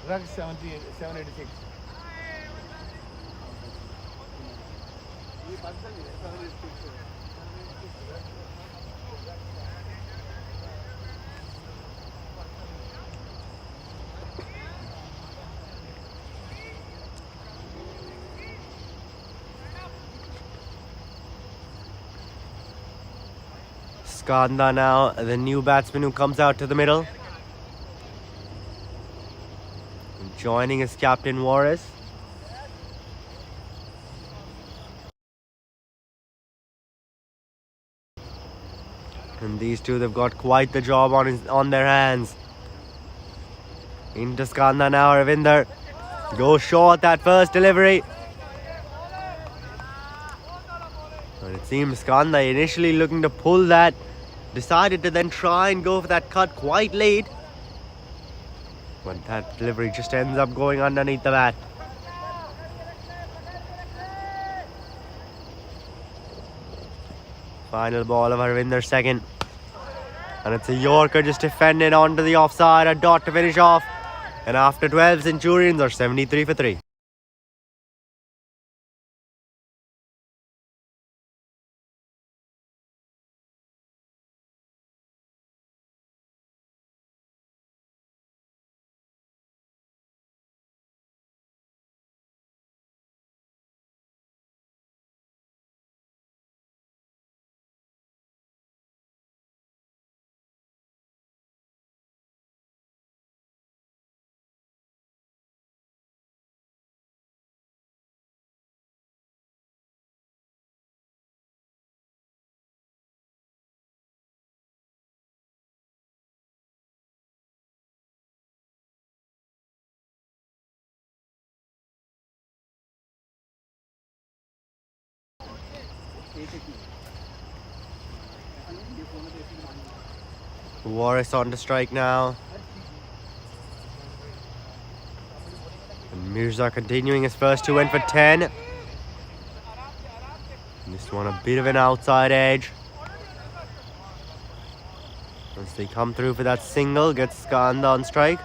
rug 786. Skanda now, the new batsman who comes out to the middle. Joining his captain Warris. And these two, they've got quite the job on their hands. Into Skanda now, Ravinder. Goes short that first delivery. And it seems Skanda initially looking to pull that, decided to then try and go for that cut quite late. But that delivery just ends up going underneath the bat. Final ball of Harvinder's second. And it's a Yorker just defended onto the offside, a dot to finish off. And after 12, Centurions are 73 for 3. Warris on to strike now. And Mirza continuing his first two, went for 10. This one a bit of an outside edge. Once they come through for that single, gets Skanda on strike.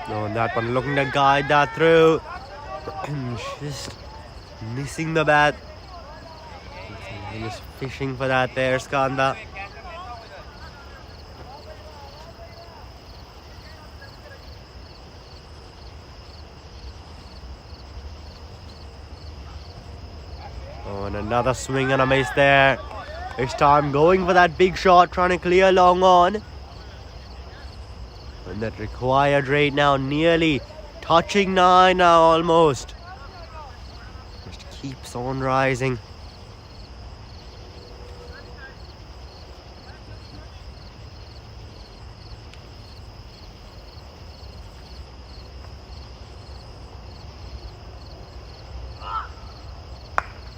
No, and that one looking to guide that through. Just missing the bat. Just fishing for that there, Skanda. Oh, and another swing and a miss there. This time going for that big shot, trying to clear long on. And that required rate now nearly touching 9 now almost. Just keeps on rising.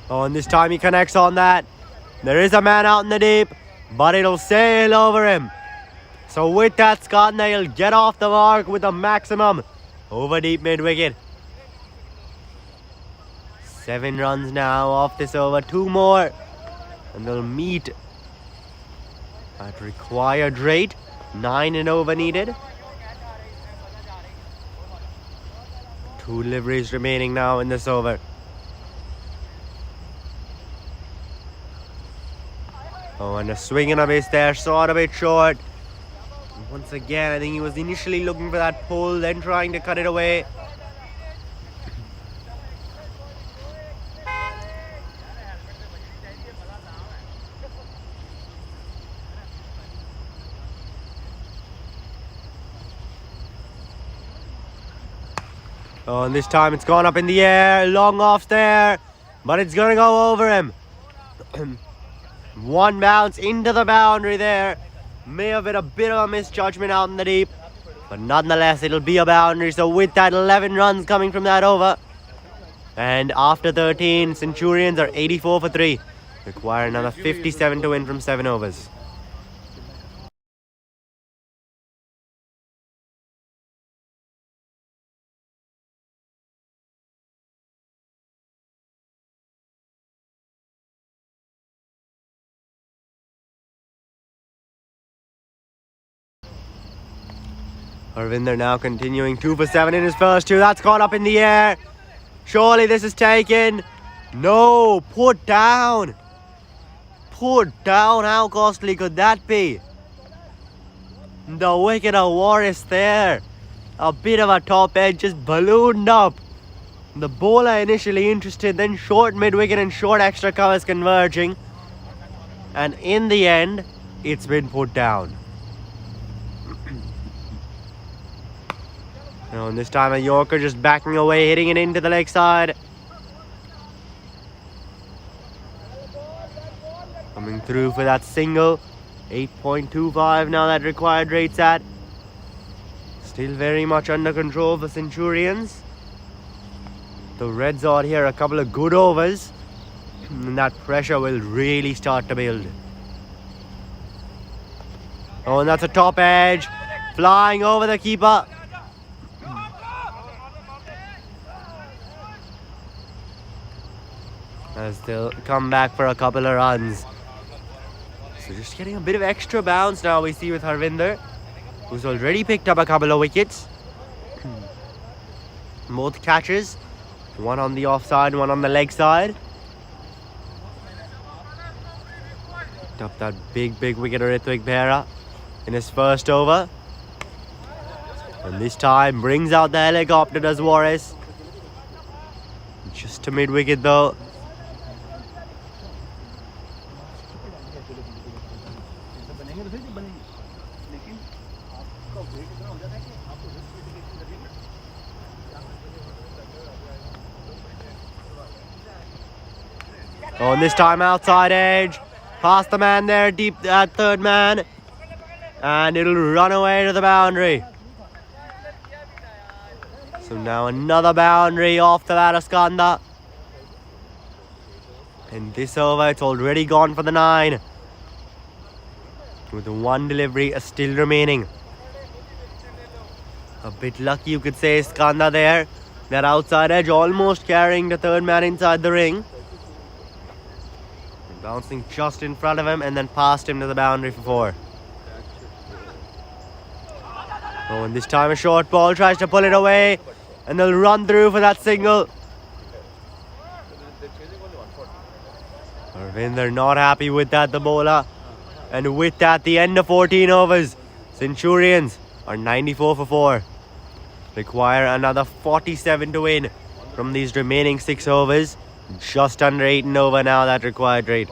Oh, and this time he connects on that. There is a man out in the deep, but it'll sail over him. So with that, Skanda, he'll get off the mark with a maximum over deep mid-wicket. 7 runs now off this over. 2 more. And they'll meet at required rate. 9 and over needed. 2 deliveries remaining now in this over. Oh, and a swing and a miss there. Sort of a bit short. Once again, I think he was initially looking for that pull, then trying to cut it away. Oh, and this time it's gone up in the air. Long off there. But it's going to go over him. 1 bounce into the boundary there. May have been a bit of a misjudgment out in the deep. But nonetheless, it'll be a boundary. So with that, 11 runs coming from that over. And after 13, Centurions are 84 for 3. Require another 57 to win from 7 overs. Arvinder now continuing 2 for 7 in his first 2. That's gone up in the air. Surely this is taken. No, put down. Put down. How costly could that be? The wicket of Warris there. A bit of a top edge, just ballooned up. The bowler initially interested, then short mid-wicket and short extra covers converging. And in the end, it's been put down. And this time a Yorker just backing away, hitting it into the leg side. Coming through for that single. 8.25 now that required rate's at. Still very much under control for Centurions. The RedZod here, a couple of good overs. And that pressure will really start to build. Oh, and that's a top edge. Flying over the keeper. As they'll come back for a couple of runs. So just getting a bit of extra bounce now we see with Harvinder, who's already picked up a couple of wickets. Both catches. One on the offside, one on the leg side. Picked up that big wicket of Ritwik Behra in his first over. And this time brings out the helicopter, does Warris. Just to mid-wicket though. Oh, and this time outside edge. Past the man there, deep at third man. And it'll run away to the boundary. So now another boundary off the bat of Skanda. And this over, it's already gone for the 9. With 1 delivery still remaining. A bit lucky you could say Skanda there. That outside edge almost carrying the third man inside the ring. Bouncing just in front of him and then past him to the boundary for 4. Oh, and this time a short ball tries to pull it away. And they'll run through for that single. Arvinder not happy with that, the bowler. And with that, the end of 14 overs. Centurions are 94 for 4. Require another 47 to win from these remaining 6 overs. Just under 8 and over now, that required rate.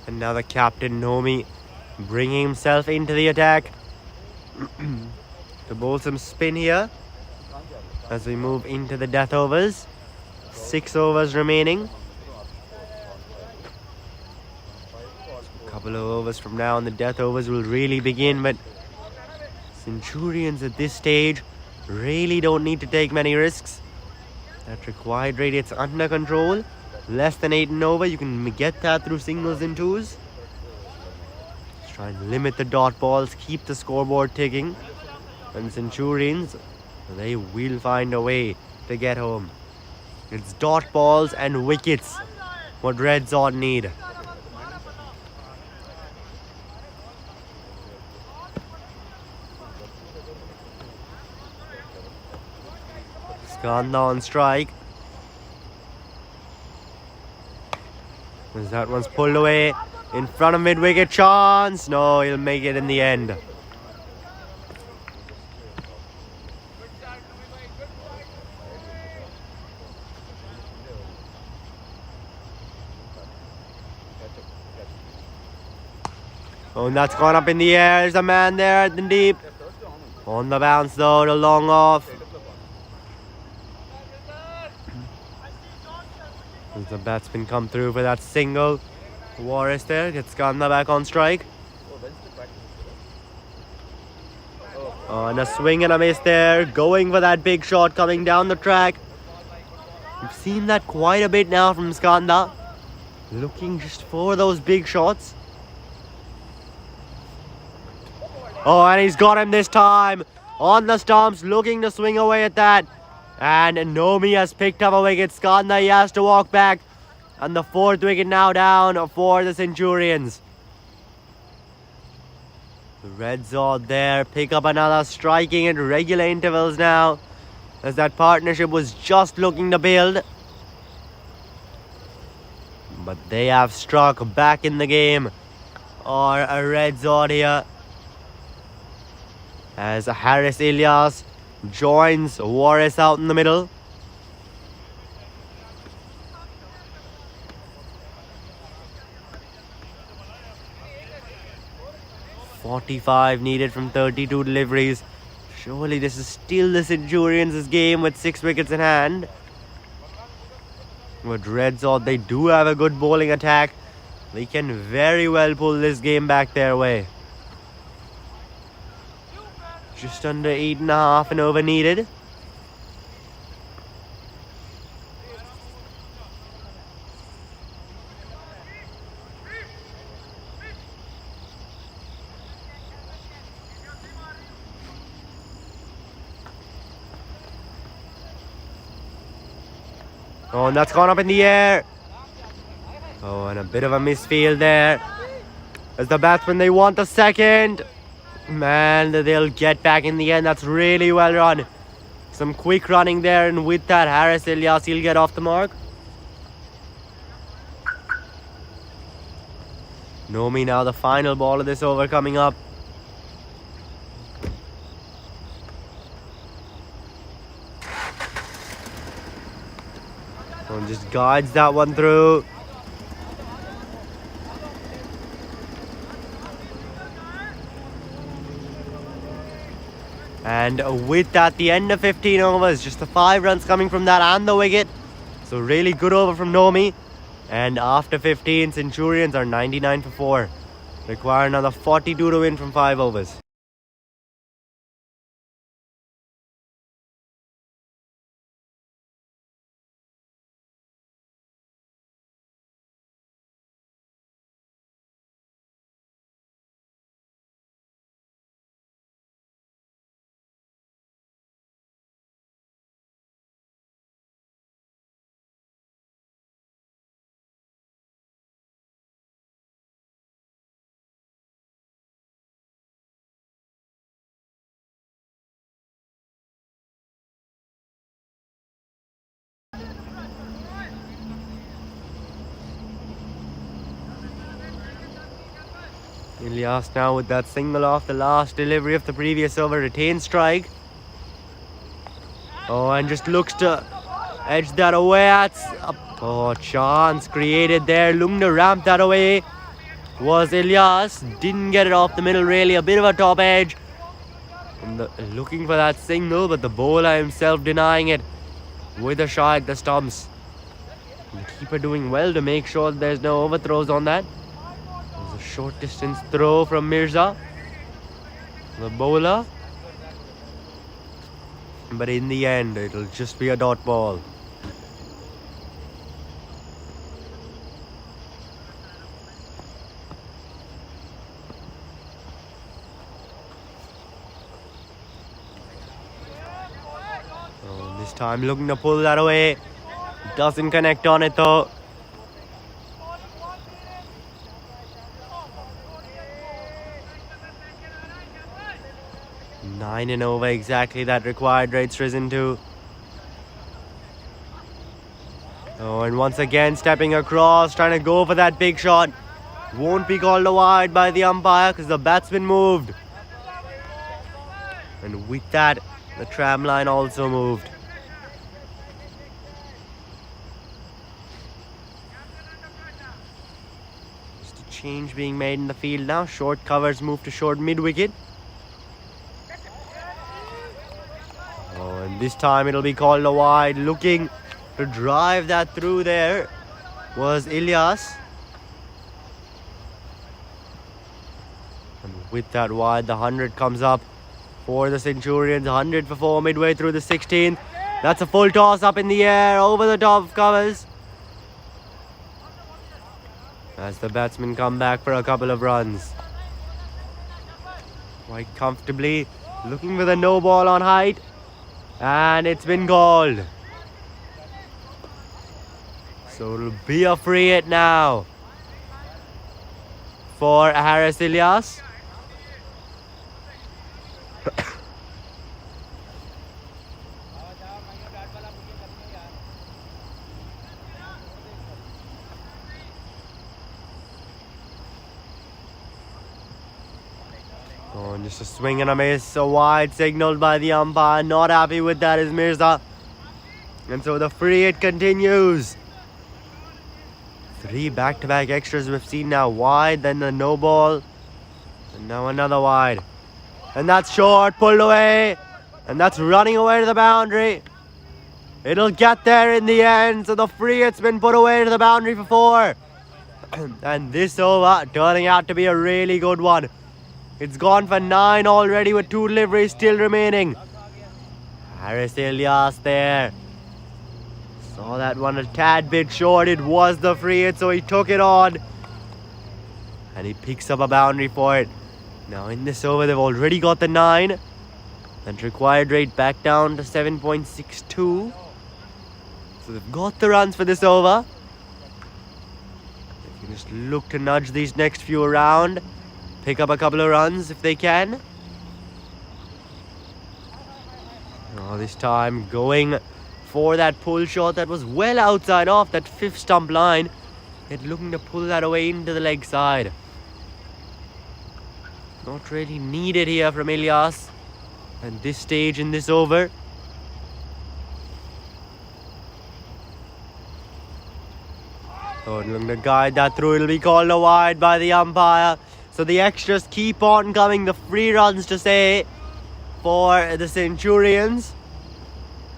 And now the captain Nomi bringing himself into the attack to bowl some spin here as we move into the death overs. 6 overs remaining. A couple of overs from now and the death overs will really begin, but Centurions at this stage really don't need to take many risks. That required rate it's under control. Less than 8 and over, you can get that through singles and twos. Just try and limit the dot balls, keep the scoreboard ticking. And Centurions, they will find a way to get home. It's dot balls and wickets what RedZod need. Skanda on strike. As that one's pulled away in front of mid-wicket, chance. No, he'll make it in the end. Oh, and that's gone up in the air. There's a man there at the deep. On the bounce though, the long off. As the batsman come through for that single. Warris there gets Skanda back on strike. Oh, and a swing and a miss there. Going for that big shot coming down the track. We've seen that quite a bit now from Skanda. Looking just for those big shots. Oh, and he's got him this time. On the stumps, looking to swing away at that. And Nomi has picked up a wicket. Skanda, he has to walk back. And the 4th wicket now down for the Centurions. RedZod there, pick up another, striking at regular intervals now. As that partnership was just looking to build. But they have struck back in the game. Or a RedZod here. As Harris Ilyas joins Warris out in the middle. .45 needed from 32 deliveries. Surely this is still the Centurions' game with 6 wickets in hand. With RedZod, they do have a good bowling attack. They can very well pull this game back their way. Just under 8.5 and over needed. Oh, and that's gone up in the air. Oh, and a bit of a misfield there. As the batsman, they want the second. Man, they'll get back in the end. That's really well run. Some quick running there, and with that, Harris Ilyas, he'll get off the mark. Nomi now, the final ball of this over coming up. And just guides that one through. And with that, the end of 15 overs, just the 5 runs coming from that and the wicket. So really good over from Nomi. And after 15, Centurions are 99 for 4. Require another 42 to win from 5 overs. Ilyas now with that single off the last delivery of the previous over, retains strike. Oh, and just looks to edge that away. That's a chance created there. Looking to ramp that away was Ilyas. Didn't get it off the middle really. A bit of a top edge. And looking for that single, but the bowler himself denying it with a shot at the stumps. And the keeper doing well to make sure there's no overthrows on that. There's a short distance throw from Mirza, the bowler. But in the end, it'll just be a dot ball. Oh, this time looking to pull that away. Doesn't connect on it though. Nine and over exactly that required rates risen to. Oh, and once again stepping across, trying to go for that big shot. Won't be called a wide by the umpire because the batsman moved. And with that, the tram line also moved. Just a change being made in the field now. Short covers move to short mid-wicket. Oh, and this time it'll be called a wide. Looking to drive that through there was Ilyas. And with that wide, the 100 comes up for the Centurions. 100 for 4 midway through the 16th. That's a full toss up in the air over the top of covers. As the batsmen come back for a couple of runs. Quite comfortably. Looking for the no ball on height. And it's been called. So it'll be a free hit now for Harris Ilyas. Oh, and just a swing and a miss. A wide signaled by the umpire. Not happy with that is Mirza. And so the free hit continues. 3 back-to-back extras we've seen now. Wide, then the no ball. And now another wide. And that's short, pulled away. And that's running away to the boundary. It'll get there in the end. So the free hit's been put away to the boundary for 4. And this over turning out to be a really good one. It's gone for 9 already with 2 deliveries still remaining. Harris Ilyas there. Saw that one a tad bit short. It was the free hit, so he took it on. And he picks up a boundary for it. Now in this over, they've already got the 9. And required rate back down to 7.62. So they've got the runs for this over. They can just look to nudge these next few around. Pick up a couple of runs if they can. Oh, this time going for that pull shot that was well outside off that 5th stump line. Yet looking to pull that away into the leg side. Not really needed here from Ilyas at this stage in this over. Oh, looking to guide that through. It'll be called a wide by the umpire. So the extras keep on coming. The free runs to say for the Centurions.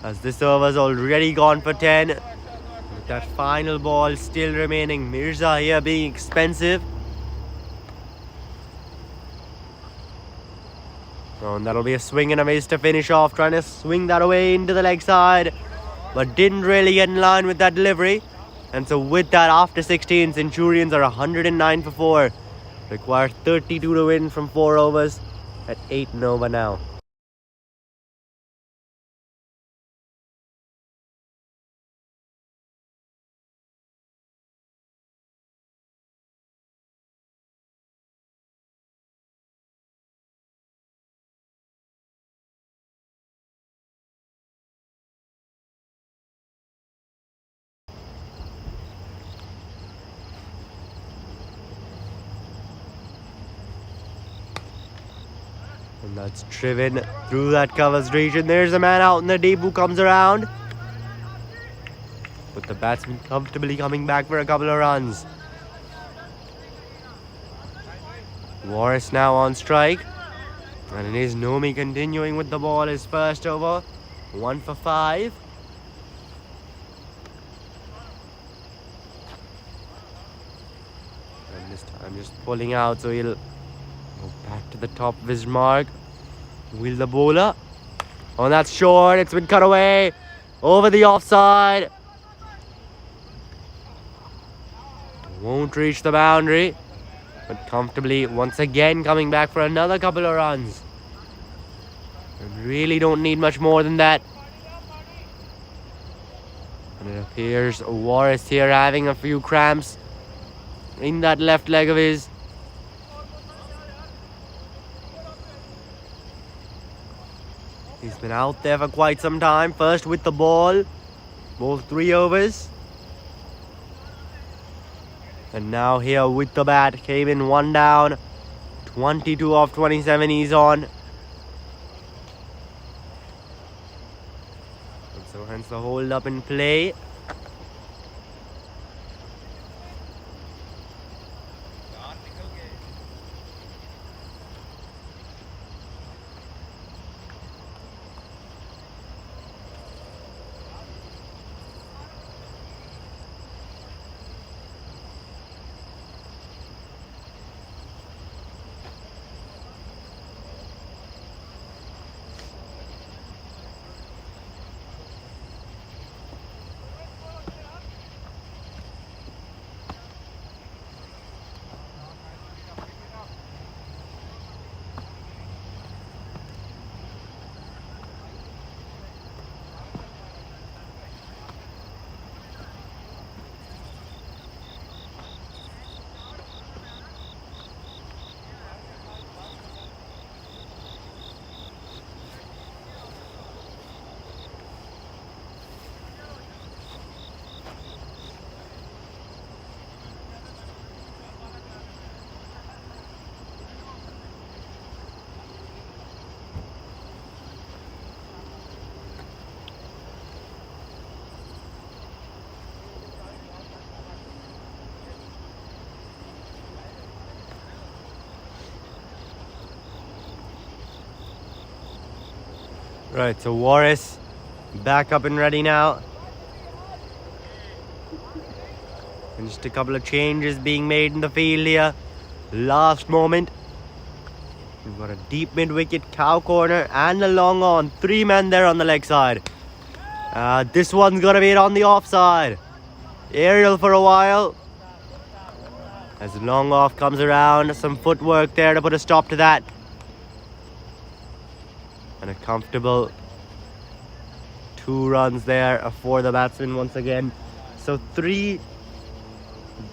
As this over's already gone for 10. With that final ball still remaining. Mirza here being expensive. Oh, and that'll be a swing and a miss to finish off. Trying to swing that away into the leg side. But didn't really get in line with that delivery. And so with that, after 16, Centurions are 109 for 4. Require 32 to win from 4 overs at 8 and over now. And that's driven through that covers region. There's a man out in the deep who comes around. But the batsman comfortably coming back for a couple of runs. Warris now on strike. And it is Nomi continuing with the ball his first over. 1 for 5. And this time just pulling out, so he'll go back to the top of his mark. Wheel the bowler. Oh, that's short. It's been cut away. Over the offside. Won't reach the boundary. But comfortably once again coming back for another couple of runs. And really don't need much more than that. And it appears Warris here having a few cramps in that left leg of his. He's been out there for quite some time. First with the ball, both 3 overs. And now here with the bat, came in 1 down. 22 off 27 he's on. And so hence the hold up in play. Right, so Warris back up and ready now. And just a couple of changes being made in the field here. Last moment. We've got a deep mid-wicket, cow corner and a long on. 3 men there on the leg side. This one's going to be on the offside. Aerial for a while. As long off comes around. Some footwork there to put a stop to that. And a comfortable 2 runs there for the batsman once again. So 3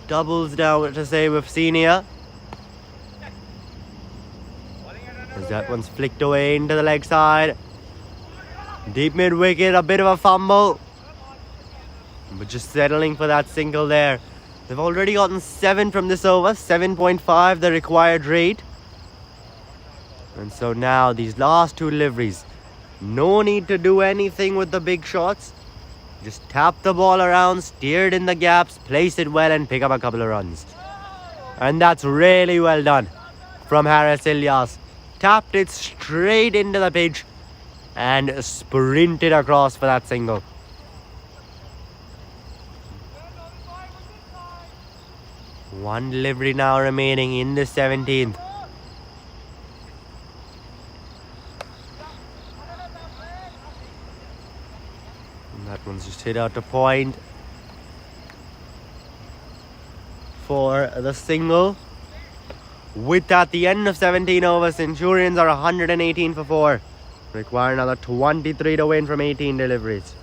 doubles down to say we've seen here. As that one's flicked away into the leg side. Deep mid wicket, a bit of a fumble. But just settling for that single there. They've already gotten 7 from this over. 7.5 the required rate. And so now these last 2 deliveries, no need to do anything with the big shots. Just tap the ball around, steer it in the gaps, place it well and pick up a couple of runs. And that's really well done from Harris Ilyas. Tapped it straight into the pitch and sprinted across for that single. One delivery now remaining in the 17th. That one's just hit out to point for the single. With at the end of 17 overs, Centurions are 118 for 4. Require another 23 to win from 18 deliveries.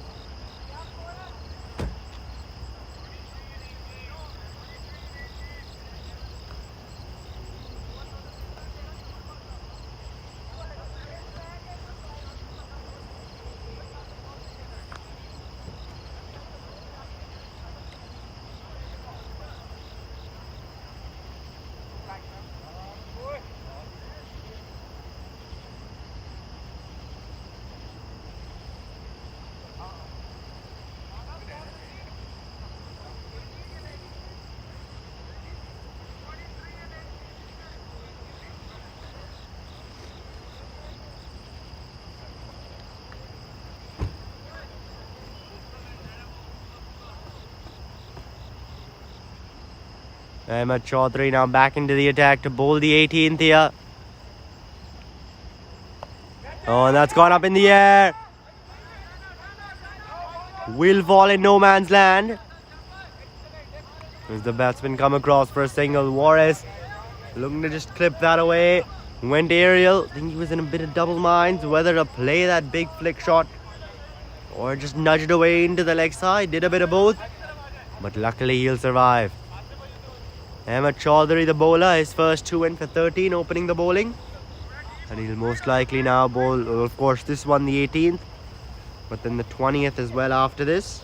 Ahmed Chaudhary now back into the attack to bowl the 18th here. Oh, and that's gone up in the air. Will fall in no man's land. As the batsman come across for a single. Warris looking to just clip that away. Went aerial. I think he was in a bit of double minds whether to play that big flick shot or just nudge it away into the leg side. Did a bit of both, but luckily he'll survive. Ahmed Chaudhary, the bowler, his first 2 in for 13, opening the bowling. And he'll most likely now bowl, of course, this one, the 18th, but then the 20th as well after this.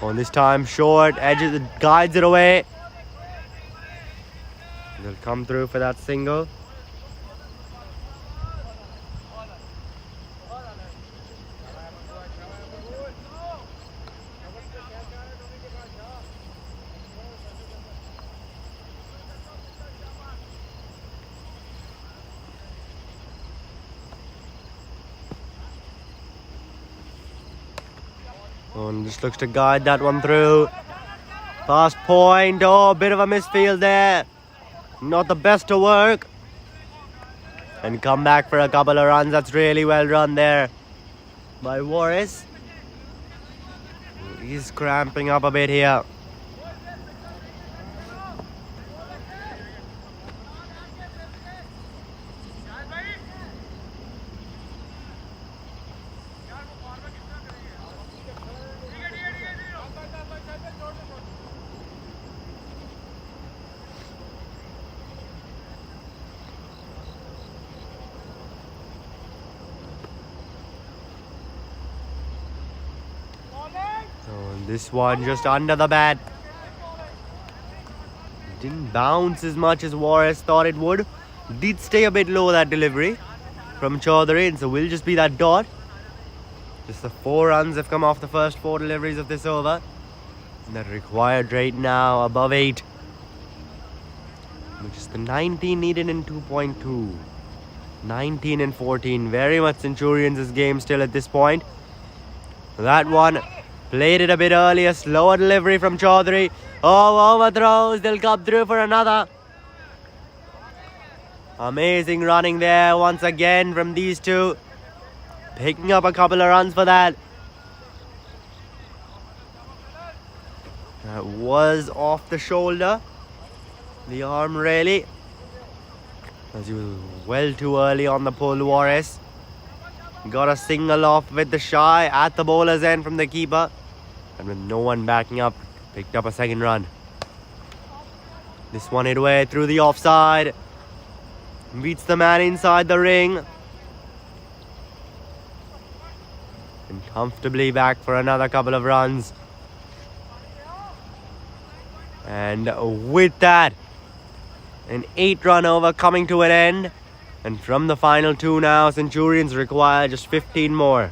On this time, short, edges, guides it away. They'll come through for that single. And just looks to guide that one through. Fast point. Oh, bit of a misfield there. Not the best to work. And come back for a couple of runs. That's really well run there by Warris. He's cramping up a bit here. This one just under the bat. Didn't bounce as much as Warris thought it would. Did stay a bit low, that delivery from Chaudhary, and so will just be that dot. Just the 4 runs have come off the first 4 deliveries of this over. And that required rate now above 8. Which is the 19 needed in 2.2. 19 and 14. Very much Centurions' game still at this point. That one played it a bit earlier. Slower delivery from Chaudhary. Oh, overthrows. They'll come through for another. Amazing running there once again from these two. Picking up a couple of runs for that. That was off the shoulder. The arm really. As he was well too early on the pull, Warris. Got a single off with the shy at the bowler's end from the keeper. And with no one backing up, picked up a second run. This one hit away through the offside. Beats the man inside the ring. And comfortably back for another couple of runs. And with that, an 8-run over coming to an end. And from the final 2 now, Centurions require just 15 more.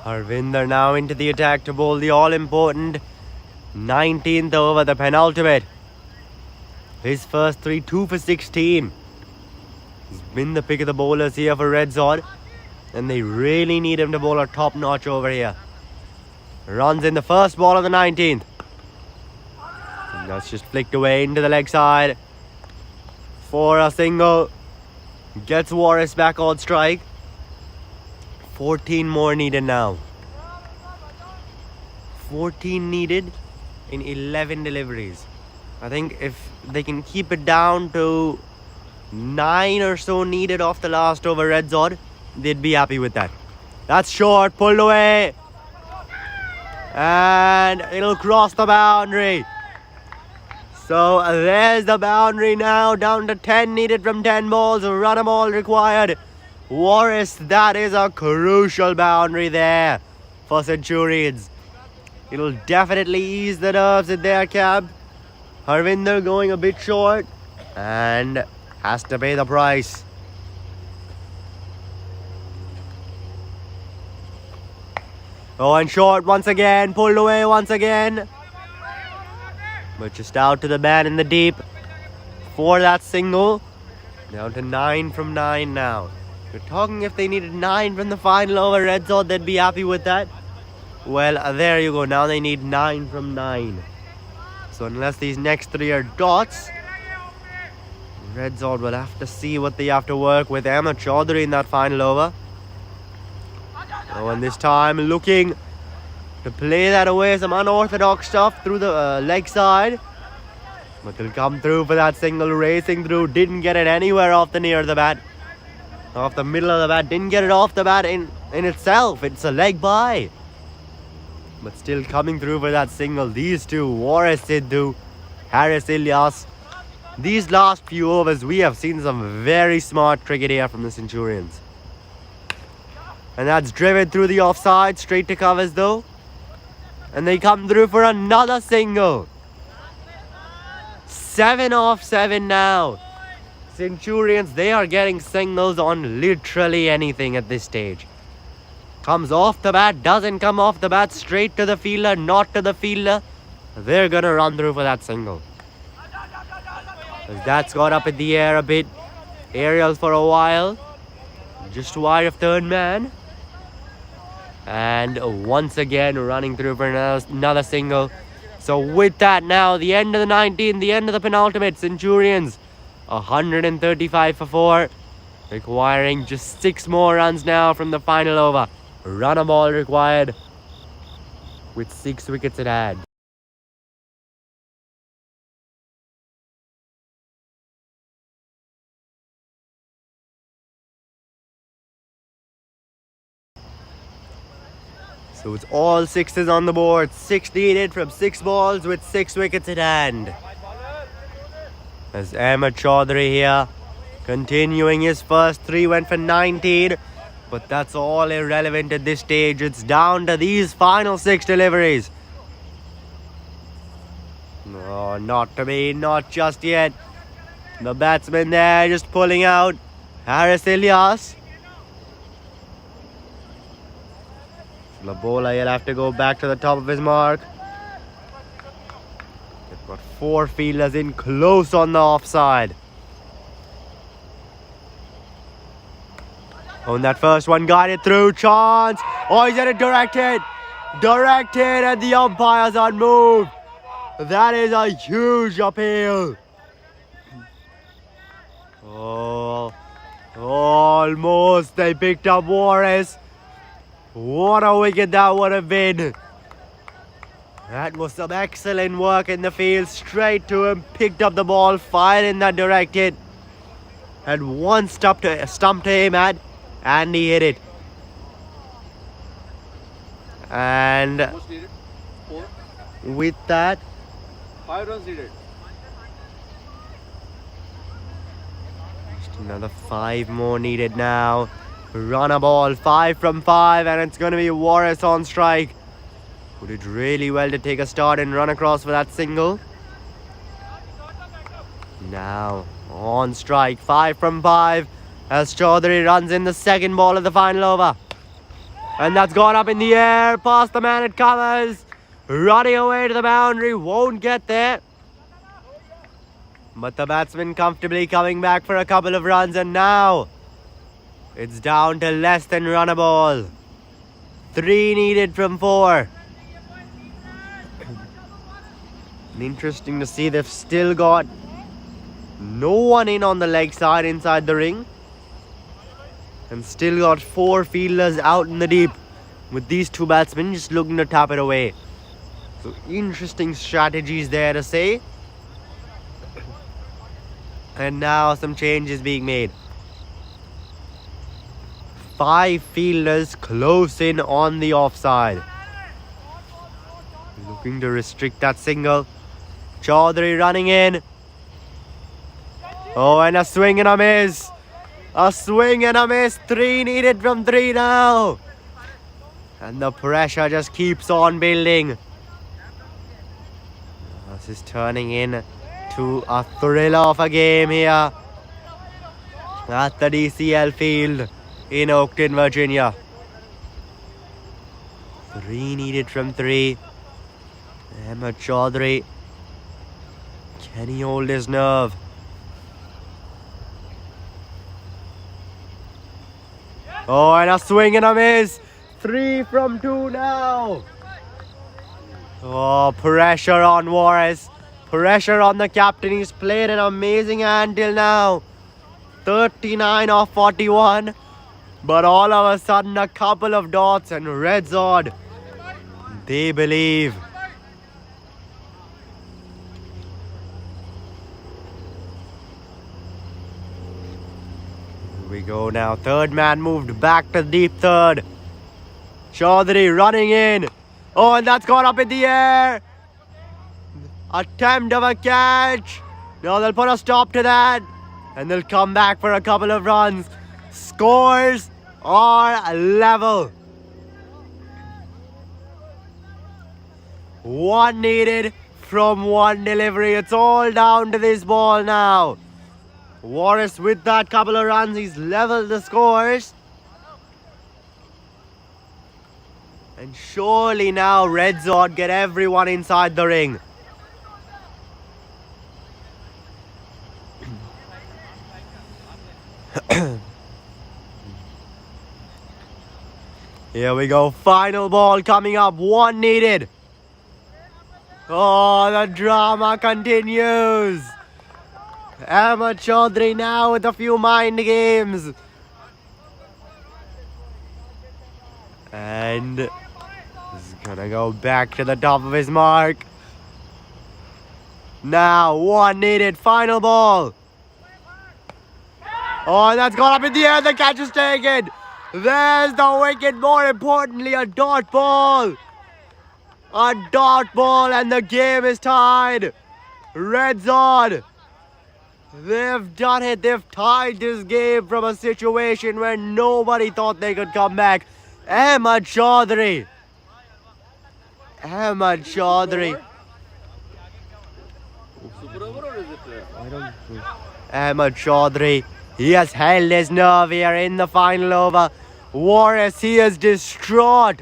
Harvinder now into the attack to bowl the all-important 19th over, the penultimate. His first 3, 2 for 16. He's been the pick of the bowlers here for RedZod, and they really need him to bowl a top-notch over here. Runs in the first ball of the 19th. And that's just flicked away into the leg side for a single. Gets Warris back on strike. 14 more needed now. 14 needed in 11 deliveries. I think if they can keep it down to 9 or so needed off the last over RedZod, they'd be happy with that. That's short, pulled away. And it'll cross the boundary. So there's the boundary now, down to 10 needed from 10 balls, run a ball required. Warris, that is a crucial boundary there for Centurions. It'll definitely ease the nerves in their camp. Harvinder going a bit short and has to pay the price. Oh, and short once again, pulled away once again. But just out to the man in the deep for that single. Down to 9 from 9 now. You're talking if they needed 9 from the final over RedZod, they'd be happy with that. Well, there you go. Now they need 9 from 9. So unless these next 3 are dots, RedZod will have to see what they have to work with. Emma Chaudhary in that final over. Oh, and this time looking to play that away, some unorthodox stuff through the leg side. But they'll come through for that single, racing through. Didn't get it anywhere off the near of the bat. Off the middle of the bat. Didn't get it off the bat in itself. It's a leg by. But still coming through for that single. These two, Warris Sidhu, Harris Ilyas. These last few overs, we have seen some very smart cricket here from the Centurions. And that's driven through the offside, straight to covers though. And they come through for another single. 7 off 7 now. Centurions, they are getting singles on literally anything at this stage. Comes off the bat, doesn't come off the bat, straight to the fielder, not to the fielder. They're gonna run through for that single. As that's got up in the air a bit. Aerials for a while. Just wide of third man. And once again running through for another single. So with that now, the end of the 19th, the end of the penultimate, Centurions 135 for 4. Requiring just 6 more runs now from the final over. Run a ball required with 6 wickets at hand. So it's all 6s on the board. 6 needed from 6 balls with 6 wickets at hand. As Ahmed Chaudhary here, continuing his first 3, went for 19. But that's all irrelevant at this stage. It's down to these final 6 deliveries. No, not to be, not just yet. The batsman there just pulling out. Harris Ilyas. The bowler, he'll have to go back to the top of his mark. They've got 4 fielders in close on the offside. Oh, and that first one guided through, chance. Oh, he's had it directed. Directed, and the umpire's unmoved. That is a huge appeal. Oh, almost they picked up Warris. What a wicket that would have been. That was some excellent work in the field. Straight to him, picked up the ball, fired in that direct hit. Had one stump to aim at, and he hit it. And Almost needed. 4. with that, 5 runs needed. just another 5 more needed now. Run a ball, 5 from 5, and it's going to be Warris on strike. Who did really well to take a start and run across for that single. Now on strike, 5 from 5, as Chaudhary runs in the second ball of the final over. And that's gone up in the air, past the man at covers. Running away to the boundary, won't get there. But the batsman comfortably coming back for a couple of runs, and now it's down to less than run a ball. 3 needed from 4. And interesting to see they've still got no one in on the leg side inside the ring. And still got 4 fielders out in the deep, with these 2 batsmen just looking to tap it away. So interesting strategies there to say. And now some changes being made. 5 fielders close in on the offside. Looking to restrict that single. Chaudhary running in. Oh, and a swing and a miss. A swing and a miss. 3 needed from 3 now. And the pressure just keeps on building. This is turning in to a thriller of a game here at the DCL field in Oakton, Virginia. 3 needed from 3. Ahmed Chaudhary. Can he hold his nerve? Oh, and a swing and a miss. 3 from 2 now. Oh, pressure on Warris. Pressure on the captain. He's played an amazing hand till now. 39 off 41. But all of a sudden, a couple of dots and RedZod. They believe. Here we go now. Third man moved back to deep third. Chaudhary running in. Oh, and that's gone up in the air. Attempt of a catch. No, they'll put a stop to that. And they'll come back for a couple of runs. Scores are level. 1 needed from 1 delivery. It's all down to this ball now. Warris with that couple of runs. He's leveled the scores. And surely now RedZod get everyone inside the ring. Here we go. Final ball coming up. 1 needed. Oh, the drama continues. Ahmed Chaudhary now with a few mind games. And he's gonna go back to the top of his mark. Now 1 needed. Final ball. Oh, that's gone up in the air. The catch is taken. There's the wicket. More importantly, a dot ball. A dot ball and the game is tied. RedZod. They've done it. They've tied this game from a situation where nobody thought they could come back. Ahmed Chaudhary. Ahmed Chaudhary. Super over or is it? I don't know. Ahmed Chaudhary. He has held his nerve here in the final over. Warris, he is distraught.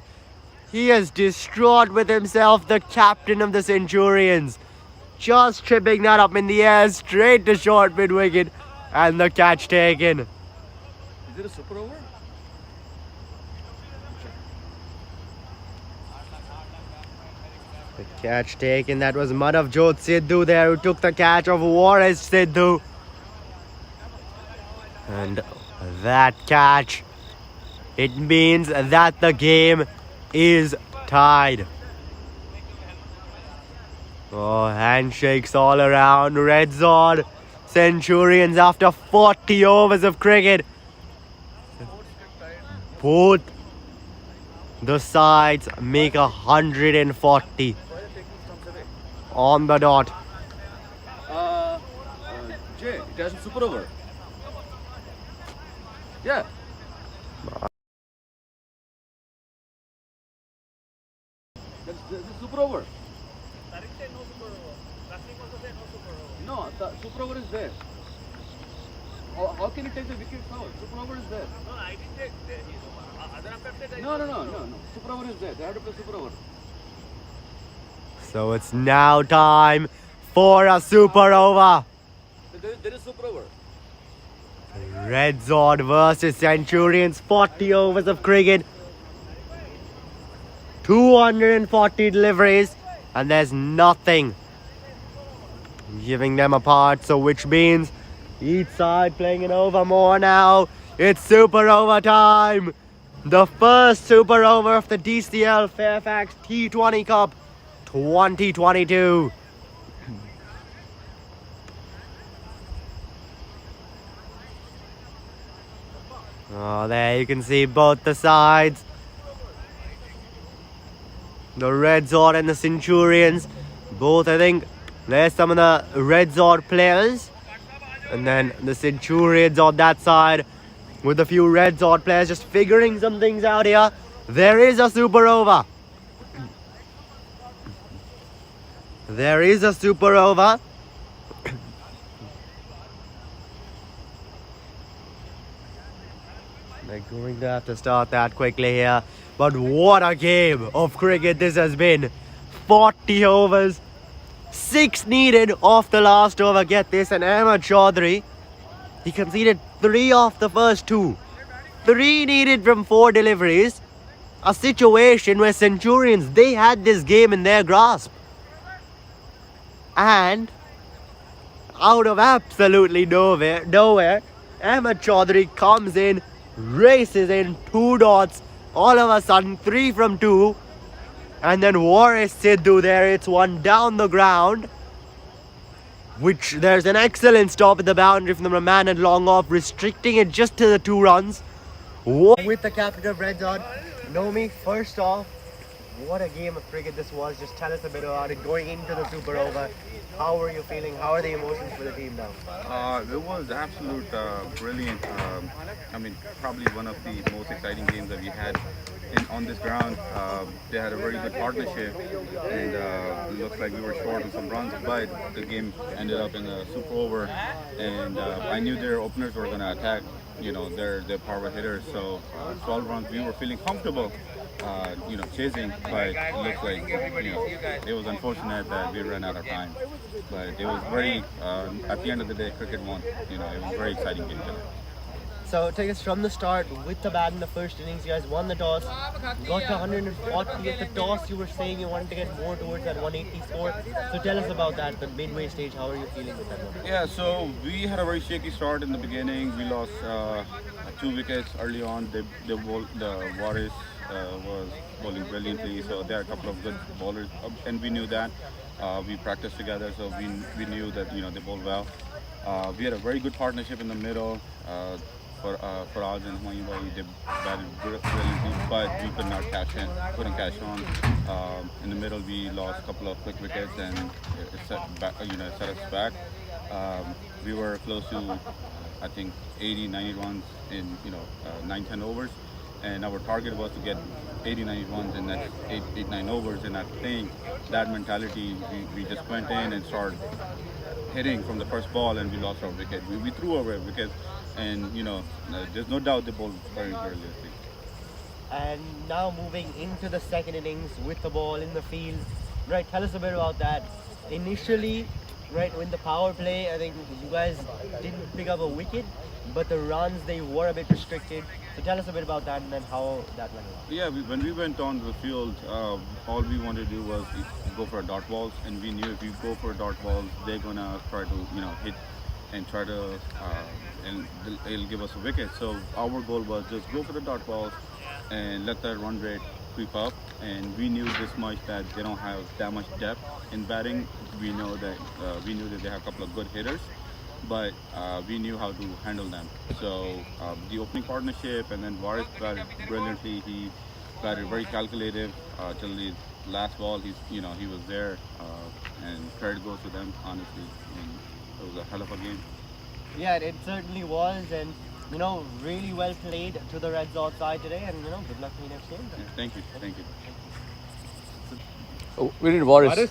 He is distraught with himself, the captain of the Centurions. Just tripping that up in the air, straight to short mid wicket. And the catch taken. Is it a super over? The catch taken. That was Madhavjot Sidhu there who took the catch of Warris Sidhu. And that catch, it means that the game is tied. Oh, handshakes all around. RedZod Centurions after 40 overs of cricket. Both the sides make 140 on the dot. Jay, it has a super over. Yeah. That's super over. No, the super over is there. How can you take the wicket out? Super over is there. No, I didn't take other umpire said No. Super over is there. They have to play super over. So it's now time for a super over. There is super over. RedZod versus Centurions, 40 overs of cricket, 240 deliveries, and there's nothing giving them apart. So which means each side playing an over more now. It's super over time. The first super over of the DCL FAIRFAX T20 Cup 2022. Oh, there you can see both the sides. The RedZod and the Centurions. Both, I think, there's some of the RedZod players. And then the Centurions on that side with a few RedZod players just figuring some things out here. There is a super over. There is a super over. They're going to have to start that quickly here. But what a game of cricket this has been. 40 overs. 6 needed off the last over. Get this, and Ahmed Chaudhary, he conceded 3 off the first 2. 3 needed from 4 deliveries. A situation where Centurions, they had this game in their grasp. And out of absolutely nowhere, Ahmed Chaudhary comes in, races in 2 dots. All of a sudden, 3 from 2. And then Waris Sidhu there, it's 1 down the ground. Which there's an excellent stop at the boundary from the man and long off, restricting it just to the 2 runs. With the captain of RedZod, Nomi, first off, what a game of cricket this was. Just tell us a bit about it going into the super over. How are you feeling? How are the emotions for the team now? It was absolute brilliant. I mean, probably one of the most exciting games that we had on this ground. They had a very good partnership, and it looks like we were short on some runs, but the game ended up in a super over. And I knew their openers were going to attack, you know, their power hitters. So 12 runs, we were feeling comfortable, you know, chasing. But it looks like, you know, it was unfortunate that we ran out of time. But it was very, at the end of the day, cricket won. You know, it was a very exciting game today. So take us from the start with the bat in the first innings. You guys won the toss, got to 140 at the toss. You were saying you wanted to get more towards that 180 score. So tell us about that, the midway stage. How are you feeling with that one? Yeah, so we had a very shaky start in the beginning. We lost 2 wickets early on. The Waris was bowling brilliantly, so there are a couple of good bowlers, and we knew that. We practiced together, so we knew that, you know, they bowl well. We had a very good partnership in the middle. For Raj and Humayun, they batted brilliantly, but we could not couldn't cash on. In the middle, we lost a couple of quick wickets, and it set us back. We were close to, I think, 80, 90 runs in 9-10 overs, and our target was to get 80, 90 runs in that 8-9 overs. And I think that mentality, we just went in and started hitting from the first ball, and we lost our wicket. We threw our wicket. And, you know, there's no doubt they bowled very brilliantly. And now moving into the second innings with the ball in the field. Right, tell us a bit about that. Initially, right, when the power play, I think you guys didn't pick up a wicket, but the runs, they were a bit restricted. So tell us a bit about that and then how that went along. Yeah, when we went on the field, all we wanted to do was go for a dot balls. And we knew if we go for dot balls, they're going to try to, you know, hit and try to, and they'll give us a wicket. So our goal was just go for the dot balls and let that run rate creep up. And we knew this much, that they don't have that much depth in batting. We knew that they have a couple of good hitters, but we knew how to handle them. So the opening partnership, and then Waris batted brilliantly. He batted very calculative till the last ball. He was there, and credit goes to them, honestly. It was a hell of a game. Yeah, it certainly was, and you know, really well played to the RedZod side today, and you know, good luck in the next game. Yeah, thank you. Oh, we need Waris.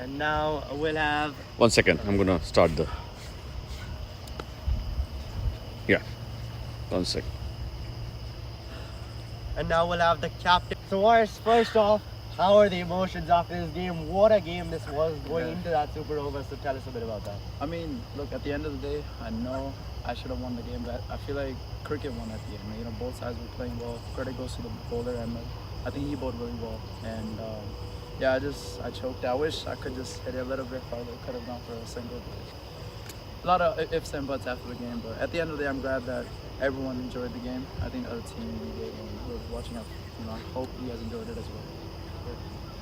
And now we'll have 1 second. I'm gonna start the. Yeah. 1 second. And now we'll have the captain. So Waris, first off, how are the emotions after this game? What a game this was going into that super over. So tell us a bit about that. I mean, look, at the end of the day, I know I should have won the game, but I feel like cricket won at the end. You know, both sides were playing well. Credit goes to the bowler, and I think he bowled really well. And yeah, I choked. I wish I could just hit it a little bit farther. Could have gone for a single. A lot of ifs and buts after the game, but at the end of the day, I'm glad that everyone enjoyed the game. I think the other team was watching up. You know, I hope you guys enjoyed it as well.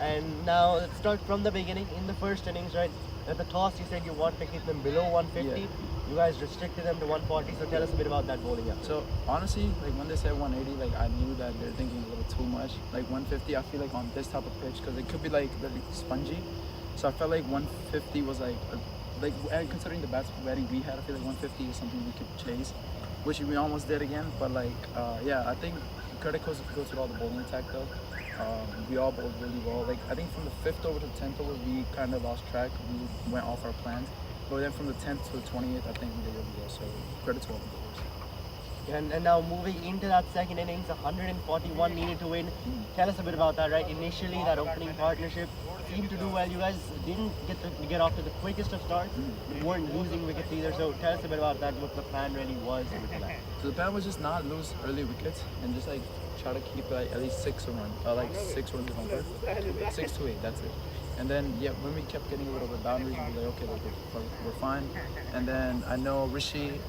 And now let's start from the beginning. In the first innings, right? At the toss, you said you want to hit them below 150. Yeah. You guys restricted them to 140. So tell us a bit about that bowling effort. So honestly, like when they said 180, like I knew that they're thinking a little too much. Like 150, I feel like on this type of pitch, because it could be like very spongy. So I felt like 150 was like, and considering the batting we had, I feel like 150 is something we could chase, which we almost did again. But like, yeah, I think credit goes to all the bowling attack though. We all bowled really well. Like I think from the 5th over to 10th over, we kind of lost track. We went off our plans. But then from the 10th to the 28th, I think we did really well. So credit to all the bowlers. And now moving into that second innings, 141 needed to win. Tell us a bit about that, right? Initially, that opening partnership seemed to do well. You guys didn't get off to the quickest of starts. You weren't losing wickets either. So tell us a bit about that, what the plan really was with that. So the plan was just not lose early wickets and just like try to keep like at least 6 runs if I'm good. 6 to 8, that's it. And then yeah, when we kept getting a little bit boundaries, we were like, okay, like, we're fine. And then I know Rishi